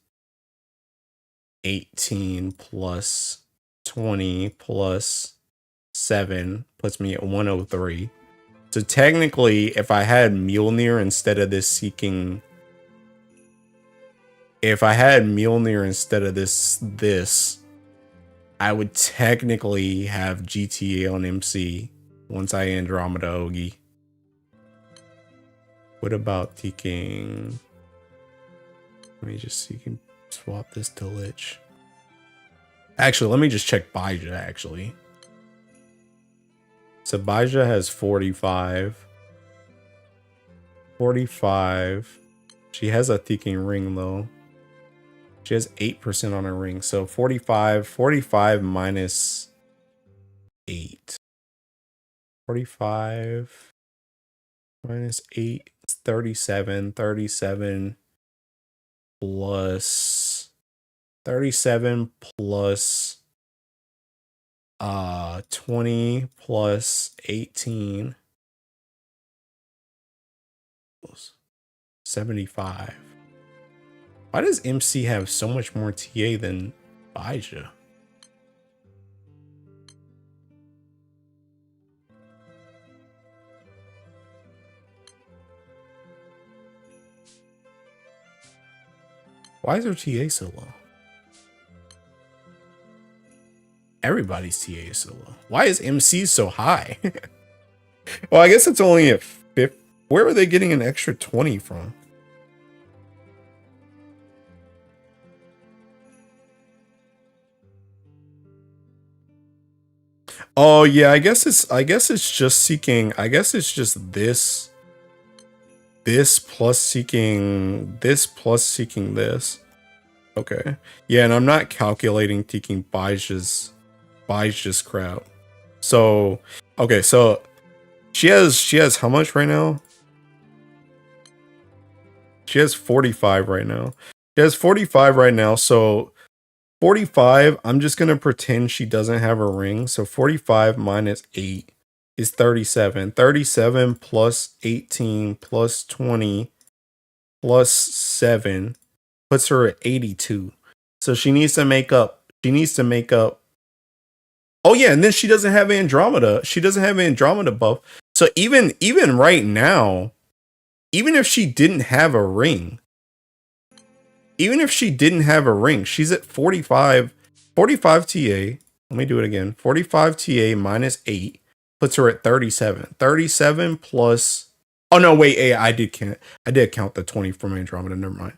18 plus 20 plus 7 puts me at 103. So technically, if I had Mjolnir instead of this seeking, if I had Mjolnir instead of this, I would technically have GTA on MC once I Andromeda Ogi. What about taking? Let me just see, can swap this to Lich. Actually, let me just check Bhaisa, actually. So Bhaisa has 45. 45. She has a ticking ring, though. She has 8% on her ring. So 45 minus 8. 45 minus 8 is 37. 37 plus 37 plus 20 plus 18 plus 75. Why does MC have so much more TA than Bhaisa? Why is her TA so low? Everybody's TA is so low. Why is MC so high? Well, I guess it's only a 5. Where are they getting an extra 20 from? Oh yeah, I guess it's just seeking. I guess it's just this plus seeking this. Okay. Yeah, and I'm not calculating taking Baija's crowd. So okay, so she has how much right now? She has 45 right now. She has 45 right now, so 45, I'm just gonna pretend she doesn't have a ring. So 45 minus 8 is 37. 37 plus 18 plus 20 plus 7 puts her at 82. So she needs to make up. Oh yeah, and then she doesn't have Andromeda. She doesn't have Andromeda buff. So even right now, even if she didn't have a ring, she's at 45 TA. Let me do it again. 45 TA minus 8 puts her at 37. 37 plus, oh no, wait, I did count the 20 from Andromeda, never mind.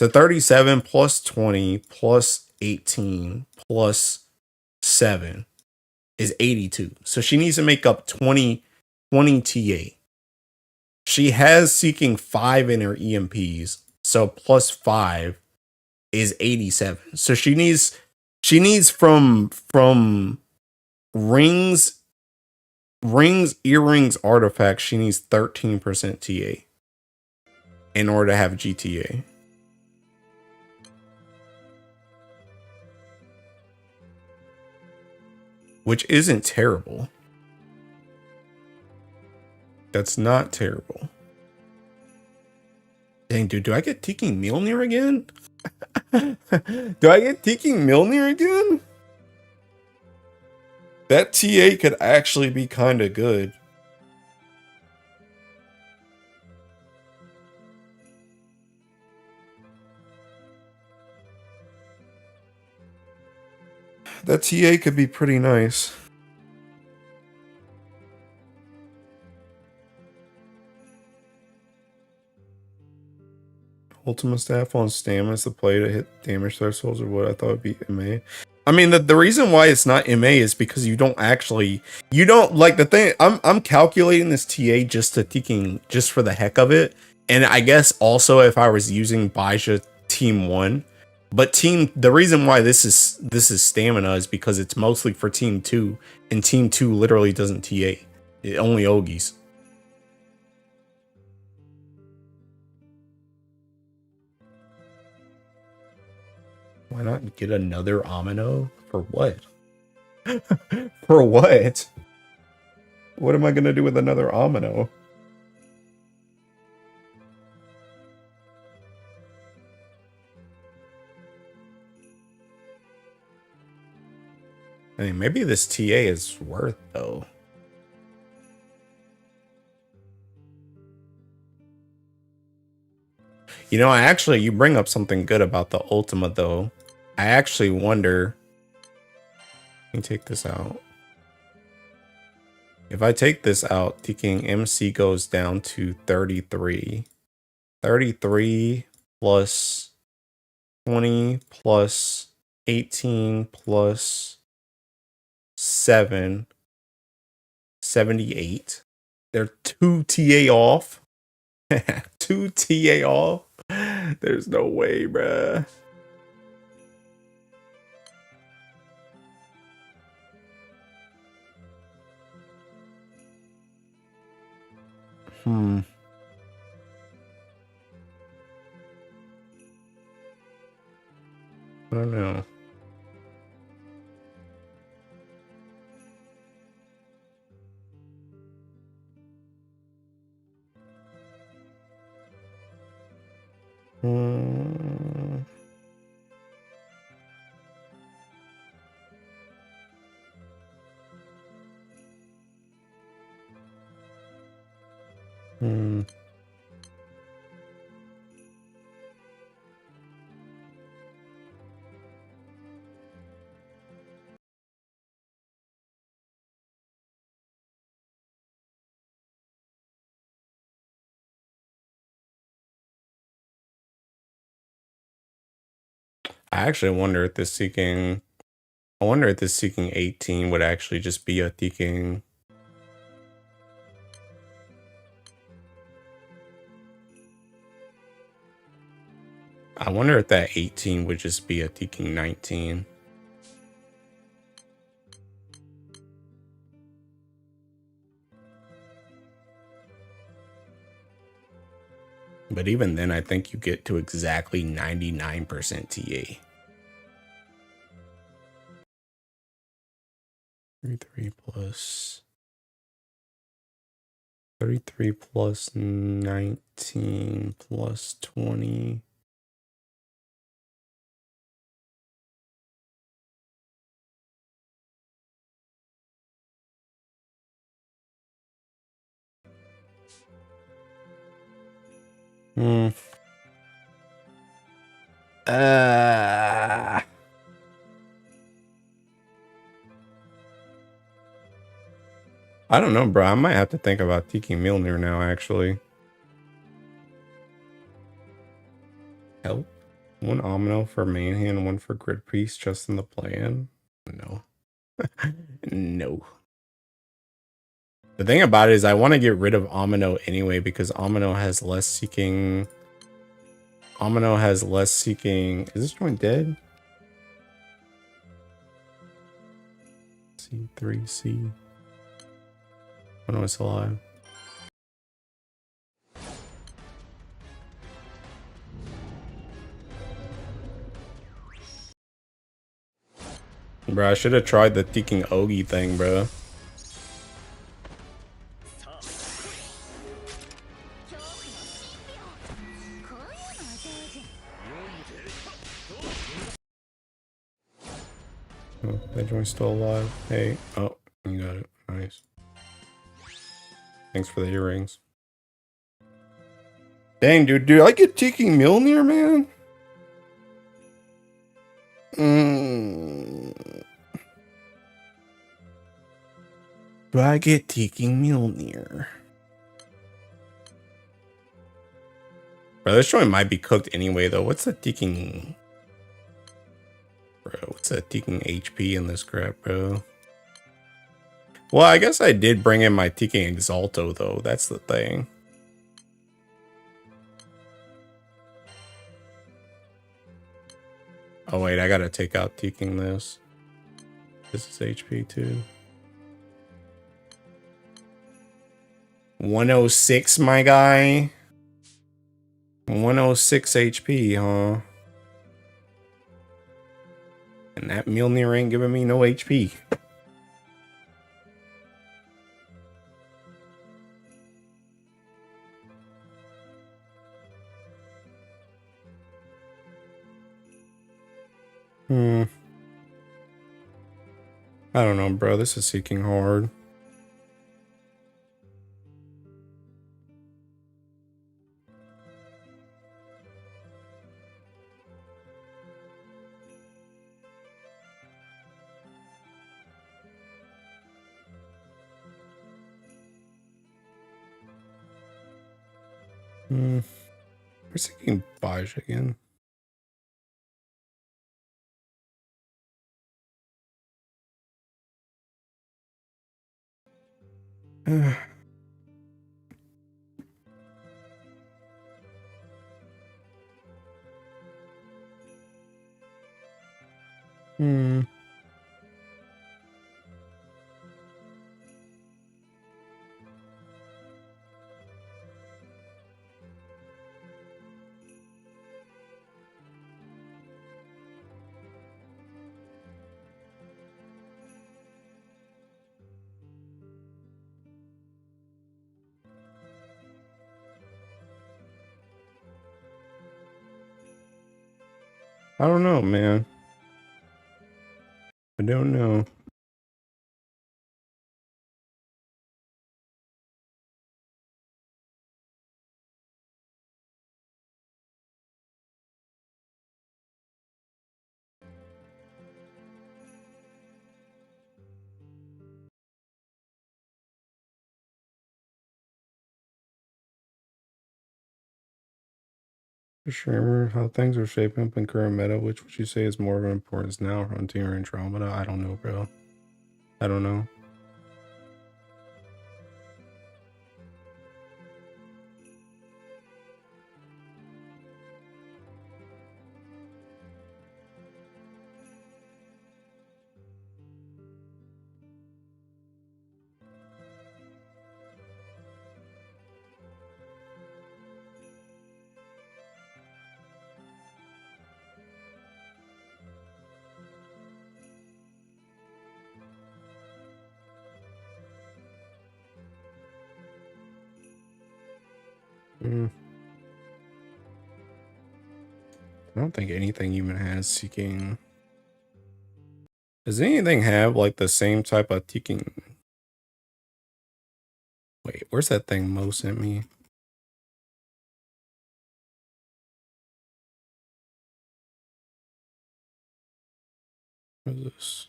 So 37 plus 20 plus 18 plus 7 is 82. So she needs to make up 20 TA. She has seeking 5 in her EMPs. So plus 5 is 87. So she needs from rings rings, earrings, artifacts, she needs 13% TA in order to have GTA. Which isn't terrible. That's not terrible. Dang, dude, do I get Tiki Mjolnir again? Do I get Tiki Mjolnir again? That TA could actually be kind of good. That TA could be pretty nice. Ultimate staff on stamina is the play to hit damage thresholds or what I thought would be MA. I mean, the reason why it's not MA is because you don't like the thing. I'm calculating this TA just for the heck of it. And I guess also if I was using Bhaisa Team 1, but the reason why this is stamina is because it's mostly for Team 2, and Team 2 literally doesn't TA. It only Ogies. Why not get another Amino? For what? For what? What am I gonna do with another Amino? I mean, maybe this TA is worth though. You know, you bring up something good about the Ultima though. I actually wonder. Let me take this out. If I take this out, King MC goes down to 33. 33 plus 20 plus 18 plus 7. 78. They're 2 TA off. 2 TA off. There's no way, bruh. I don't know. I actually wonder if this seeking 18 would actually just be a King. I wonder if that 18 would just be a King 19. But even then, I think you get to exactly 99% TA. 33 plus 19 plus 20. I don't know, bro. I might have to think about Tiki Mjolnir now, actually. Help. 1 Omino for Manhand, 1 for Grid Piece, just in the play-in? No. No. The thing about it is I want to get rid of Omino anyway, because Omino has less seeking... Is this joint dead? C3C. When I was alive. Bro, I should have tried the Teking Ogi thing, bro. Oh, that joint's still alive. Hey, oh, you got it. Nice. Thanks for the earrings. Dang, dude, I get Teking Mjolnir, man? Do I get Teking Mjolnir? Bro, this joint might be cooked anyway, though. What's the Teking... Bro, what's that Teking HP in this crap, bro? Well, I guess I did bring in my Teking Exalto, though. That's the thing. Oh, wait, I gotta take out Teking this. This is HP, too. 106, my guy. 106 HP, huh? And that Mjolnir ain't giving me no HP. I don't know, bro. This is seeking hard. We're seeking Bhaisa again. I don't know, man. I don't know. Streamer, how things are shaping up in current meta, which would you say is more of an importance now, Frontier or Andromeda? I don't know, bro. I don't know. I don't think anything even has seeking. Does anything have like the same type of teaking? Wait, where's that thing Mo sent me? What is this?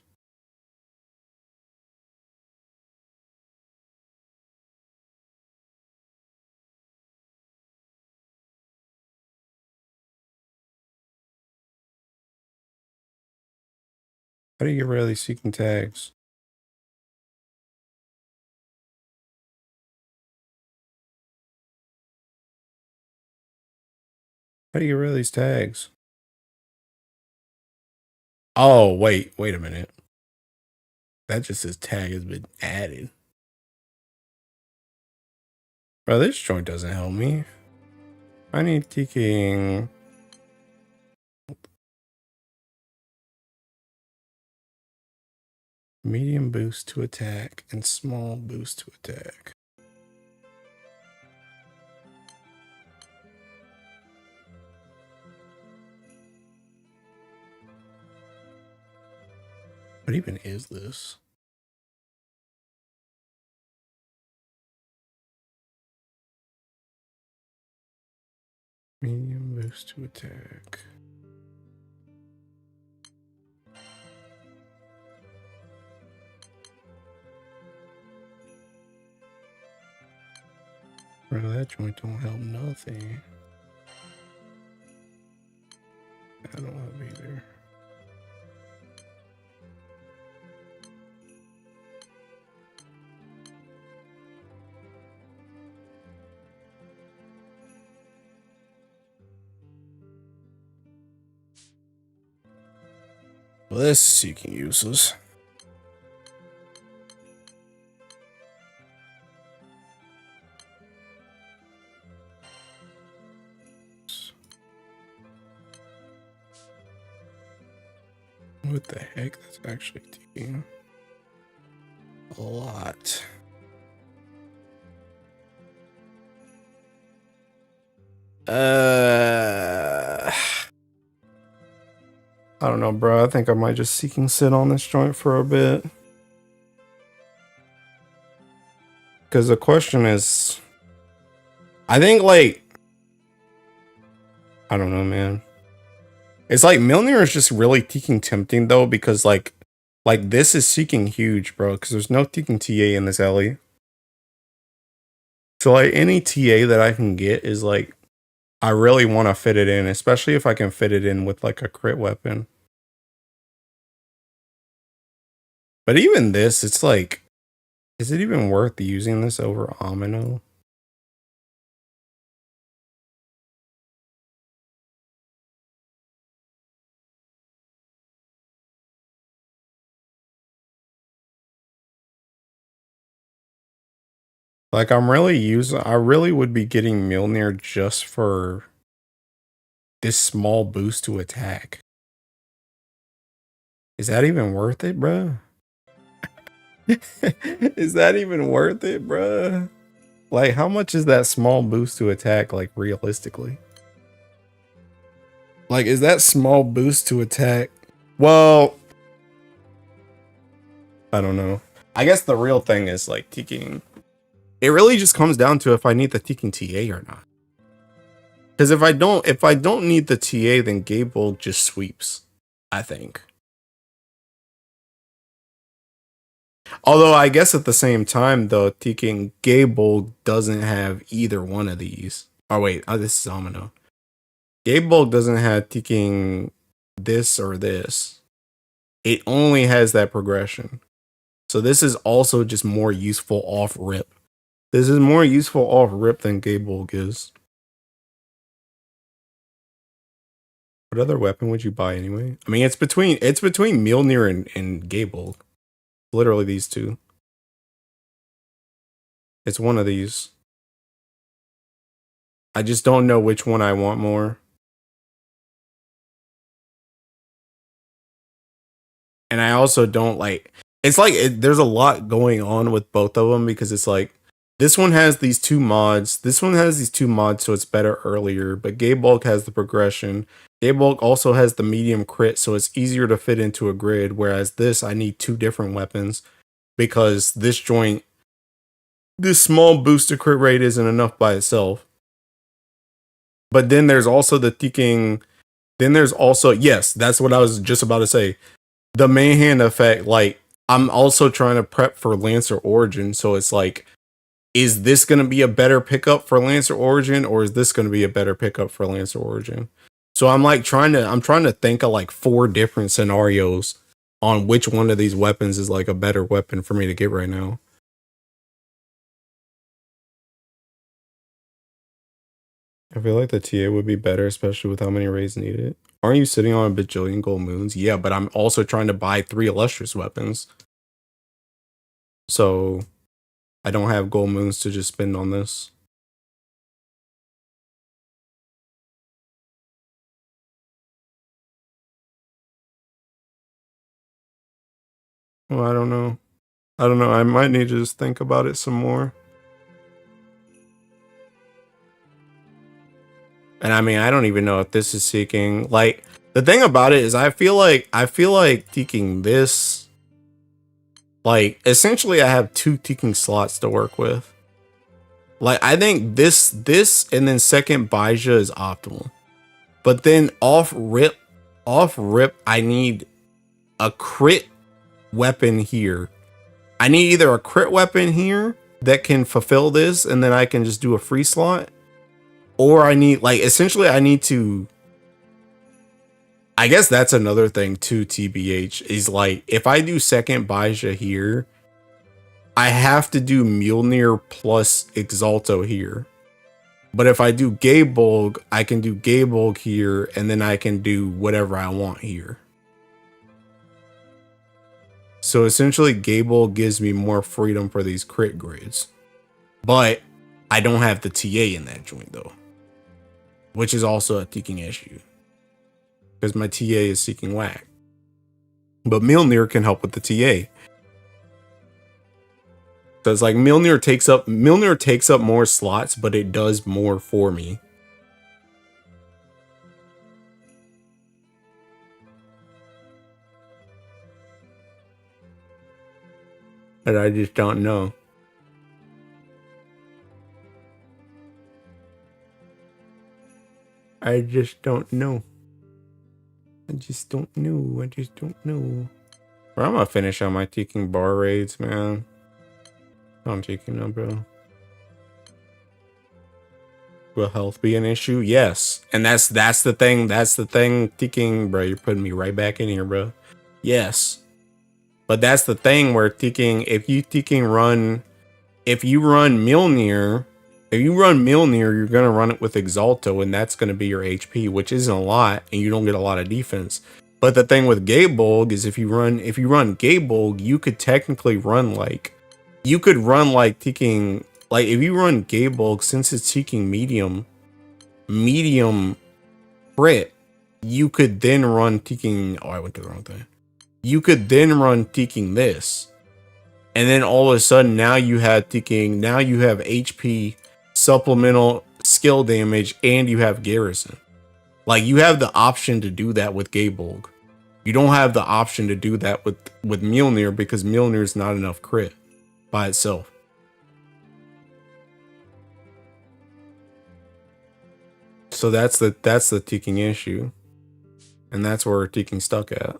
How do you get rid of these seeking tags? How do you get rid of these tags? Oh, wait a minute. That just says tag has been added. Bro, this joint doesn't help me. I need TKing. Medium boost to attack and small boost to attack. What even is this? Medium boost to attack. Bro, that joint don't help nothing. I don't help either. Well, this is seeking useless. What the heck? That's actually taking a lot. I don't know, bro. I think I might just seeking sit on this joint for a bit. Because the question is, I think, like, I don't know, man. It's like Milner is just really seeking tempting though, because like this is seeking huge, bro. Because there's no seeking TA in this alley. So like any TA that I can get is like, I really want to fit it in, especially if I can fit it in with like a crit weapon. But even this, it's like, is it even worth using this over Amino? Like I really would be getting Mjolnir just for this small boost to attack. Is that even worth it, bruh? Is that even worth it, bruh? Like, how much is that small boost to attack, like, realistically? Like, is that small boost to attack? Well, I don't know. I guess the real thing is, like, TKing. It really just comes down to if I need the TKing TA or not. Because if I don't need the TA, then Gable just sweeps, I think. Although I guess at the same time, though, TKing Gable doesn't have either one of these. Oh wait, this is Amino. Gable doesn't have TKing this or this. It only has that progression. So this is also just more useful off rip. This is more useful off rip than Gable is. What other weapon would you buy anyway? I mean, it's between Mjolnir and Gable. Literally these two. It's one of these. I just don't know which one I want more. And I also don't like, it's like there's a lot going on with both of them, because it's like this one has these two mods, so it's better earlier, but Gaybulk has the progression. Gaybulk also has the medium crit, so it's easier to fit into a grid, whereas this I need two different weapons, because this small boost to crit rate isn't enough by itself. But then there's also the thinking, yes, that's what I was just about to say. The main hand effect, like, I'm also trying to prep for Lancer Origin, so it's like, is this going to be a better pickup for Lancer Origin, or is this going to be a better pickup for Lancer Origin? So I'm like trying to think of like 4 different scenarios on which one of these weapons is like a better weapon for me to get right now. I feel like the TA would be better, especially with how many raids needed. Aren't you sitting on a bajillion gold moons? Yeah, but I'm also trying to buy 3 illustrious weapons. So I don't have gold moons to just spend on this. Well, I don't know. I don't know. I might need to just think about it some more. And I mean, I don't even know if this is seeking. Like, the thing about it is I feel like seeking this. Like, essentially I have 2 teaking slots to work with. Like, I think this and then second Bhaisa is optimal. But then off rip, I need a crit weapon here. I need either a crit weapon here that can fulfill this and then I can just do a free slot. Or I need, like, essentially I need to, I guess that's another thing too, TBH, is like, if I do second Bhaisa here, I have to do Mjolnir plus Exalto here. But if I do Gabolg, I can do Gabolg here, and then I can do whatever I want here. So essentially, Gabolg gives me more freedom for these crit grids. But I don't have the TA in that joint, though. Which is also a teaking issue. Because my TA is seeking whack. But Mjolnir can help with the TA. So it's like Mjolnir takes up more slots, but it does more for me. And I just don't know. I just don't know. I just don't know. Bro, I'm gonna finish on my teaking bar raids, man. I'm taking them, bro. Will health be an issue? Yes. And that's the thing. That's the thing. Teaking, bro, you're putting me right back in here, bro. Yes. But that's the thing where teaking, if you run Mjolnir, you're gonna run it with Exalto, and that's gonna be your HP, which isn't a lot, and you don't get a lot of defense. But the thing with Gabolg is if you run Gabolg, you could technically run like teaking, like if you run Gabolg, since it's seeking medium crit, you could then run teaking. Oh, I went to the wrong thing. You could then run teaking this, and then all of a sudden now you have teaking. Now you have HP, supplemental skill damage, and you have garrison. Like, you have the option to do that with Gabolg. You don't have the option to do that with Mjolnir, because Mjolnir is not enough crit by itself. So that's the teaking issue. And that's where we're teaking stuck at.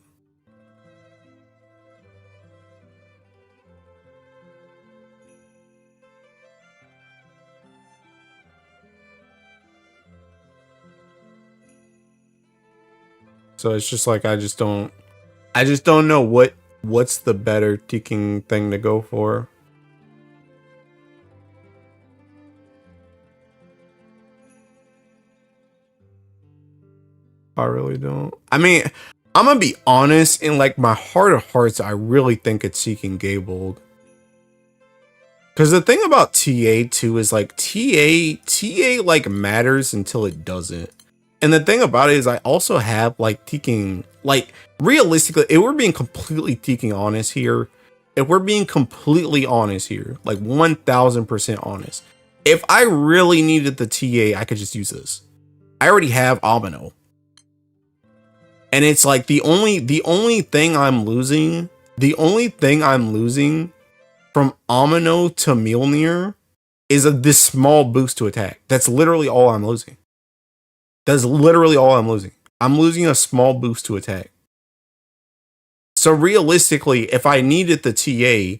So it's just like I just don't know what's the better teaking thing to go for. I really don't. I mean, I'm gonna be honest, in like my heart of hearts, I really think it's seeking Gabolg. Because the thing about TA too is like TA like matters until it doesn't. And the thing about it is I also have like teaking, like realistically, if we're being completely teaking honest here, like 1000% honest. If I really needed the TA, I could just use this. I already have Amino. And it's like the only thing I'm losing from Amino to Mjolnir is this small boost to attack. That's literally all I'm losing. I'm losing a small boost to attack. So realistically, if I needed the TA,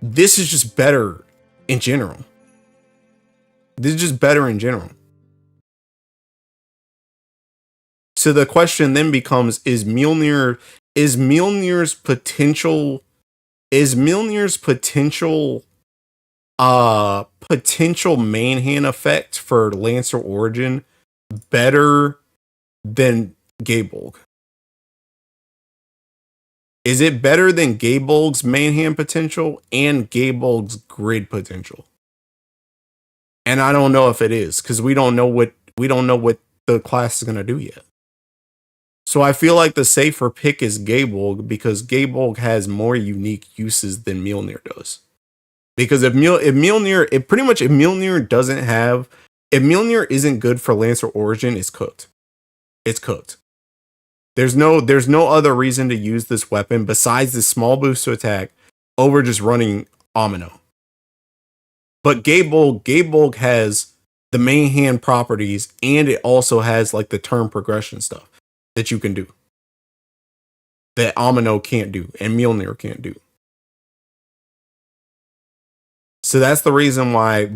this is just better in general. So the question then becomes, is Mjolnir's potential main hand effect for Lancer Origin better than Gabolg? Is it better than Gabolg's main hand potential and Gabolg's grid potential? And I don't know if it is, because we don't know what the class is gonna do yet. So I feel like the safer pick is Gabolg because Gabolg has more unique uses than Mjolnir does. Because if Mjolnir isn't good for Lancer Origin, it's cooked. It's cooked. There's no other reason to use this weapon besides this small boost to attack over just running Amino. But Gabolg has the main hand properties, and it also has like the turn progression stuff that you can do that Amino can't do and Mjolnir can't do. So that's the reason why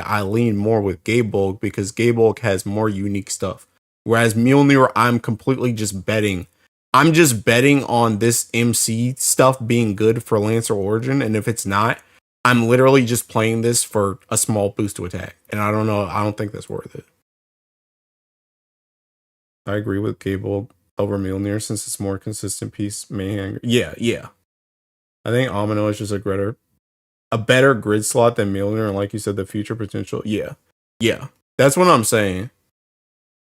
I lean more with Gabolg, because Gabolg has more unique stuff. Whereas Mjolnir, I'm completely just betting. I'm just betting on this MC stuff being good for Lancer Origin, and if it's not, I'm literally just playing this for a small boost to attack. And I don't know, I don't think that's worth it. I agree with Gabolg over Mjolnir since it's more consistent piece main hand. Yeah. I think Amino is just a better grid slot than Mjolnir, and like you said, the future potential. Yeah. That's what I'm saying.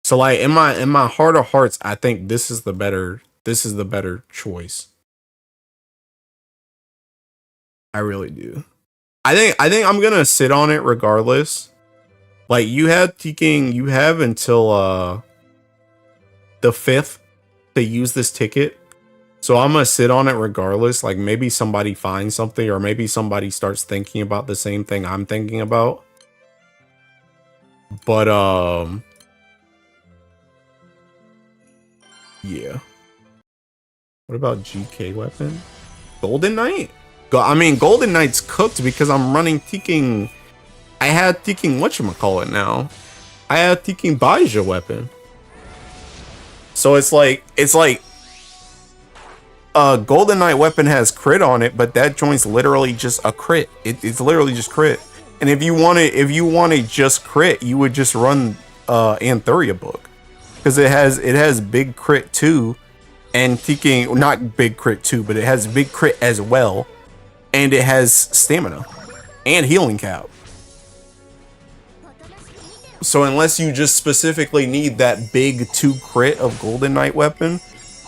So like in my heart of hearts, I think this is the better choice. I really do. I think I'm gonna sit on it regardless. Like you have until the 5th to use this ticket. So I'm gonna sit on it regardless. Like maybe somebody finds something, or maybe somebody starts thinking about the same thing I'm thinking about. But yeah. What about GK weapon? Golden Knight? I mean, Golden Knight's cooked because I'm running Teking. I had Teking whatchamacallit now. I had Teking Bhaisa weapon. So it's like Golden Knight weapon has crit on it, but that joint's literally just a crit. It's literally just crit. And if you want to just crit, you would just run Anthuria book, because it has big crit too, and Teking, not big crit too, but it has big crit as well, and it has stamina and healing cap. So unless you just specifically need that big 2 crit of Golden Knight weapon,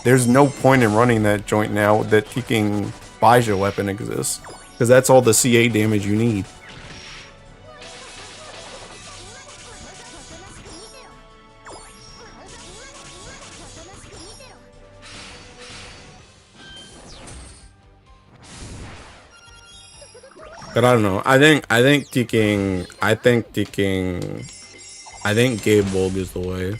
there's no point in running that joint now that Teking Bhaisa weapon exists, because that's all the CA damage you need. But I don't know. I think Gabolg is the way.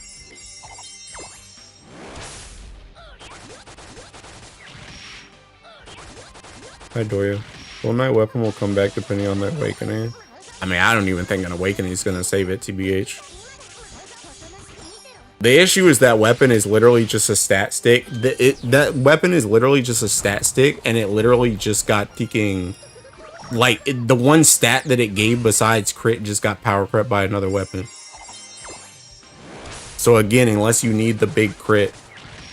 Hi Doria. Golden Knight weapon will come back depending on the awakening. I mean, I don't even think an awakening is gonna save it, TBH. The issue is that weapon is literally just a stat stick. That weapon is literally just a stat stick, and it literally just got Teking. Like, the one stat that it gave besides crit just got power crept by another weapon. So again, unless you need the big crit,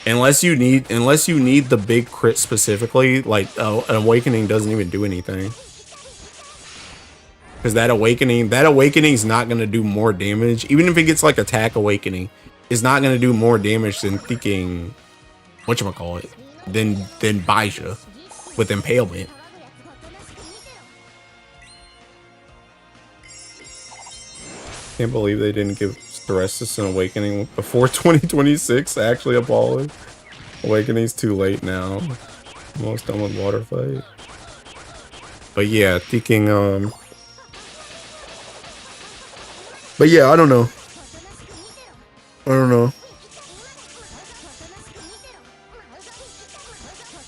unless you need the big crit specifically, like an awakening doesn't even do anything. Because that awakening is not gonna do more damage. Even if it gets like attack awakening, it's not gonna do more damage than thinking whatchamacallit, than Bhaisa with impalement. Can't believe they didn't give Thorestus an awakening before 2026. Actually appalling. Awakening's too late now. Almost done with water fight. But yeah, thinking but yeah, I don't know.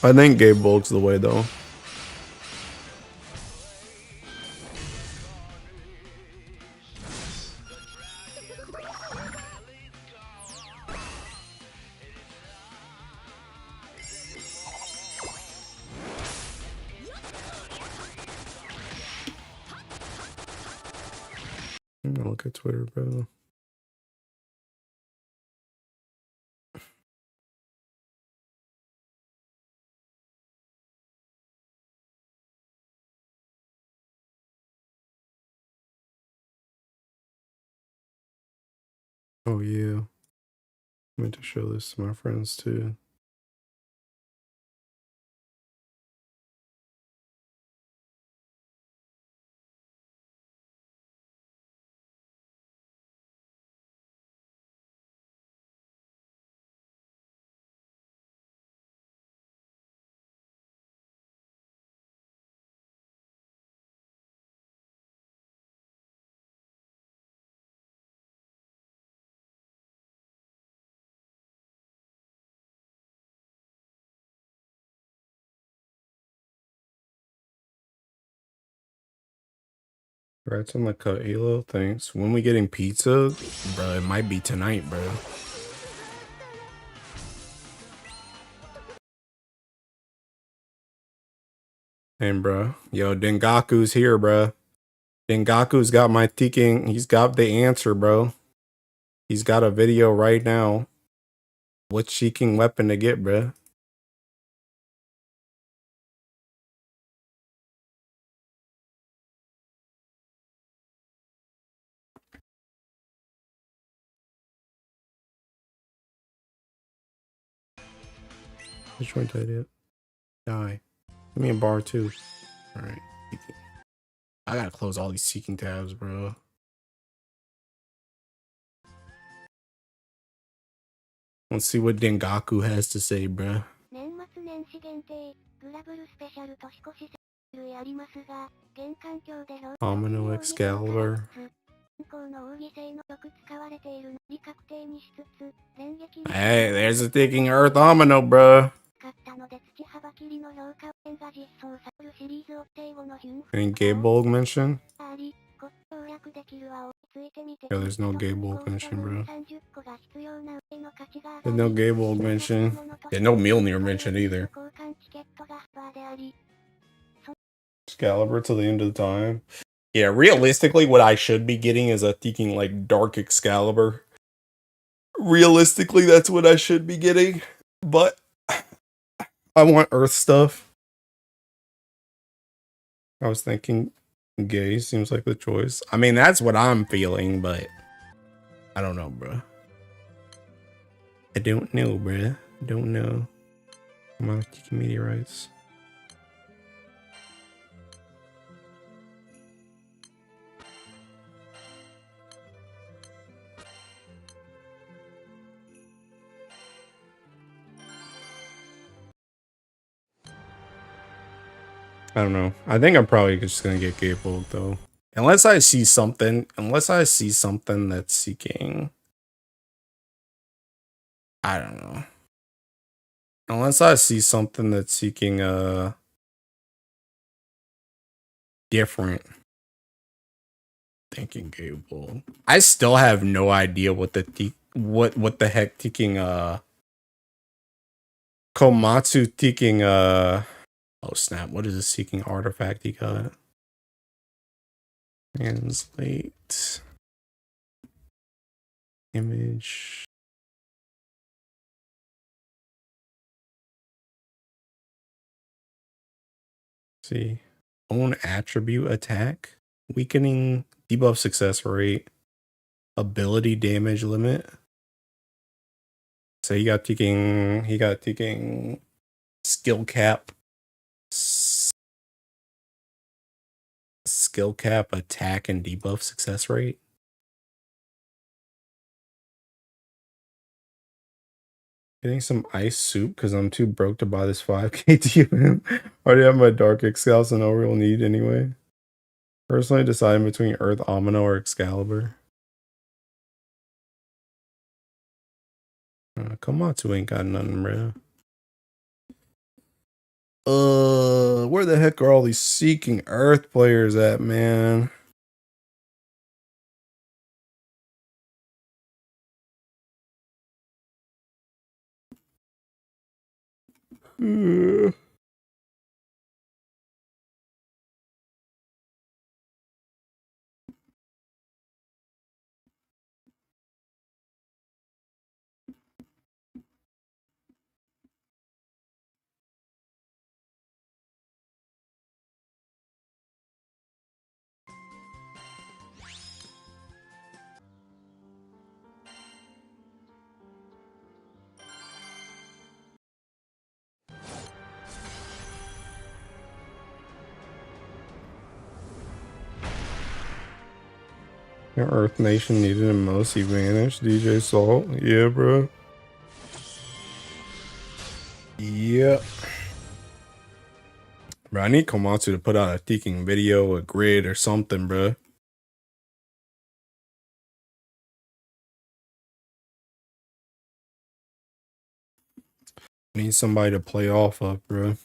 I think Gabolg's the way though. I'm gonna look at Twitter, bro. Oh yeah. I meant to show this to my friends too. Congrats on the cut, Elo. Thanks. When we getting pizza? Bro, it might be tonight, bro. And bro, yo, Dengaku's here, bro. Dengaku's got my thinking. He's got the answer, bro. He's got a video right now. What seeking weapon to get, bro? Which one did I do? Die. Give me a bar too. Alright. I gotta close all these seeking tabs, bro. Let's see what Dengaku has to say, bro. Amino Excalibur. Hey, there's a Thinking Earth Amino, bro. Any Gabolg mention? Yeah, there's no Gabolg mention, bro. There's no Gabolg mention. Yeah, no Mjolnir mention either. Excalibur till the end of the time. Yeah, realistically, what I should be getting is a thinking like Dark Excalibur. Realistically, that's what I should be getting. But I want Earth stuff. I was thinking gay seems like the choice. I mean, that's what I'm feeling, but I don't know, bro. I don't know, bro. I don't know. I'm on thinking meteorites. I don't know. I think I'm probably just gonna get Gabolg though. Unless I see something that's seeking. I don't know. Unless I see something that's seeking different. Thinking Gabolg. I still have no idea what the what the heck thinking Komatsu thinking oh snap, what is a seeking artifact he got? Translate image. See. Own attribute attack. Weakening debuff success rate. Ability damage limit. So he got taking skill cap. Skill cap attack and debuff success rate. Getting some ice soup because I'm too broke to buy this 5k TM. Already have my Dark Excel, so no real need anyway. Personally deciding between Earth Amino or Excalibur. Komatsu ain't got nothing, bro. Where the heck are all these Seeking Earth players at, man? Your Earth Nation needed him most. He vanished. DJ Salt. Yeah, bro. Yep. Bro, I need Komatsu to put out a teaking video, a grid, or something, bro. I need somebody to play off of, bro.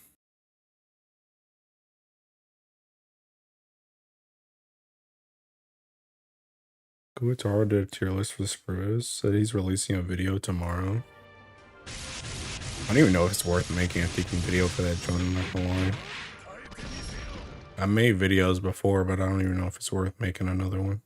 Guitar did a tier list for Spurs. Said he's releasing a video tomorrow. I don't even know if it's worth making a teaking video for that joint, I'm not gonna lie. I made videos before, but I don't even know if it's worth making another one.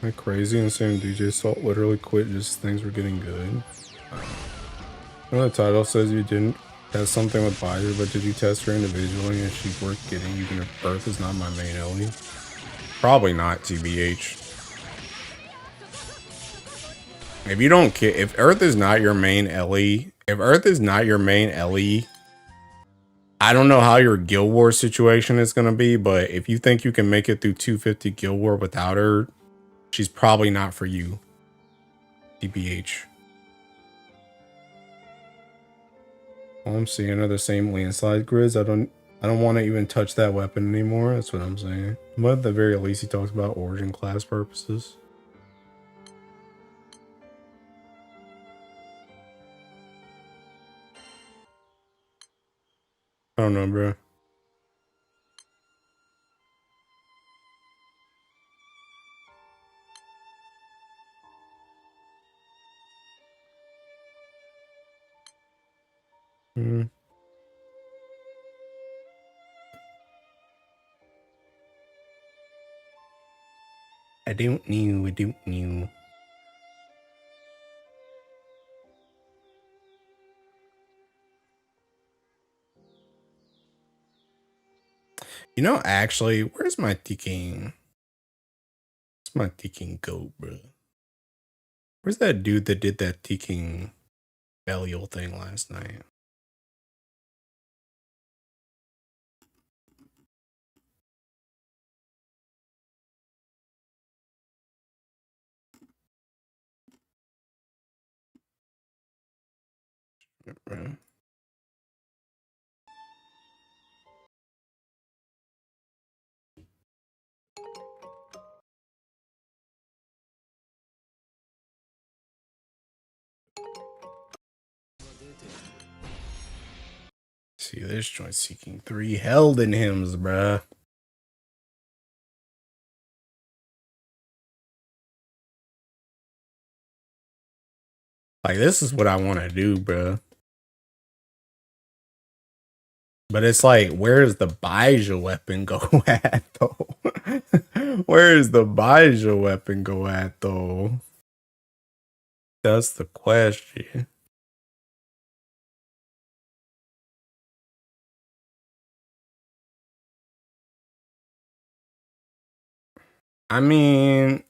Am I crazy and saying DJ Salt literally quit just things were getting good? I know the title says you didn't test something with Bhaisa, but did you test her individually and she's worth getting even if Earth is not my main Ellie? Probably not, TBH. If you don't care, if Earth is not your main Ellie, I don't know how your Guild War situation is going to be, but if you think you can make it through 250 Guild War without her, she's probably not for you. TBH. All I'm seeing are the same landslide grids. I don't want to even touch that weapon anymore. That's what I'm saying. But at the very least, he talks about origin class purposes. I don't know, bro. I don't know. You know, actually, where's my Tiking? Where's my Tiking goat, bro? Where's that dude that did that Tiking Belial thing last night? Bro. See, this joint seeking 3 held in hymns, bruh. Like, this is what I want to do, bruh. But it's like, where's the Bhaisa weapon go at, though? Where's the Bhaisa weapon go at, though? That's the question. I mean...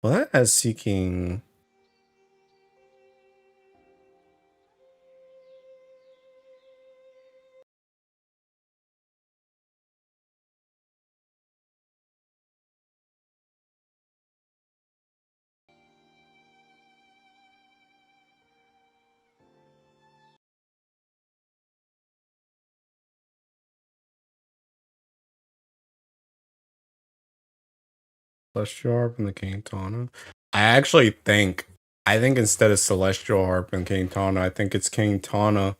well, that has seeking... Celestial Harp and the Kingtana. I think instead of Celestial Harp and Kingtana, I think it's Kingtana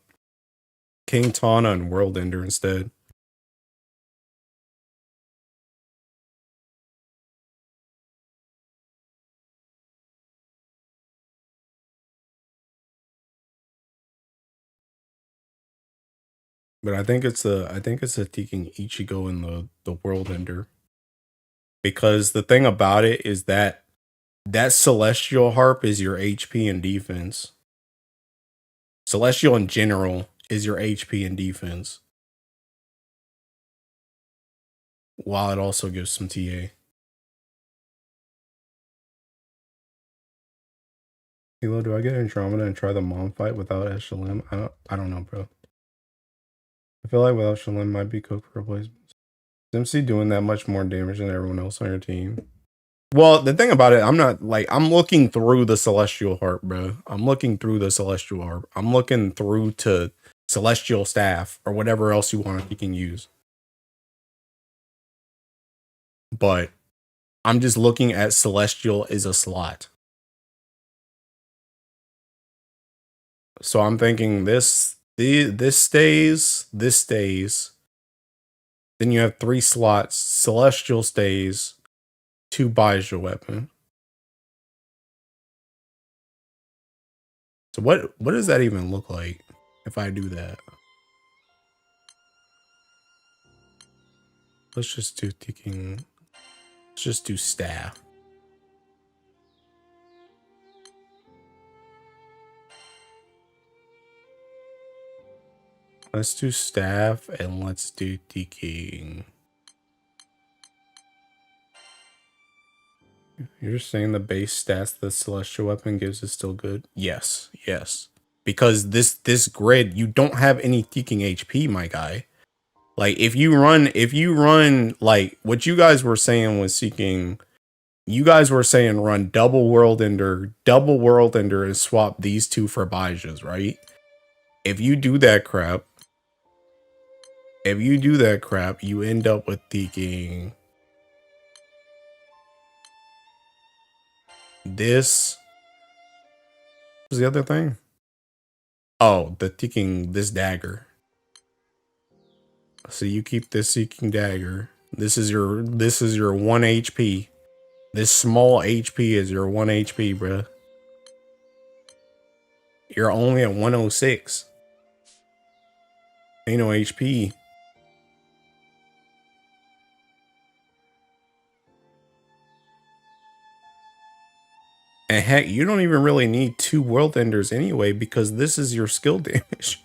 and World Ender instead. But I think it's a taking Ichigo in the World Ender. Because the thing about it is that Celestial Harp is your HP and defense. Celestial in general is your HP and defense. While it also gives some TA. Hilo, do I get Andromeda and try the mom fight without Eshelin? I don't know, bro. I feel like without Shalem might be cooked for replacements. Dempsey doing that much more damage than everyone else on your team. Well, the thing about it, I'm looking through the Celestial Heart, bro. I'm looking through the Celestial Heart. I'm looking through to Celestial Staff or whatever else you want you can use. But I'm just looking at Celestial as a slot. So I'm thinking this stays. Then you have 3 slots. Celestial stays. 2 buys your weapon. So what does that even look like if I do that? Let's just do ticking. Let's just do staff. Let's do staff and let's do ticking. You're just saying the base stats the celestial weapon gives is still good? Yes. Because this grid, you don't have any ticking HP, my guy. Like if you run like what you guys were saying was seeking. You guys were saying run double world ender, and swap these 2 for Baijas, right? If you do that crap, you end up with thinking this. What was the other thing? Oh, the ticking this dagger. So you keep this seeking dagger. This is your 1 HP. This small HP is your 1 HP, bruh. You're only at 106. Ain't no HP. And heck, you don't even really need 2 world enders anyway, because this is your skill damage.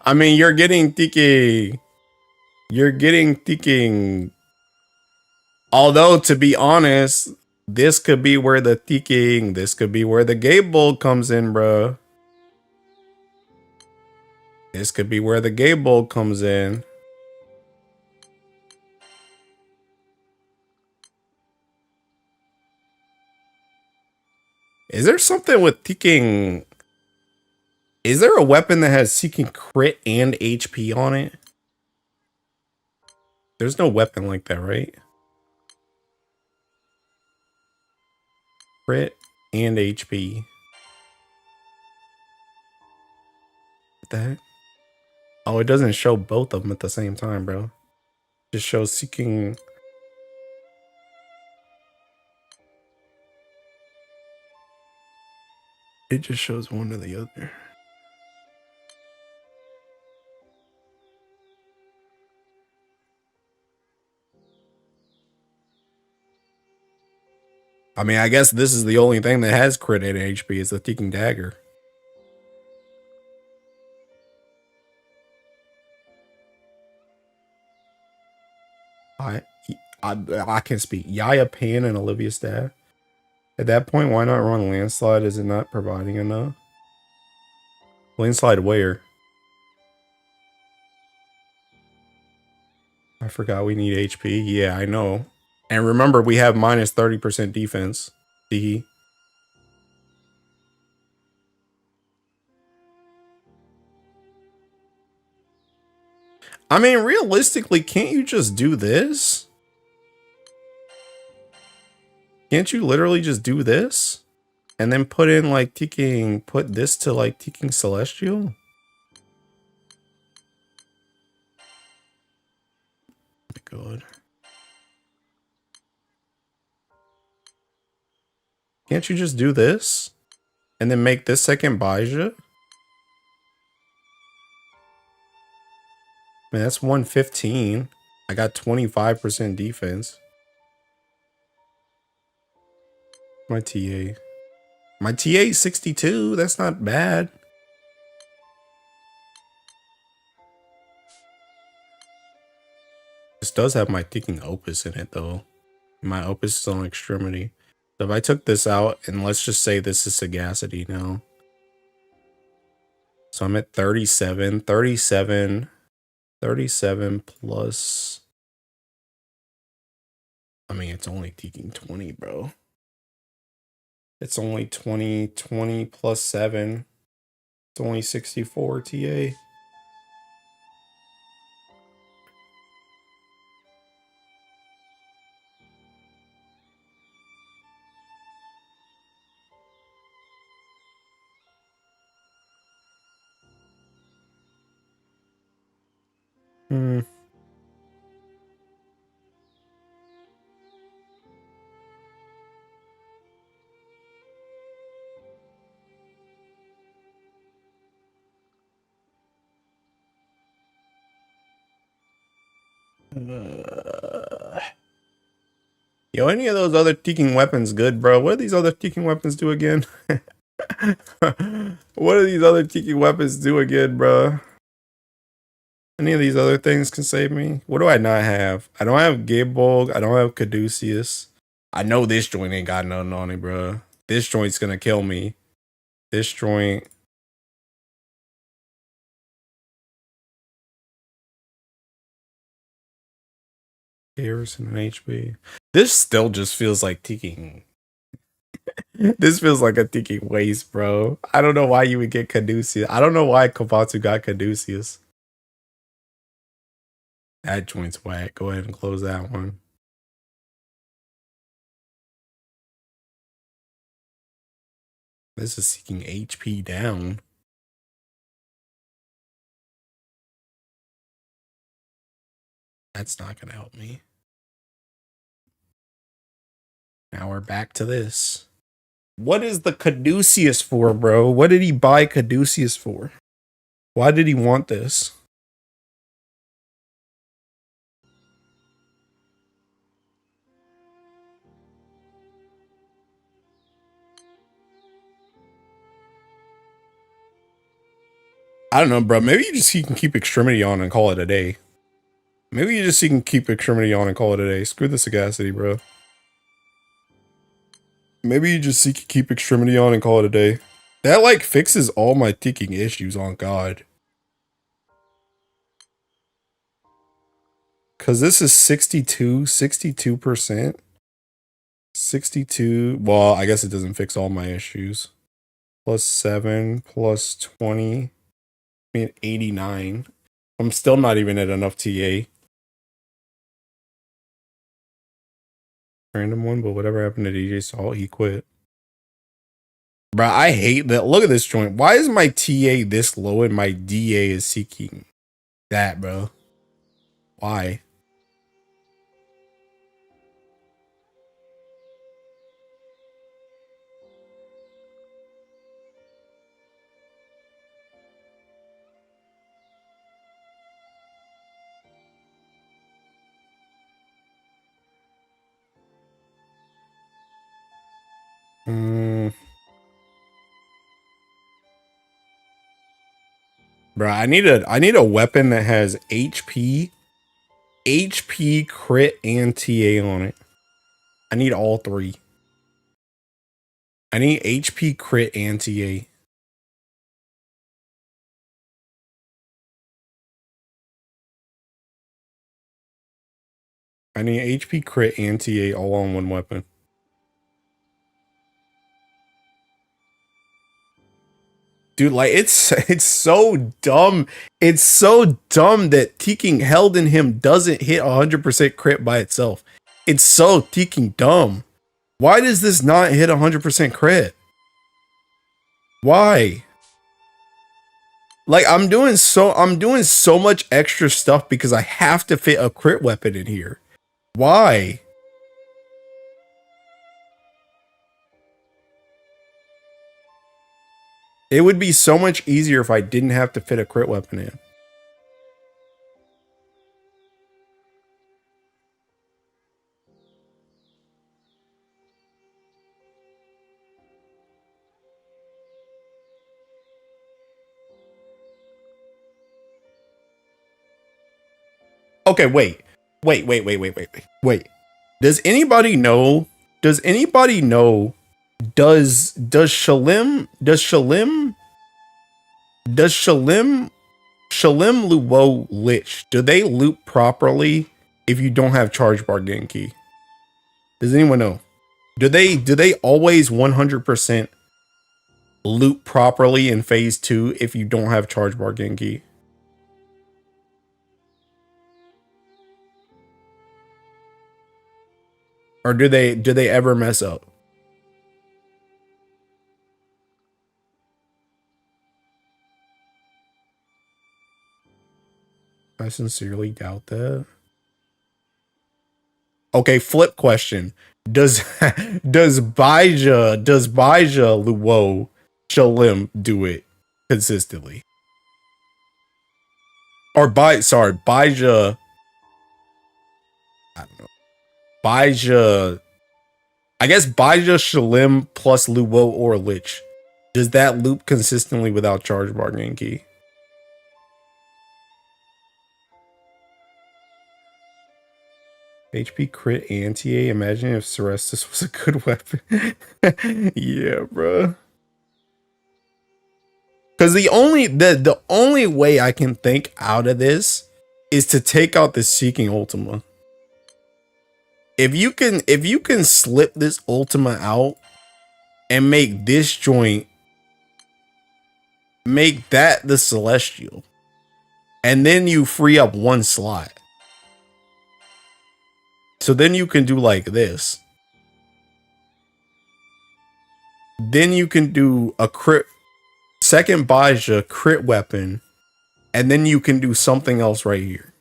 I mean, you're getting ticking. Although, to be honest, this could be where the ticking, this could be where the Gable comes in, bro. This could be where the Gable comes in. Is there something with ticking? Is there a weapon that has seeking crit and HP on it? There's no weapon like that, right? Crit and HP. What the heck? Oh, it doesn't show both of them at the same time, bro. It just shows seeking. It just shows one or the other. I mean, I guess this is the only thing that has crit and HP is the ticking dagger. I can speak. Yaya Pan and Olivia Staff. At that point, why not run Landslide? Is it not providing enough? Landslide where? I forgot we need HP. Yeah, I know. And remember, we have minus 30% defense. See? I mean, realistically, can't you just do this? Can't you literally just do this? And then put in like ticking, put this to like ticking celestial? Oh my god. Can't you just do this? And then make this second Baija? Man, that's 115. I got 25% defense. My TA. My TA is 62. That's not bad. This does have my ticking opus in it though. My opus is on extremity. So if I took this out, and let's just say this is sagacity now. So I'm at 37, 37, 37 plus. I mean, it's only ticking 20, bro. It's only 20, 20 plus 7. It's only 64 TA. Hmm. Yo, any of those other ticking weapons good, bro? What do these other ticking weapons do again? What do these other ticking weapons do again, bro? Any of these other things can save me? What do I not have? I don't have Gibolg. I don't have Caduceus. I know this joint ain't got nothing on it, bro. This joint's gonna kill me. This joint. Harrison and HB. This still just feels like ticking. This feels like a ticking waste, bro. I don't know why you would get Caduceus. I don't know why Kabatsu got Caduceus. That joint's whack. Go ahead and close that one. This is seeking HP down. That's not gonna help me. Now we're back to this. What is the Caduceus for, bro? What did he buy Caduceus for? Why did he want this? I don't know, bro. Maybe he can keep Extremity on and call it a day. Maybe he can keep Extremity on and call it a day. Screw the Sagacity, bro. Maybe he can keep Extremity on and call it a day. That, like, fixes all my ticking issues, on God. Because this is 62%. 62. Well, I guess it doesn't fix all my issues. Plus 7, plus 20. I mean, 89. I'm still not even at enough TA. Random one, but whatever happened to DJ Salt, he quit. Bro, I hate that. Look at this joint. Why is my TA this low and my DA is seeking that, bro? Why? Bro, I need a weapon that has HP, crit, and TA on it. I need all three. I need HP, crit, and TA. I need HP, crit, and TA all on one weapon. Dude, like, it's so dumb. It's so dumb that Teeking held in him doesn't hit 100% crit by itself. It's so Teeking dumb. Why does this not hit 100% crit? Why? Like, I'm doing so much extra stuff because I have to fit a crit weapon in here. Why? It would be so much easier if I didn't have to fit a crit weapon in. okay, wait. Wait. Does anybody know? Does Shalim Luo Lich, do they loop properly if you don't have charge bar Genki? Does anyone know? Do they always 100% loop properly in phase 2 if you don't have charge bar Genki? Or do they ever mess up? I sincerely doubt that. Okay, flip question. Does Baija Luo Shalim do it consistently? Or Baija, I don't know. Baija, I guess Baija Shalim plus Luo or Lich. Does that loop consistently without charge bar Genki? HP crit anti-A. Imagine if Cerestus was a good weapon. Yeah, bro. Because the only way I can think out of this is to take out the Seeking Ultima. If you can slip this Ultima out and make this joint, make that the Celestial, and then you free up one slot. So then you can do like this. Then you can do a crit, second Baija crit weapon, and then you can do something else right here.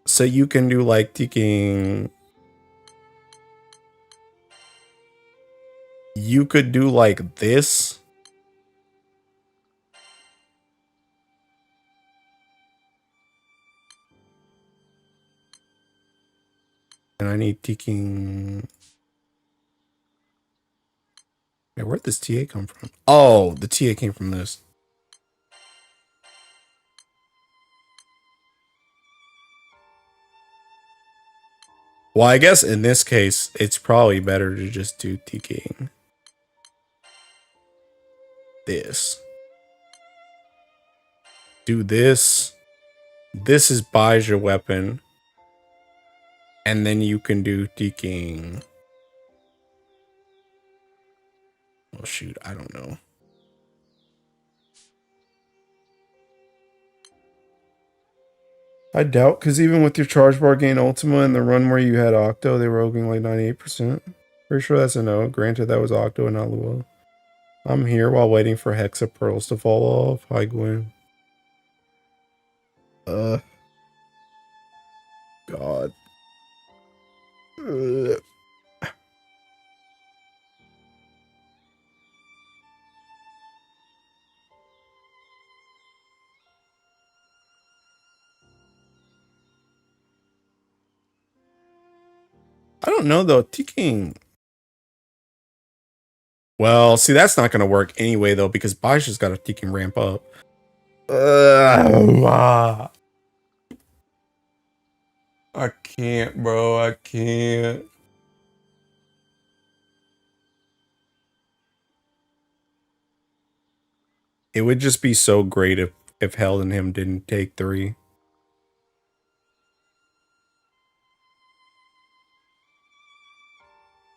So you can do like taking, you could do like this. And I need taking. Yeah, where'd this TA come from? Oh, the TA came from this. Well, I guess in this case, it's probably better to just do TKing this. Do this. This is Baija weapon. And then you can do TKing. Oh, shoot. I don't know. I doubt, because even with your charge bar gain Ultima and the run where you had Octo, they were opening like 98%. Pretty sure that's a no. Granted, that was Octo and not Luo. I'm here while waiting for Hexa Pearls to fall off. Hi, Gwen. God. I don't know though. TKing. Well, see, that's not gonna work anyway though, because Baisha's got a TKing ramp up. I can't, bro. I can't. It would just be so great if Held and him didn't take 3.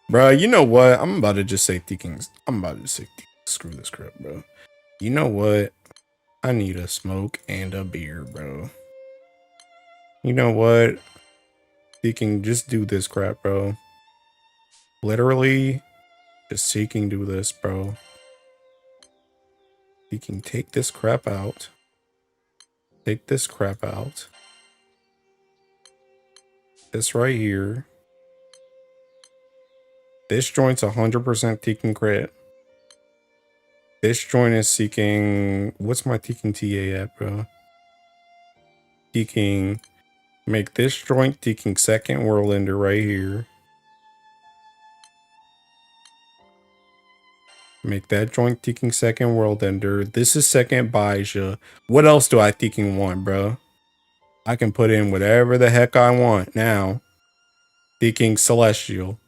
Bro, you know what? I'm about to just say TKing. I'm about to say screw this crap, bro. You know what? I need a smoke and a beer, bro. You know what? TKing, just do this crap, bro. Literally, just seeking do this, bro. You can take this crap out. Take this crap out. This right here. This joint's 100% Teking crit. This joint is seeking. What's my Teking TA at, bro? Teking. Make this joint Teking second Whirlender right here. Make that joint thinking second World Ender. This is second Bhaisa. What else do I thinking want, bro? I can put in whatever the heck I want now. Thinking Celestial.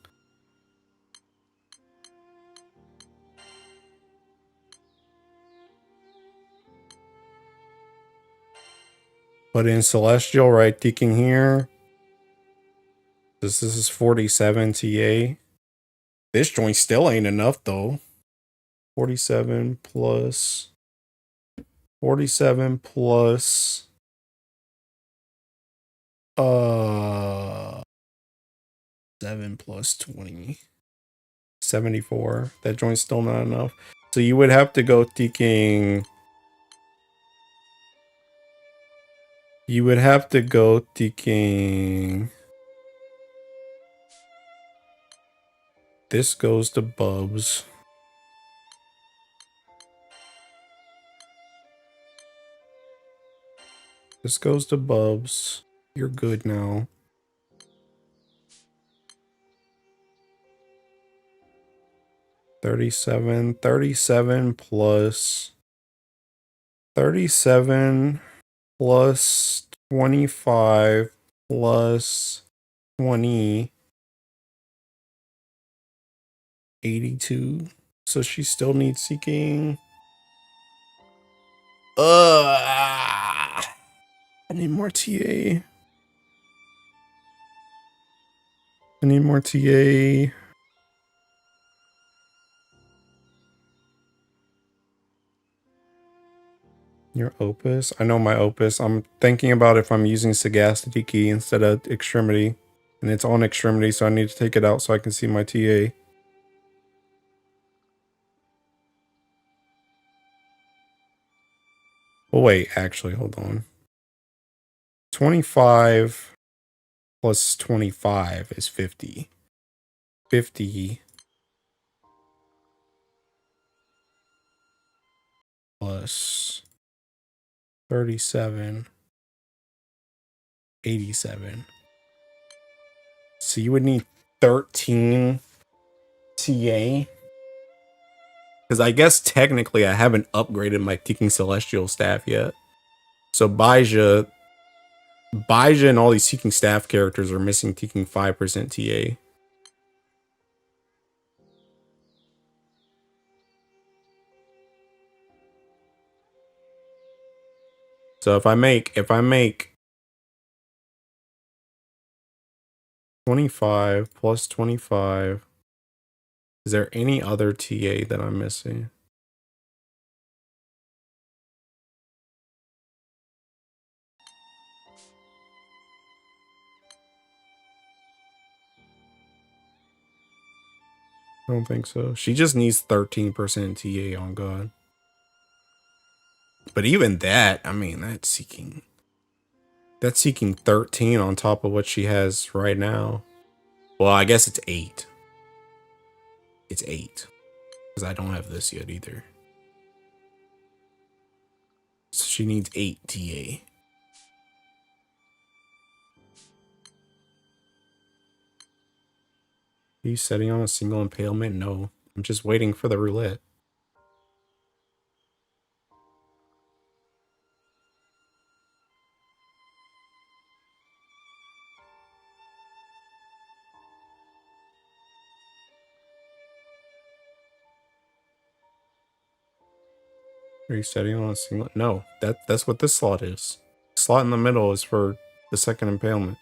Put in Celestial, right? Thinking here. This is 47 TA. This joint still ain't enough though. 47 plus 47 plus 7 plus 20. 74. That joint's still not enough. So you would have to go thinking. You would have to go thinking. This goes to Bubs. This goes to Bubs. You're good now. $37 plus 37 plus 25 plus 20, 82. So she still needs seeking. I need more TA. I need more TA. Your Opus? I know my Opus. I'm thinking about if I'm using Sagacity key instead of Extremity. And it's on Extremity, so I need to take it out so I can see my TA. Well, wait, actually, hold on. 25 plus 25 is 50. 50 plus 37, 87. So you would need 13 TA. Because I guess technically I haven't upgraded my Thinking Celestial staff yet. So Bhaisa and all these Seeking staff characters are missing Thinking 5% TA. So if I make 25 plus 25, is there any other TA that I'm missing? I don't think so. She just needs 13% TA on God. But even that, I mean, that's seeking 13 on top of what she has right now. Well, I guess it's 8. It's 8. Because I don't have this yet either. So she needs 8 TA. Are you setting on a single impalement? No. I'm just waiting for the roulette. Are you setting on a single? No, that's what this slot is. The slot in the middle is for the second impalement.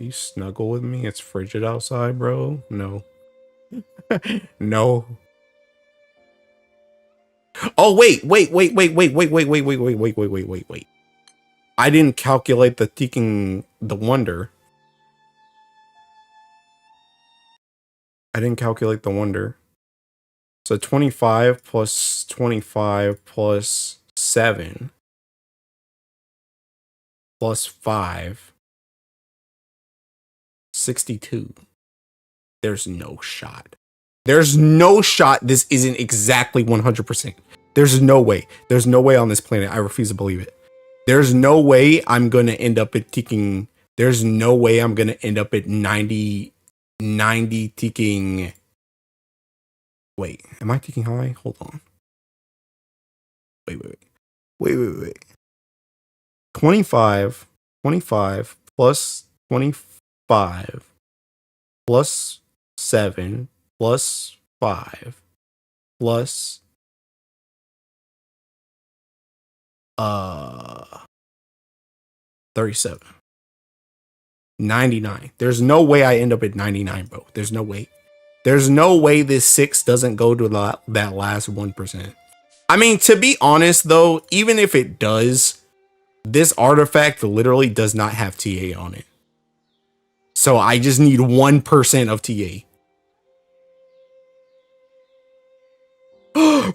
You snuggle with me? It's frigid outside, bro. No. No. Oh wait. I didn't calculate the Thinking the Wonder. I didn't calculate the Wonder. So 25 plus 25 plus 7 plus 5. 62. There's no shot. There's no shot this isn't exactly 100%. There's no way. There's no way on this planet. I refuse to believe it. There's no way I'm going to end up at ticking. There's no way I'm going to end up at 90 ticking. Wait, am I ticking high? Hold on. Wait. 25 plus 25 plus 7 plus 5 plus 37. 99. There's no way I end up at 99, bro. There's no way. There's no way this 6 doesn't go to that last 1%. I mean, to be honest, though, even if it does, this artifact literally does not have TA on it. So I just need 1% of TA.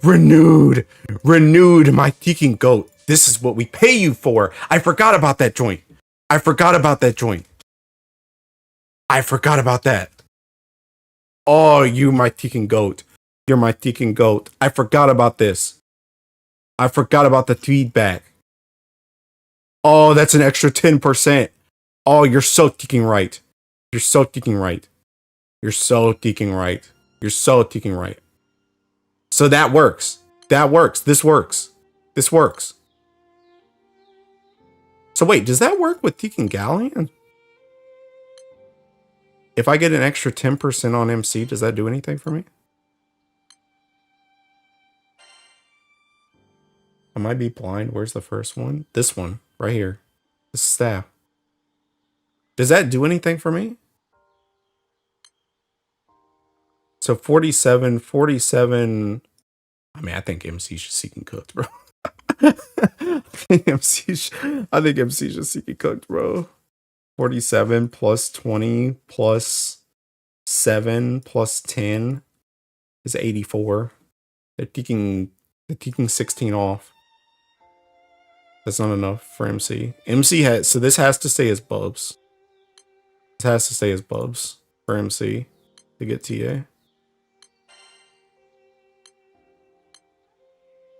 Renewed, my Teking goat. This is what we pay you for. I forgot about that joint. I forgot about that. Oh, you my Teking goat. You're my Teking goat. I forgot about this. I forgot about the feedback. Oh, that's an extra 10%. Oh, you're so Teking right. You're so Teking right. So that works. This works. So wait, does that work with Teking Galleon? If I get an extra 10% on MC, does that do anything for me? I might be blind. Where's the first one? This one, right here. This staff. Does that do anything for me? So 47. I mean, I think MC should seek and cooked, bro. I think MC should seek and cooked, bro. 47 plus 20 plus 7 plus 10 is 84. They're taking 16 off. That's not enough for MC. So this has to stay as Bubs. This has to stay as Bubs for MC to get TA.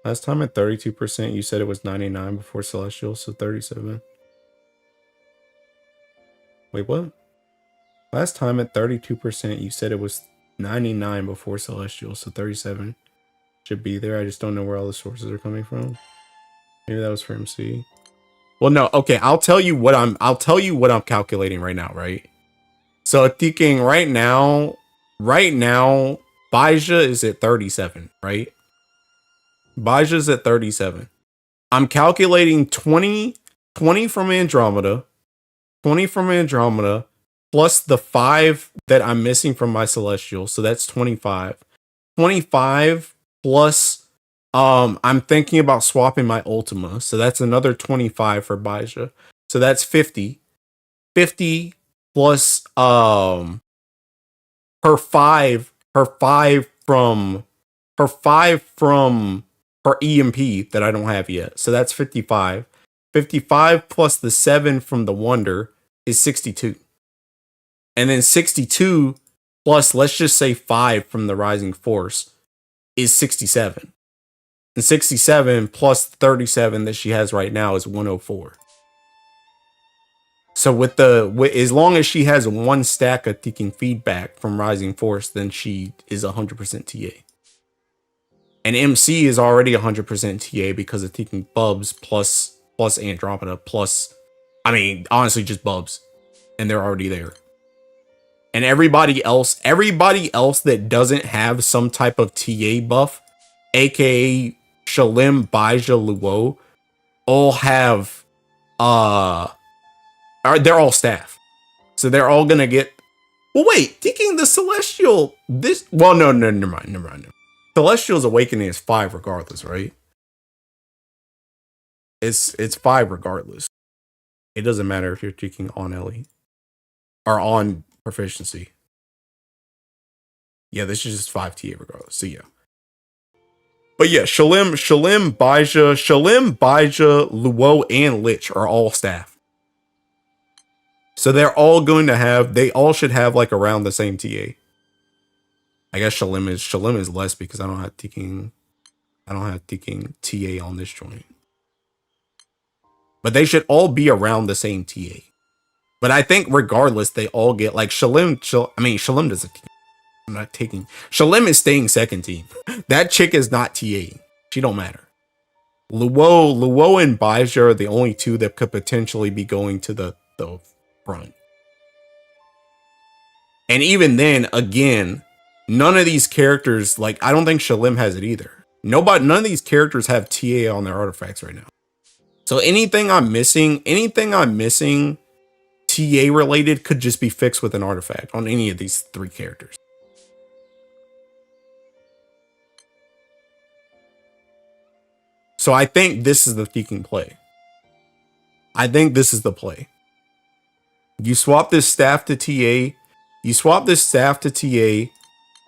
Last time at 32%, you said it was 99 before Celestial, so 37. Wait, what? Last time at 32%, you said it was 99 before Celestial, so 37 should be there. I just don't know where all the sources are coming from. Maybe that was for MC. Well, no, okay, I'll tell you what I'm calculating right now, right? So thinking right now, Bhaisa is at 37, right? Baija's at 37. I'm calculating 20 from Andromeda, 20 from Andromeda, plus the 5 that I'm missing from my Celestial, so that's 25. 25 plus, I'm thinking about swapping my Ultima, so that's another 25 for Bhaisa. So that's 50. 50 plus, her 5 from her EMP that I don't have yet. So that's 55. 55 plus the 7 from the Wonder is 62. And then 62 plus, let's just say 5 from the Rising Force is 67. And 67 plus 37 that she has right now is 104. So as long as she has one stack of taking feedback from Rising Force, then she is 100% TA. And MC is already 100% TA because of taking Bubs plus Andromeda plus, I mean, honestly, just Bubs. And they're already there. And everybody else that doesn't have some type of TA buff, aka Shalim, Baija, Luo, all have, they're all staff. So they're all gonna get, well, wait, taking the Celestial, no, never mind. Celestial's Awakening is 5 regardless, right? It's 5 regardless. It doesn't matter if you're taking on Ellie or on proficiency. Yeah, this is just 5 TA regardless. So yeah. But yeah, Shalim, Baija, Luo, and Lich are all staff. So they're all they all should have like around the same TA. I guess Shalim is less because I don't have taking. I don't have ticking TA on this joint. But they should all be around the same TA. But I think regardless, they all get like Shalim. Shalim doesn't. I'm not taking. Shalim is staying second team. That chick is not TA. She don't matter. Luo and Bhaisa are the only two that could potentially be going to the front. And even then, again, none of these characters, like, I don't think Shalim has it either. None of these characters have TA on their artifacts right now. So anything I'm missing TA related could just be fixed with an artifact on any of these three characters. So I think this is the Teking play. I think this is the play. You swap this staff to TA. You swap this staff to TA.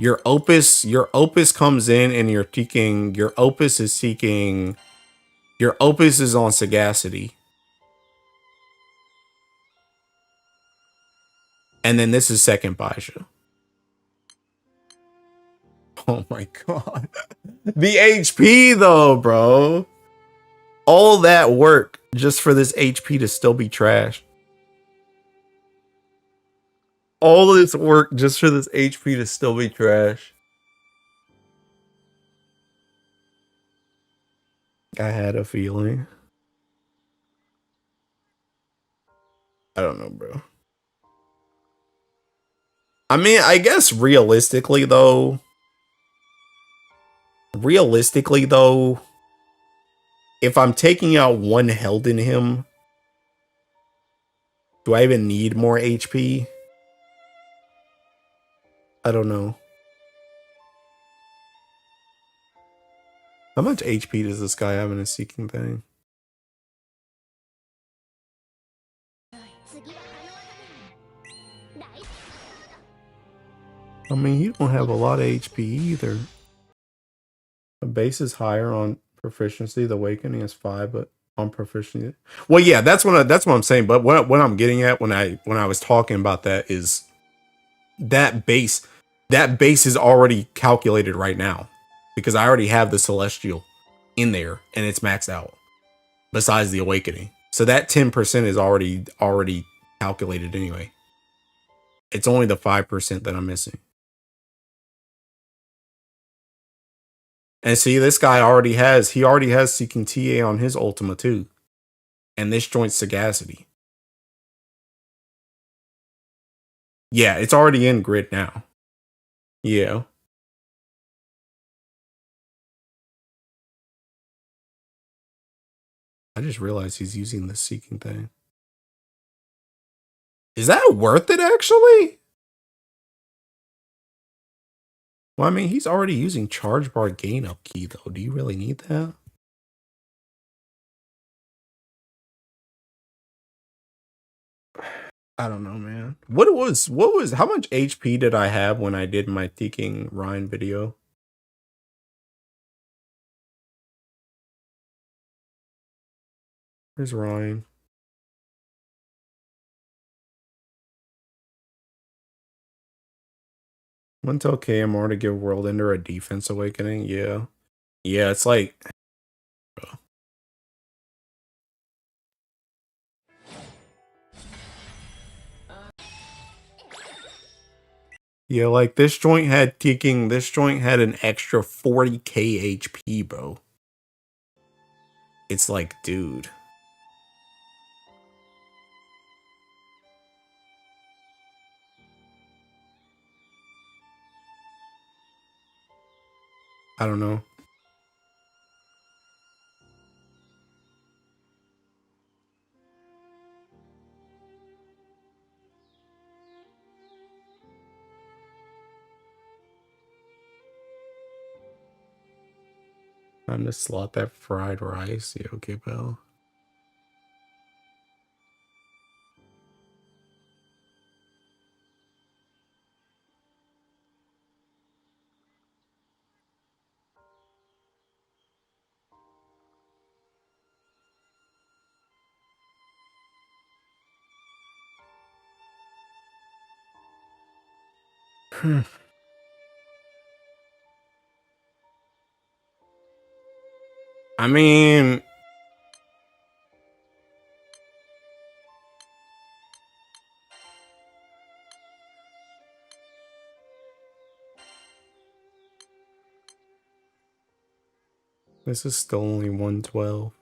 Your Opus comes in and you're seeking. Your Opus is seeking. Your Opus is on Sagacity. And then this is second Bhaisa. Oh my god. The HP though, bro. All that work just for this HP to still be trash. All this work just for this HP to still be trash. I had a feeling. I don't know, bro. I mean, I guess realistically though, if I'm taking out one held in him, do I even need more HP? I don't know. How much HP does this guy have in his seeking thing? I mean, he don't have a lot of HP either. The base is higher on proficiency. The awakening is 5, but on proficiency. Well, yeah, that's what I'm saying. But what I'm getting at when I was talking about that is that base is already calculated right now because I already have the celestial in there and it's maxed out. Besides the awakening, so that 10% is already calculated anyway. It's only the 5% that I'm missing. And see, this guy already has seeking TA on his Ultima too. And this joint's Sagacity. Yeah, it's already in grid now. Yeah. I just realized he's using the seeking thing. Is that worth it actually? Well, I mean, he's already using charge bar gain up key though. Do you really need that? I don't know, man. What was how much HP did I have when I did my Teking Ryan video? Where's Ryan? I'm gonna tell KMR to give World Ender a defense awakening. Yeah. Yeah, it's like yeah, like this joint had an extra 40k HP, bro. It's like, dude. I don't know. Time to slot that fried rice. Yeah, okay, pal. I mean, this is still only 112.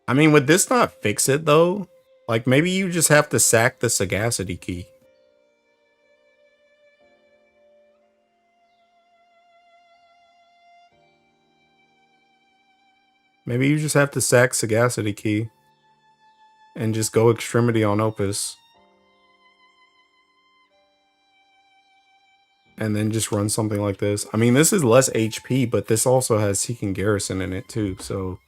I mean, would this not fix it though? Like maybe you just have to sack the sagacity key. Maybe you just have to sack sagacity key and just go extremity on Opus. And then just run something like this. I mean, this is less HP, but this also has Seeking Garrison in it too, so...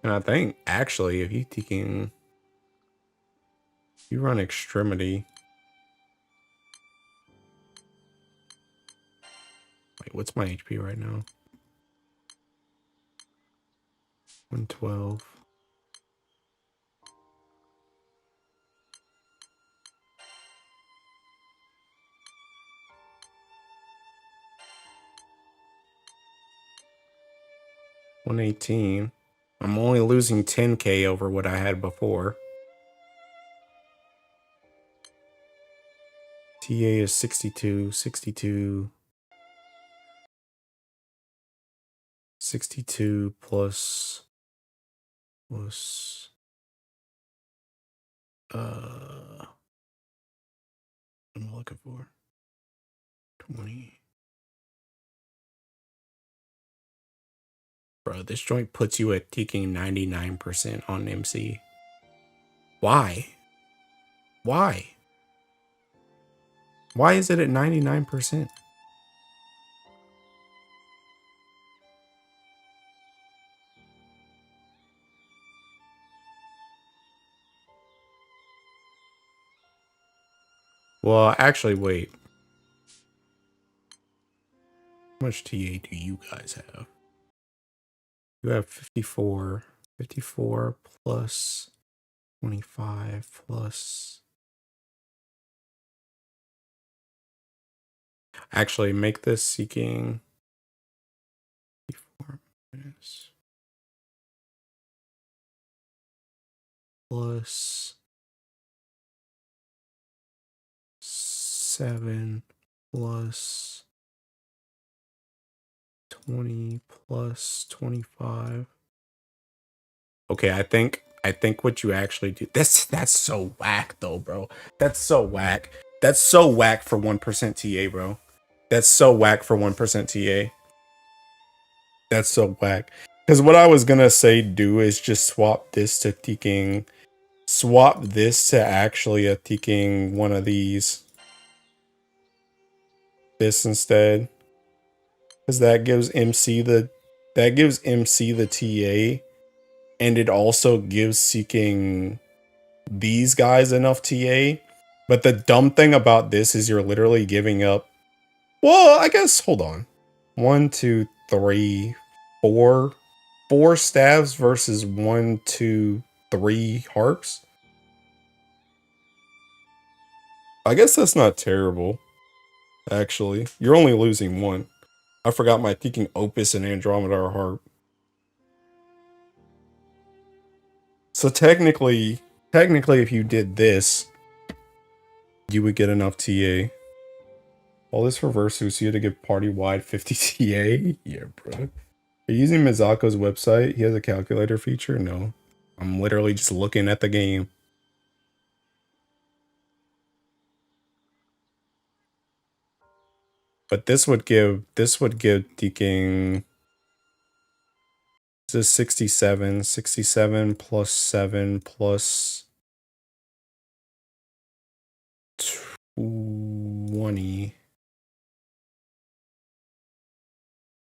And I think, actually, if you run extremity... Wait, what's my HP right now? 112. $118. I'm only losing 10k over what I had before. TA is 62, 62. 62 plus what am I looking for? 20. Bro, this joint puts you at taking 99% on MC. Why? Why? Why is it at 99%? Well, actually, wait. How much TA do you guys have? You have 54. 54 plus 25 plus... Actually, make this Seeking... 54 minus... plus... 7 plus 20 plus 25. Okay, I think what you actually do. That's so whack though, bro. That's so whack. That's so whack for 1% TA, bro. That's so whack for 1% TA. That's so whack. Because what I was gonna say do is just swap this to taking... Swap this to actually a taking one of these. This instead. Because that gives MC the TA, and it also gives Seeking these guys enough TA. But the dumb thing about this is you're literally giving up. Well, I guess hold on. 1, 2, 3, 4. 4 staves versus 1, 2, 3 harps. I guess that's not terrible. Actually, you're only losing 1. I forgot my thinking Opus and Andromeda are harp. So technically, if you did this, you would get enough TA. All this reverse so you had to give party-wide 50 TA? Yeah, bro. Are you using Mizako's website? He has a calculator feature? No. I'm literally just looking at the game. But this would give Deaking... This is 67. 67 plus 7 plus 20.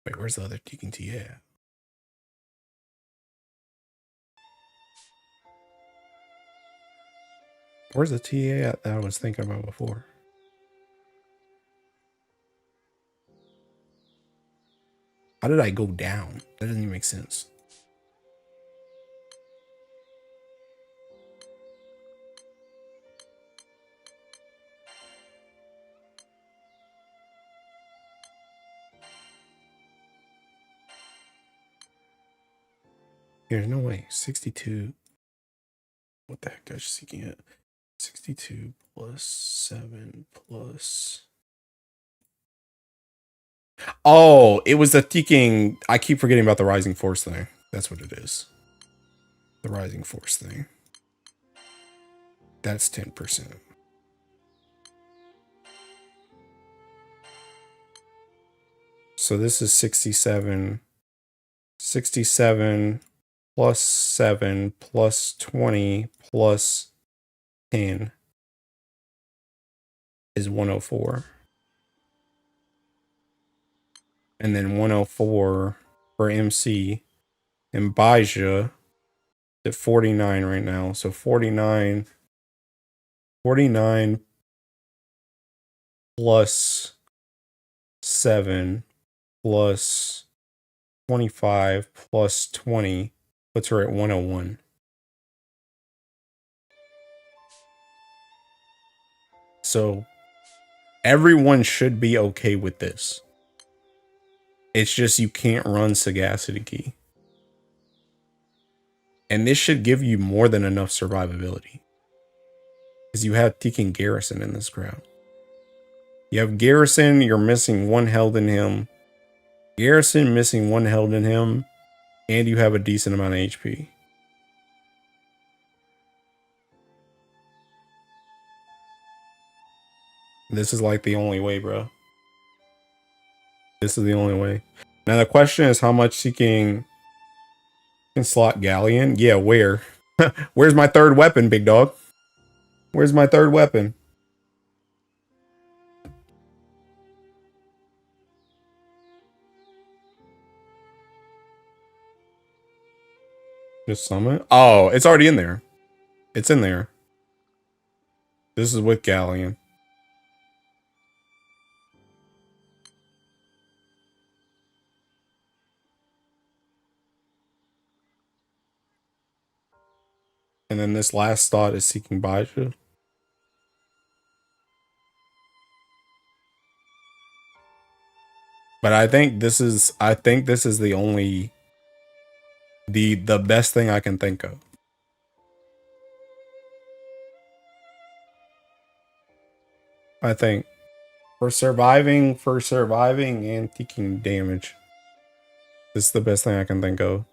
Wait, where's the other Deacon TA at? Where's the TA at that I was thinking about before? How did I go down? That doesn't even make sense. There's no way. 62. What the heck is she seeking it? 62 plus 7 plus... Oh, it was the thinking. I keep forgetting about the rising force thing. That's what it is. The rising force thing. That's 10%. So this is 67. 67 plus 7 plus 20 plus 10 is 104. And then 104 for MC. And Bhaisa at 49 right now. So 49 plus 7 plus 25 plus 20 puts her at 101. So everyone should be okay with this. It's just you can't run Sagacity Key. And this should give you more than enough survivability. Because you have Tekin Garrison in this crowd. You have Garrison, you're missing 1 health in him. Garrison missing 1 health in him. And you have a decent amount of HP. This is like the only way, bro. This is the only way. Now the question is how much Seeking can slot Galleon? Yeah, where? Where's my 3rd weapon, big dog? Where's my 3rd weapon? Just summon? Oh, it's already in there. It's in there. This is with Galleon. And then this last thought is Seeking Bhaisa. But I think this is the only the best thing I can think of. I think for surviving and taking damage. This is the best thing I can think of.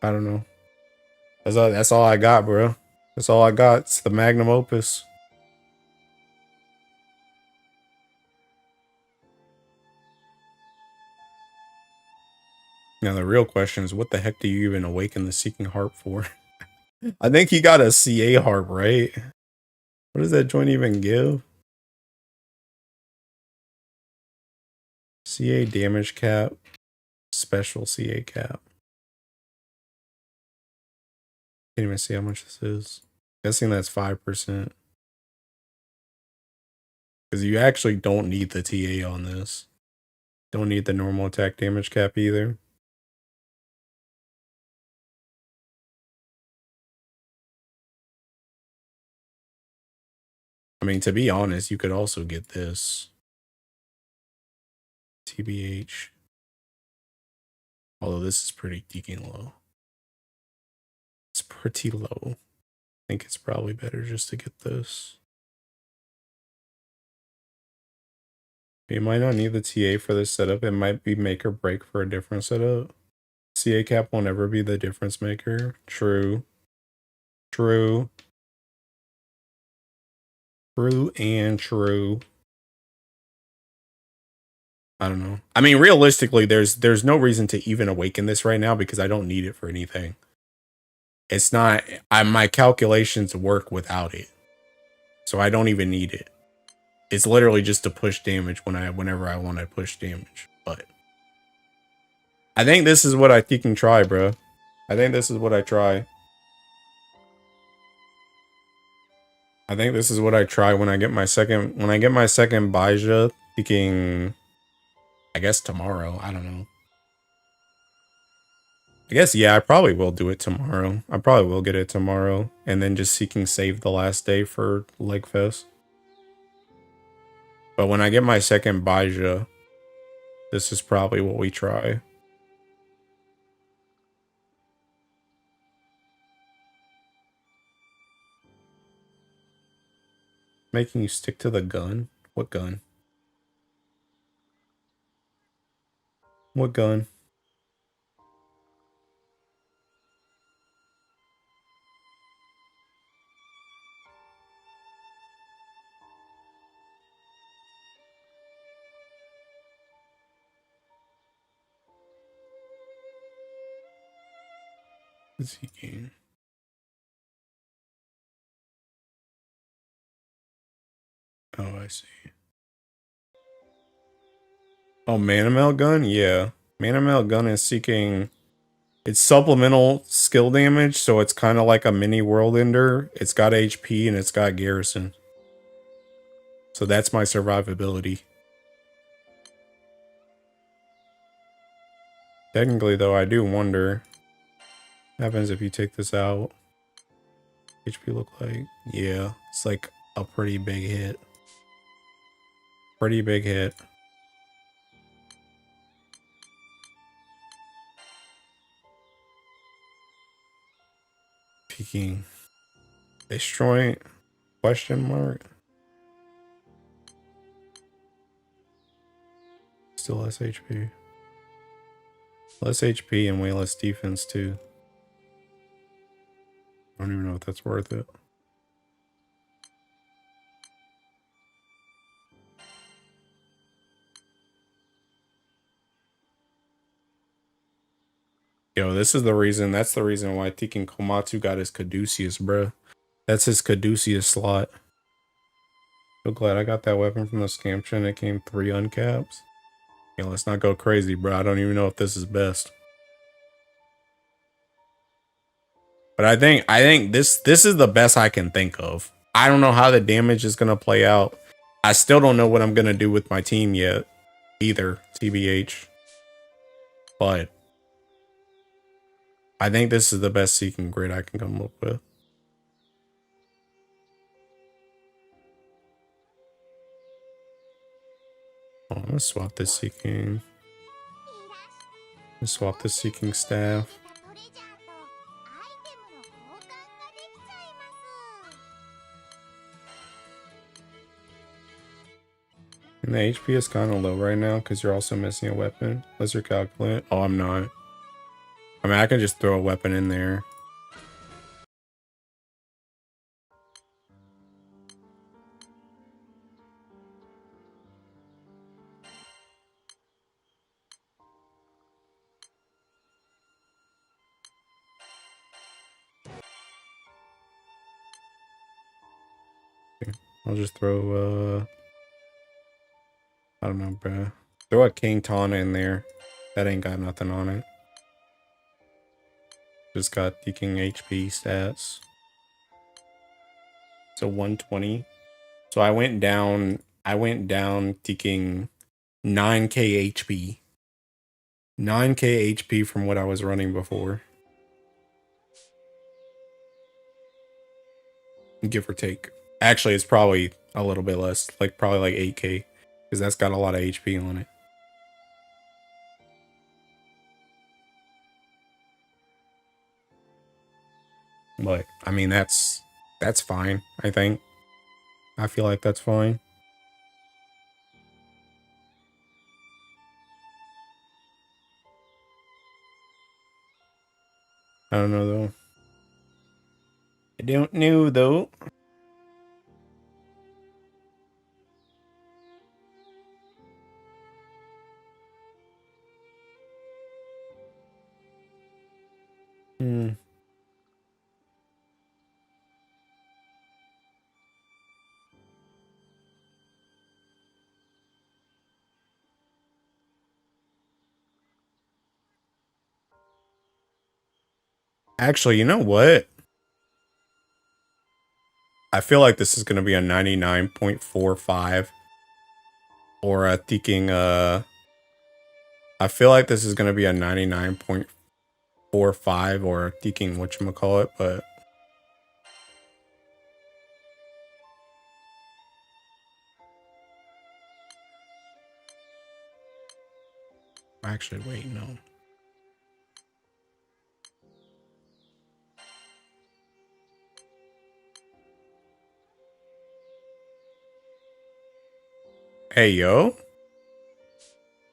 I don't know. That's all I got, bro. That's all I got. It's the magnum opus. Now the real question is, what the heck do you even awaken the Seeking Harp for? I think he got a CA harp, right? What does that joint even give? CA damage cap. Special CA cap. Can't even see how much this is. Guessing that's 5%. Because you actually don't need the TA on this. Don't need the normal attack damage cap either. I mean, to be honest, you could also get this. TBH. Although this is pretty deacon low. It's pretty low. I think it's probably better just to get this. You might not need the TA for this setup. It might be make or break for a different setup. CA cap won't ever be the difference maker. True. True. True and true. I don't know. I mean, realistically, there's no reason to even awaken this right now because I don't need it for anything. It's not, my calculations work without it. So I don't even need it. It's literally just to push damage whenever I want to push damage. But I think this is what I can try, bro. I think this is what I try. I think this is what I try when I get my second Bhaisa, thinking I guess tomorrow, I don't know. I guess, yeah, I probably will do it tomorrow. I probably will get it tomorrow. And then just seeking save the last day for Lake Fest. But when I get my second Bhaisa, this is probably what we try. Making you stick to the gun? What gun? What gun? Seeking. Oh, I see. Oh, Manamel gun? Yeah. Manamel gun is seeking... It's supplemental skill damage, so it's kind of like a mini world ender. It's got HP and it's got garrison. So that's my survivability. Technically, though, I do wonder what happens if you take this out. HP look like? Yeah, it's like a pretty big hit. Pretty big hit. Peeking. Destroying? Question mark? Still less HP. Less HP and way less defense, too. I don't even know if that's worth it. Yo, this is the reason. That's the reason why Tekken Komatsu got his Caduceus, bruh. That's his Caduceus slot. So glad I got that weapon from the Scamchen. It came 3 uncaps. Yo, let's not go crazy, bro. I don't even know if this is best. But I think this is the best I can think of. I don't know how the damage is gonna play out. I still don't know what I'm gonna do with my team yet, either, TBH. But I think this is the best seeking grid I can come up with. Oh, I'm gonna swap this seeking. Let's swap the seeking staff. And the HP is kind of low right now because you're also missing a weapon. Unless you're calculating. Oh, I'm not. I mean, I can just throw a weapon in there. I'll just throw, I don't know, bruh. Throw a King Tana in there. That ain't got nothing on it. Just got King HP stats. So 120. So I went down taking 9k HP. 9k HP from what I was running before. Give or take. Actually, it's probably a little bit less. Like, probably like 8k. Because that's got a lot of HP on it. But, I mean, that's fine, I think. I feel like that's fine. I don't know, though. I don't know, though. Actually, you know what? I feel like this is going to be a 99.45. Or a thinking, I feel like this is going to be a 99.45 4 or 5 or thinking whatchamacallit, but actually wait, no. Hey yo.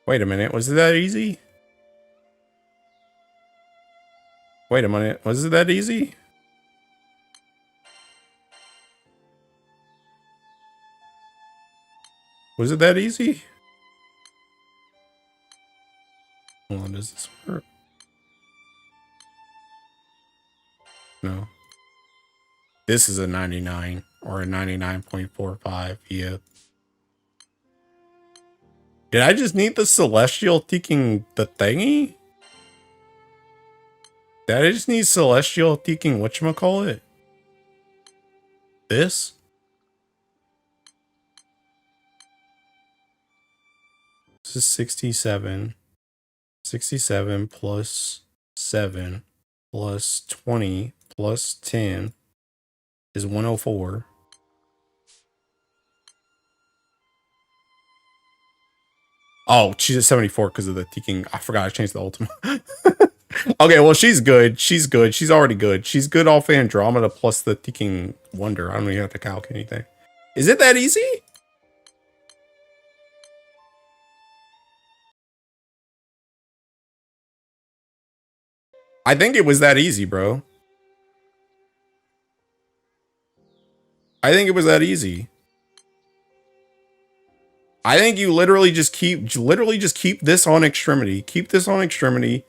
Wait a minute, was it that easy? Wait a minute, was it that easy? Was it that easy? Hold on, does this work? No. This is a 99 or a 99.45. Yeah. Did I just need the celestial taking the thingy? Did I just need celestial taking whatchamacallit? This? This is 67. 67 plus 7 plus 20 plus 10 is 104. Oh, she's at 74 because of the taking. I forgot I changed the ultimate. Okay, well, she's good. She's good. She's already good. She's good off Andromeda plus the taking wonder. I don't even have to calc anything. Is it that easy? I think it was that easy, bro. I think it was that easy. I think you literally just keep this on extremity. Keep this on extremity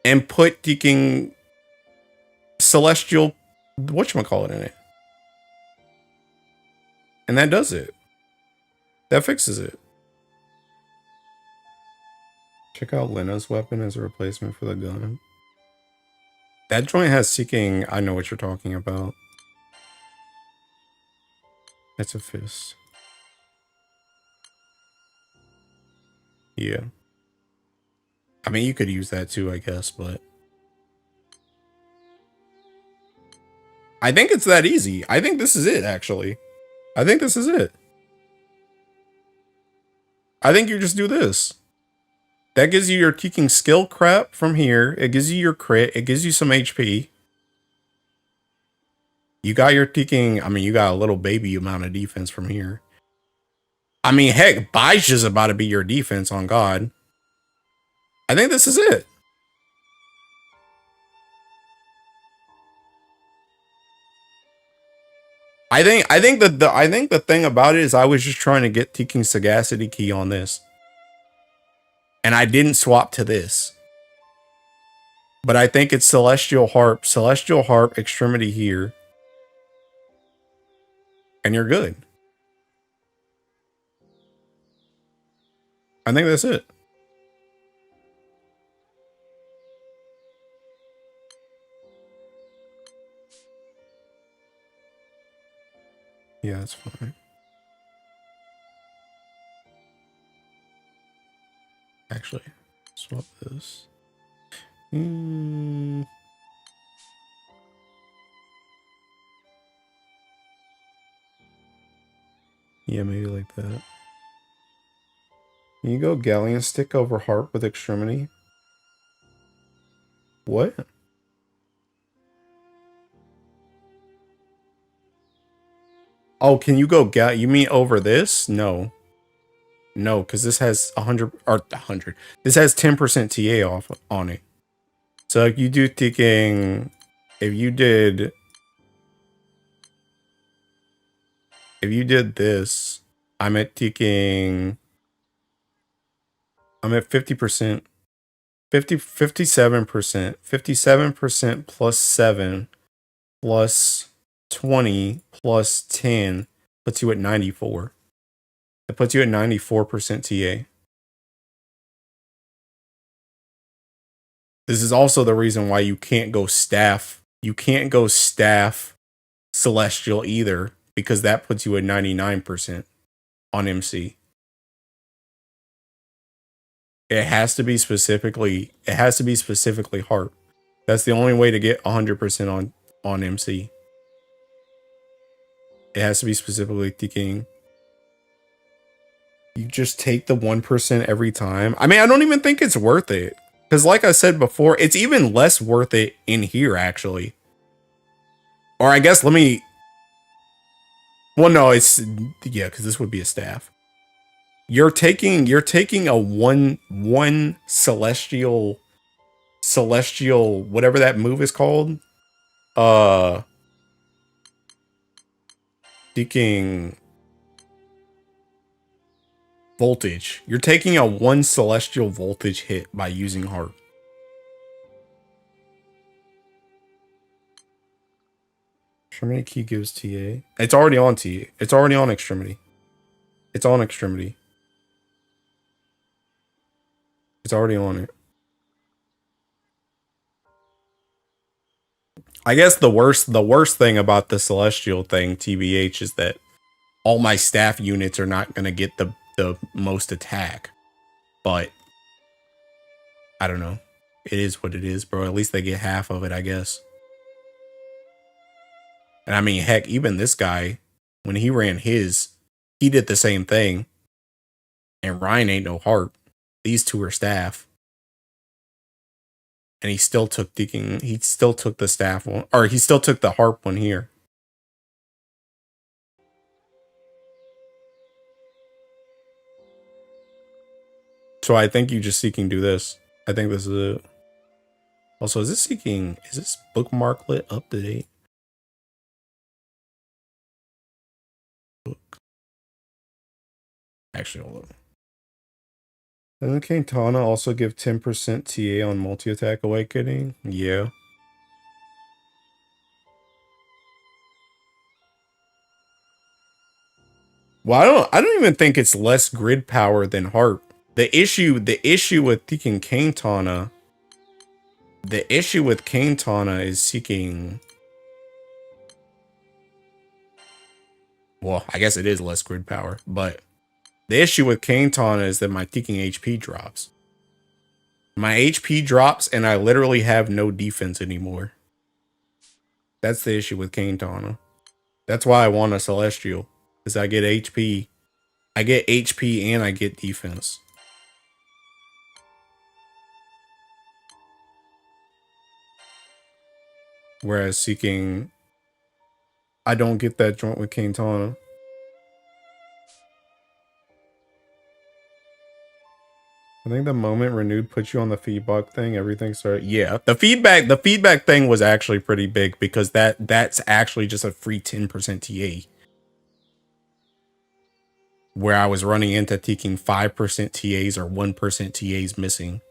and put taking celestial whatchamacallit in it. And that does it. That fixes it. Check out Lena's weapon as a replacement for the gun. That joint has seeking. I know what you're talking about. It's a fist. Yeah. I mean, you could use that too, I guess, but I think it's that easy. I think this is it, actually. I think this is it. I think you just do this. That gives you your kicking skill crap from here. It gives you your crit. It gives you some HP. You got your kicking. I mean, you got a little baby amount of defense from here. I mean, heck, Baisa's about to be your defense on God. I think this is it. I think the thing about it is I was just trying to get Teking Sagacity Key on this. And I didn't swap to this. But I think it's Celestial Harp, Extremity here. And you're good. I think that's it. Yeah, that's fine. Actually, swap this. Yeah, maybe like that. Can you go Galleon Stick over Harp with Extremity? What? Oh, can you go you mean over this? No. No, because this has 100 or 100. This has 10% TA off on it. So if you do taking, if you did this, I'm at 50%, 57% plus 7 plus 20 plus 10 puts you at 94. It puts you at 94% TA. This is also the reason why you can't go staff. You can't go staff Celestial either, because that puts you at 99% on MC. It has to be specifically Harp. That's the only way to get 100% on MC. It has to be specifically ticking. You just take the 1% every time. I mean, I don't even think it's worth it. Because like I said before, it's even less worth it in here, actually. Or I guess let me... Well, no, it's... Yeah, because this would be a staff. You're taking a one celestial... Whatever that move is called. Taking... Voltage. You're taking a one celestial voltage hit by using heart. Extremity key gives TA. It's already on TA. It's already on extremity. It's on extremity. It's already on it. I guess the worst thing about the celestial thing, TBH, is that all my staff units are not gonna get the most attack. But I don't know. It is what it is, bro. At least they get half of it, I guess. And I mean, heck, even this guy, when he ran his, he did the same thing. And Ryan ain't no heart. These two are staff. And he still took he still took the staff one, or he still took the harp one here. So I think you just seeking do this. I think this is it. Also, is this bookmarklet up to date? Book. Actually, hold on. Doesn't Quintana also give 10% TA on multi-attack awakening? Yeah. Well, I don't even think it's less grid power than heart. The issue with taking Quintana, is seeking. Well, I guess it is less grid power, but the issue with Quintana is that my ticking HP drops. My HP drops and I literally have no defense anymore. That's the issue with Quintana. That's why I want a Celestial. Because I get HP. I get HP and I get defense. Whereas seeking, I don't get that joint with Quintana. I think the moment Renewed put you on the feedback thing, everything started. Yeah, the feedback thing was actually pretty big because that's actually just a free 10% TA. Where I was running into taking 5% TAs or 1% TAs missing.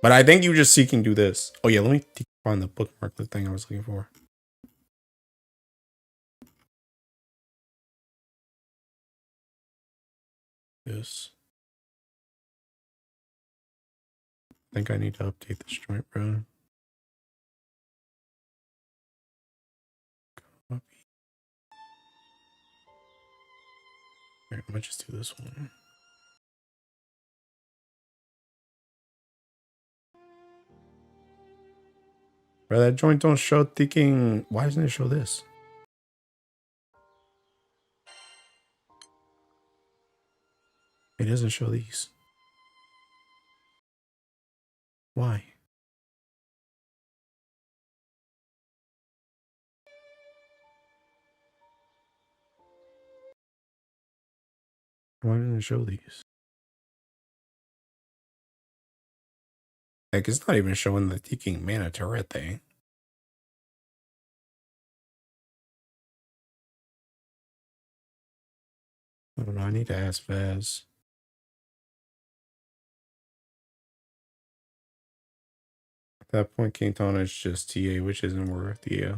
But I think you just seeking do this. Oh yeah, let me find the bookmark, the thing I was looking for. This. I think I need to update this joint, bro. Copy. Alright, I might just do this one. Bro, that joint don't show thinking. Why doesn't it show this? It doesn't show these. Why? Why didn't it show these? Like, it's not even showing the Taking Mana turret thing. I don't know, I need to ask Vaz. At that point, Quintana is just TA, which isn't worth, yeah.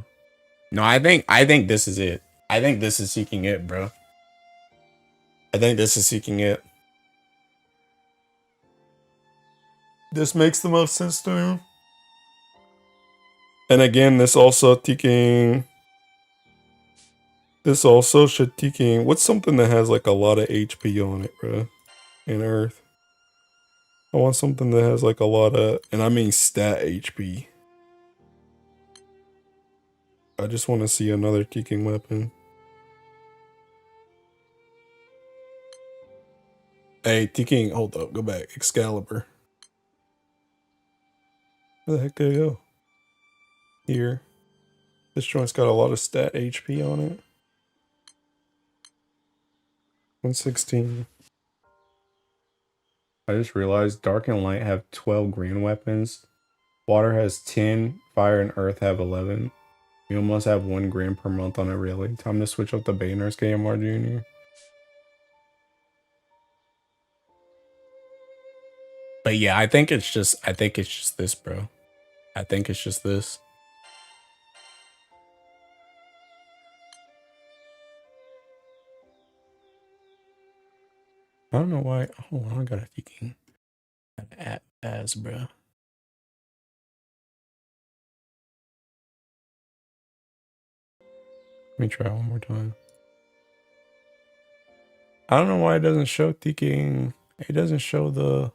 No, I think this is it. I think this is seeking it, bro. I think this is seeking it. This makes the most sense to me. And again, this also taking. This also should taking. What's something that has like a lot of HP on it, bro? In Earth. I want something that has like a lot of, and I mean stat HP. I just want to see another kicking weapon. Hey, T-King, hold up, go back. Excalibur. Where the heck did it go? Here. This joint's got a lot of stat HP on it. 116. I just realized Dark and Light have 12 green weapons. Water has 10. Fire and Earth have 11. We almost have 1 green per month on it, really. Time to switch up the banners, KMR Jr. But yeah, I think it's just this, bro. I think it's just this. I don't know why. Hold on, I got a thinking. At as, bro. Let me try one more time. I don't know why it doesn't show thinking. It doesn't show the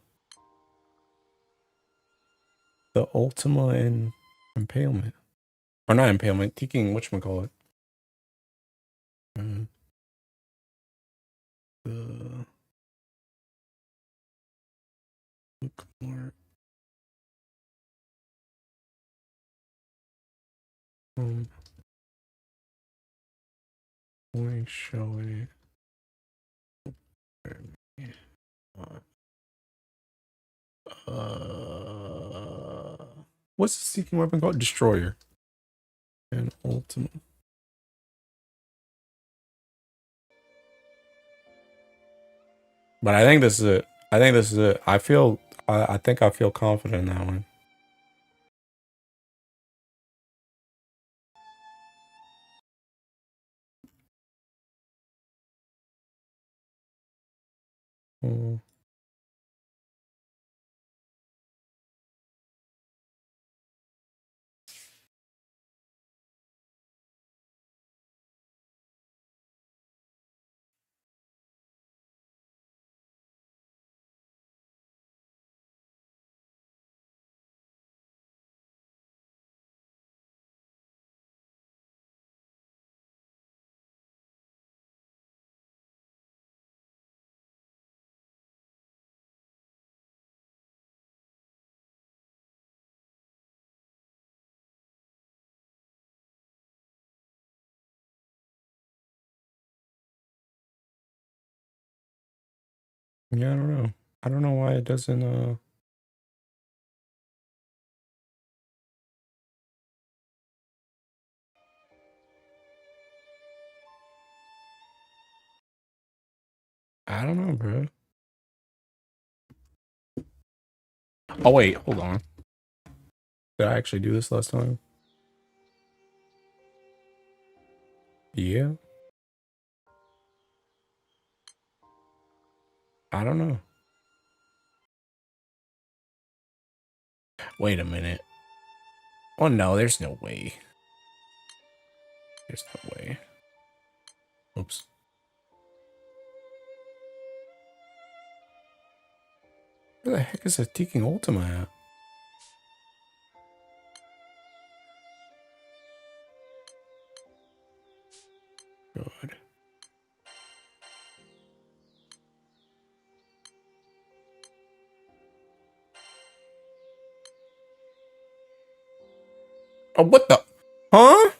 Ultima and Impalement. Or not Impalement, thinking, whatchamacallit. The look more. Let me show it. What's the seeking weapon called? Destroyer. And Ultima. But I think this is it. I think this is it. I think I feel confident in that one. Yeah, I don't know. I don't know why it doesn't I don't know, bro. Oh wait, hold on. Did I actually do this last time? Yeah. I don't know. Wait a minute. Oh no, there's no way. There's no way. Oops. Where the heck is a Teking Ultima at? God. Oh, what the? Huh?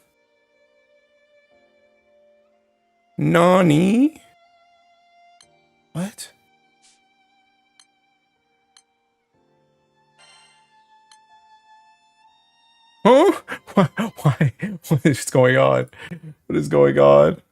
Nani? What? Huh? Why? What is going on? What is going on?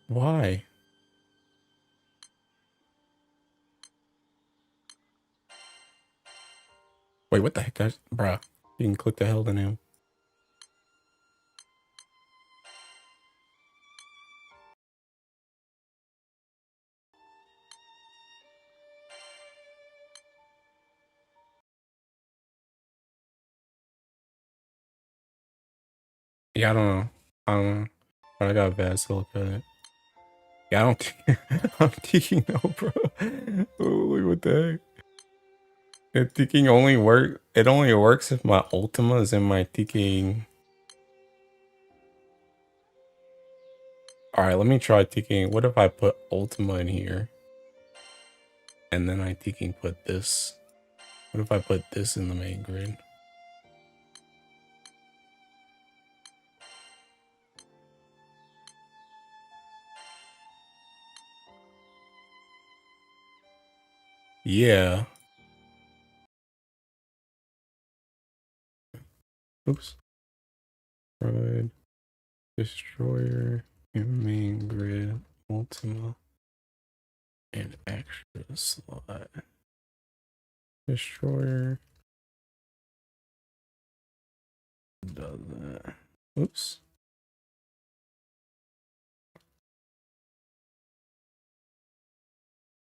Why? Wait, what the heck, guys? Bruh. You can click the hell to him. Yeah, I don't know. I don't know. But I got bad to look at it. Yeah, I don't think I'm thinking no, bro. Holy, what the heck? And thinking only work. It only works if my Ultima is in my thinking. All right, let me try thinking. What if I put Ultima in here, and then I thinking put this? What if I put this in the main grid? Yeah. Oops. Right. Destroyer in main grid. Ultima. And extra slot. Destroyer. Does that. Oops.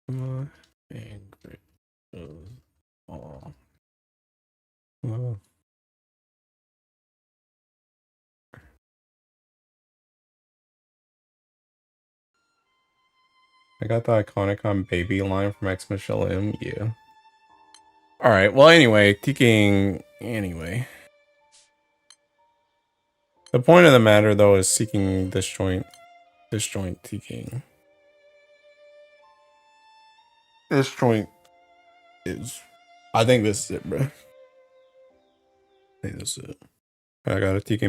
Ultima and grid. Does all. Well. I got the iconic on baby line from X Michelle M. Yeah. Alright, well anyway, thinking anyway. The point of the matter though is seeking disjoint thinking. Disjoint is I think this is it, bro. I think this is it. I gotta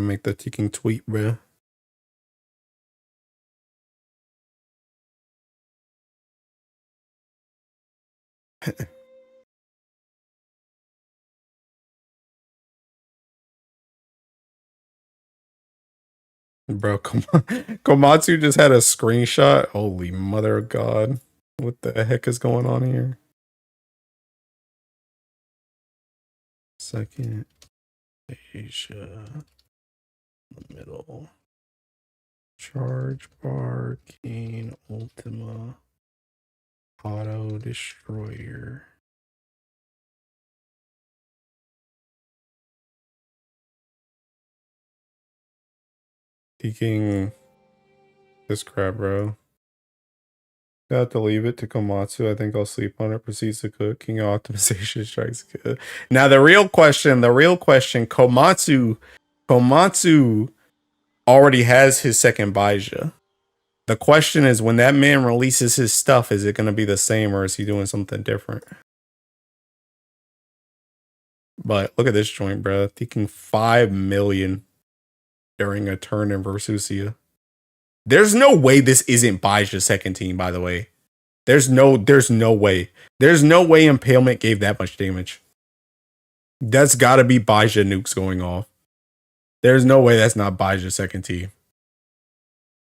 make the thinking tweet, bro. Bro, come on. Komatsu just had a screenshot. Holy mother of God. What the heck is going on here? Second Asia. Middle. Charge bar, Kane, Ultima, Auto Destroyer. Taking this crap, bro. Got to leave it to Komatsu. I think I'll sleep on it. Proceeds to cook. King optimization strikes good. Now the real question, Komatsu already has his second Baija. The question is, when that man releases his stuff, is it going to be the same or is he doing something different? But look at this joint, bro. Taking 5 million during a turn in Versusia. There's no way this isn't Baija's second team, by the way. There's no way. There's no way Impalement gave that much damage. That's gotta be Baija nukes going off. There's no way that's not Baija's second team.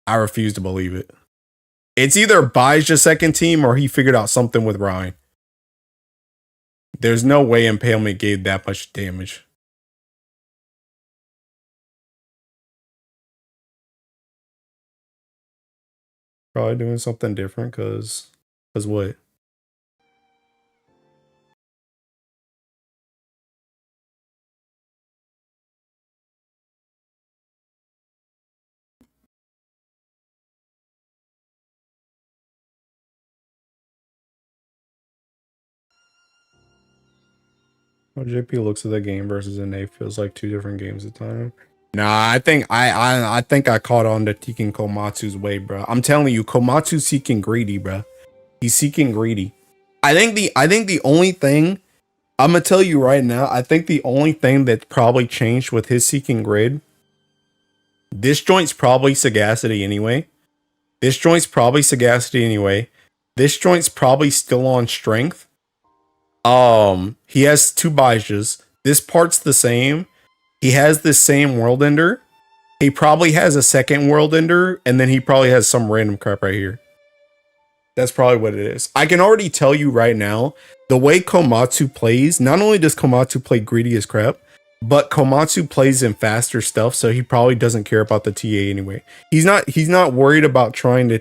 I refuse to believe it. It's either Baija's second team or he figured out something with Ryan. There's no way Impalement gave that much damage. Probably doing something different because what? How JP looks at the game versus NA feels like two different games at time. Nah, I think I caught on to taking Komatsu's way, bro. I'm telling you, Komatsu's seeking greedy, bro. He's seeking greedy. I think the only thing I'm gonna tell you right now, I think the only thing that probably changed with his seeking grid, this joint's probably sagacity anyway. This joint's probably sagacity anyway. This joint's probably still on strength. He has 2 Baijas. This part's the same. He has the same world ender. He probably has a second world ender, and then he probably has some random crap right here. That's probably what it is. I can already tell you right now, the way Komatsu plays, not only does Komatsu play greedy as crap, but Komatsu plays in faster stuff, so he probably doesn't care about the TA anyway. He's not worried about trying to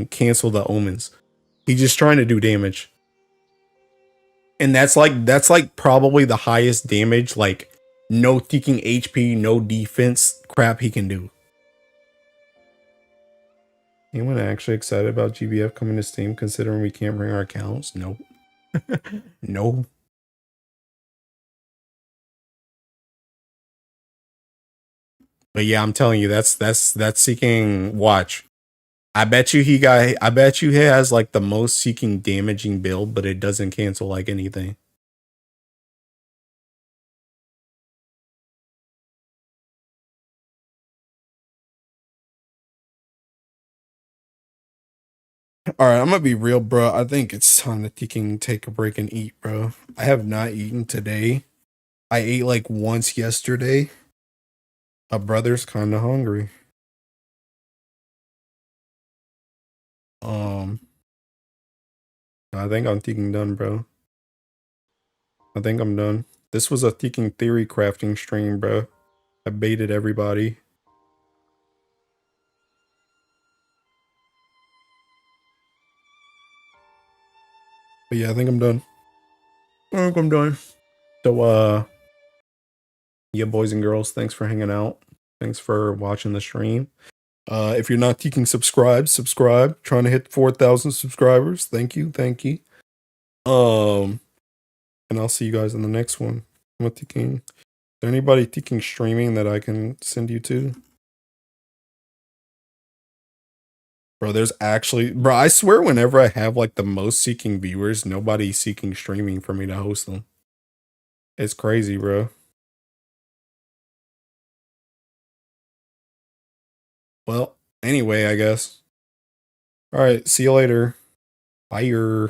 cancel the omens. He's just trying to do damage. And that's like probably the highest damage, like no taking HP, no defense crap he can do. Anyone actually excited about GBF coming to Steam considering we can't bring our accounts? Nope. No. But yeah, I'm telling you, that's seeking watch. I bet you he has like the most seeking damaging build, but it doesn't cancel like anything. All right, I'm gonna be real, bro. I think it's time that you can take a break and eat, bro. I have not eaten today. I ate like once yesterday. My brother's kind of hungry. I think I'm thinking done, bro. I think I'm done. This was a thinking theory crafting stream, bro. I baited everybody. But yeah, I think I'm done. I think I'm done. So, yeah, boys and girls, thanks for hanging out. Thanks for watching the stream. If you're not taking subscribe. Trying to hit 4,000 subscribers. Thank you. And I'll see you guys in the next one. I'm thinking. Is there anybody thinking streaming that I can send you to? Bro, there's actually, bro, I swear whenever I have like the most seeking viewers, nobody's seeking streaming for me to host them. It's crazy, bro. Well, anyway, I guess. All right, see you later. Bye.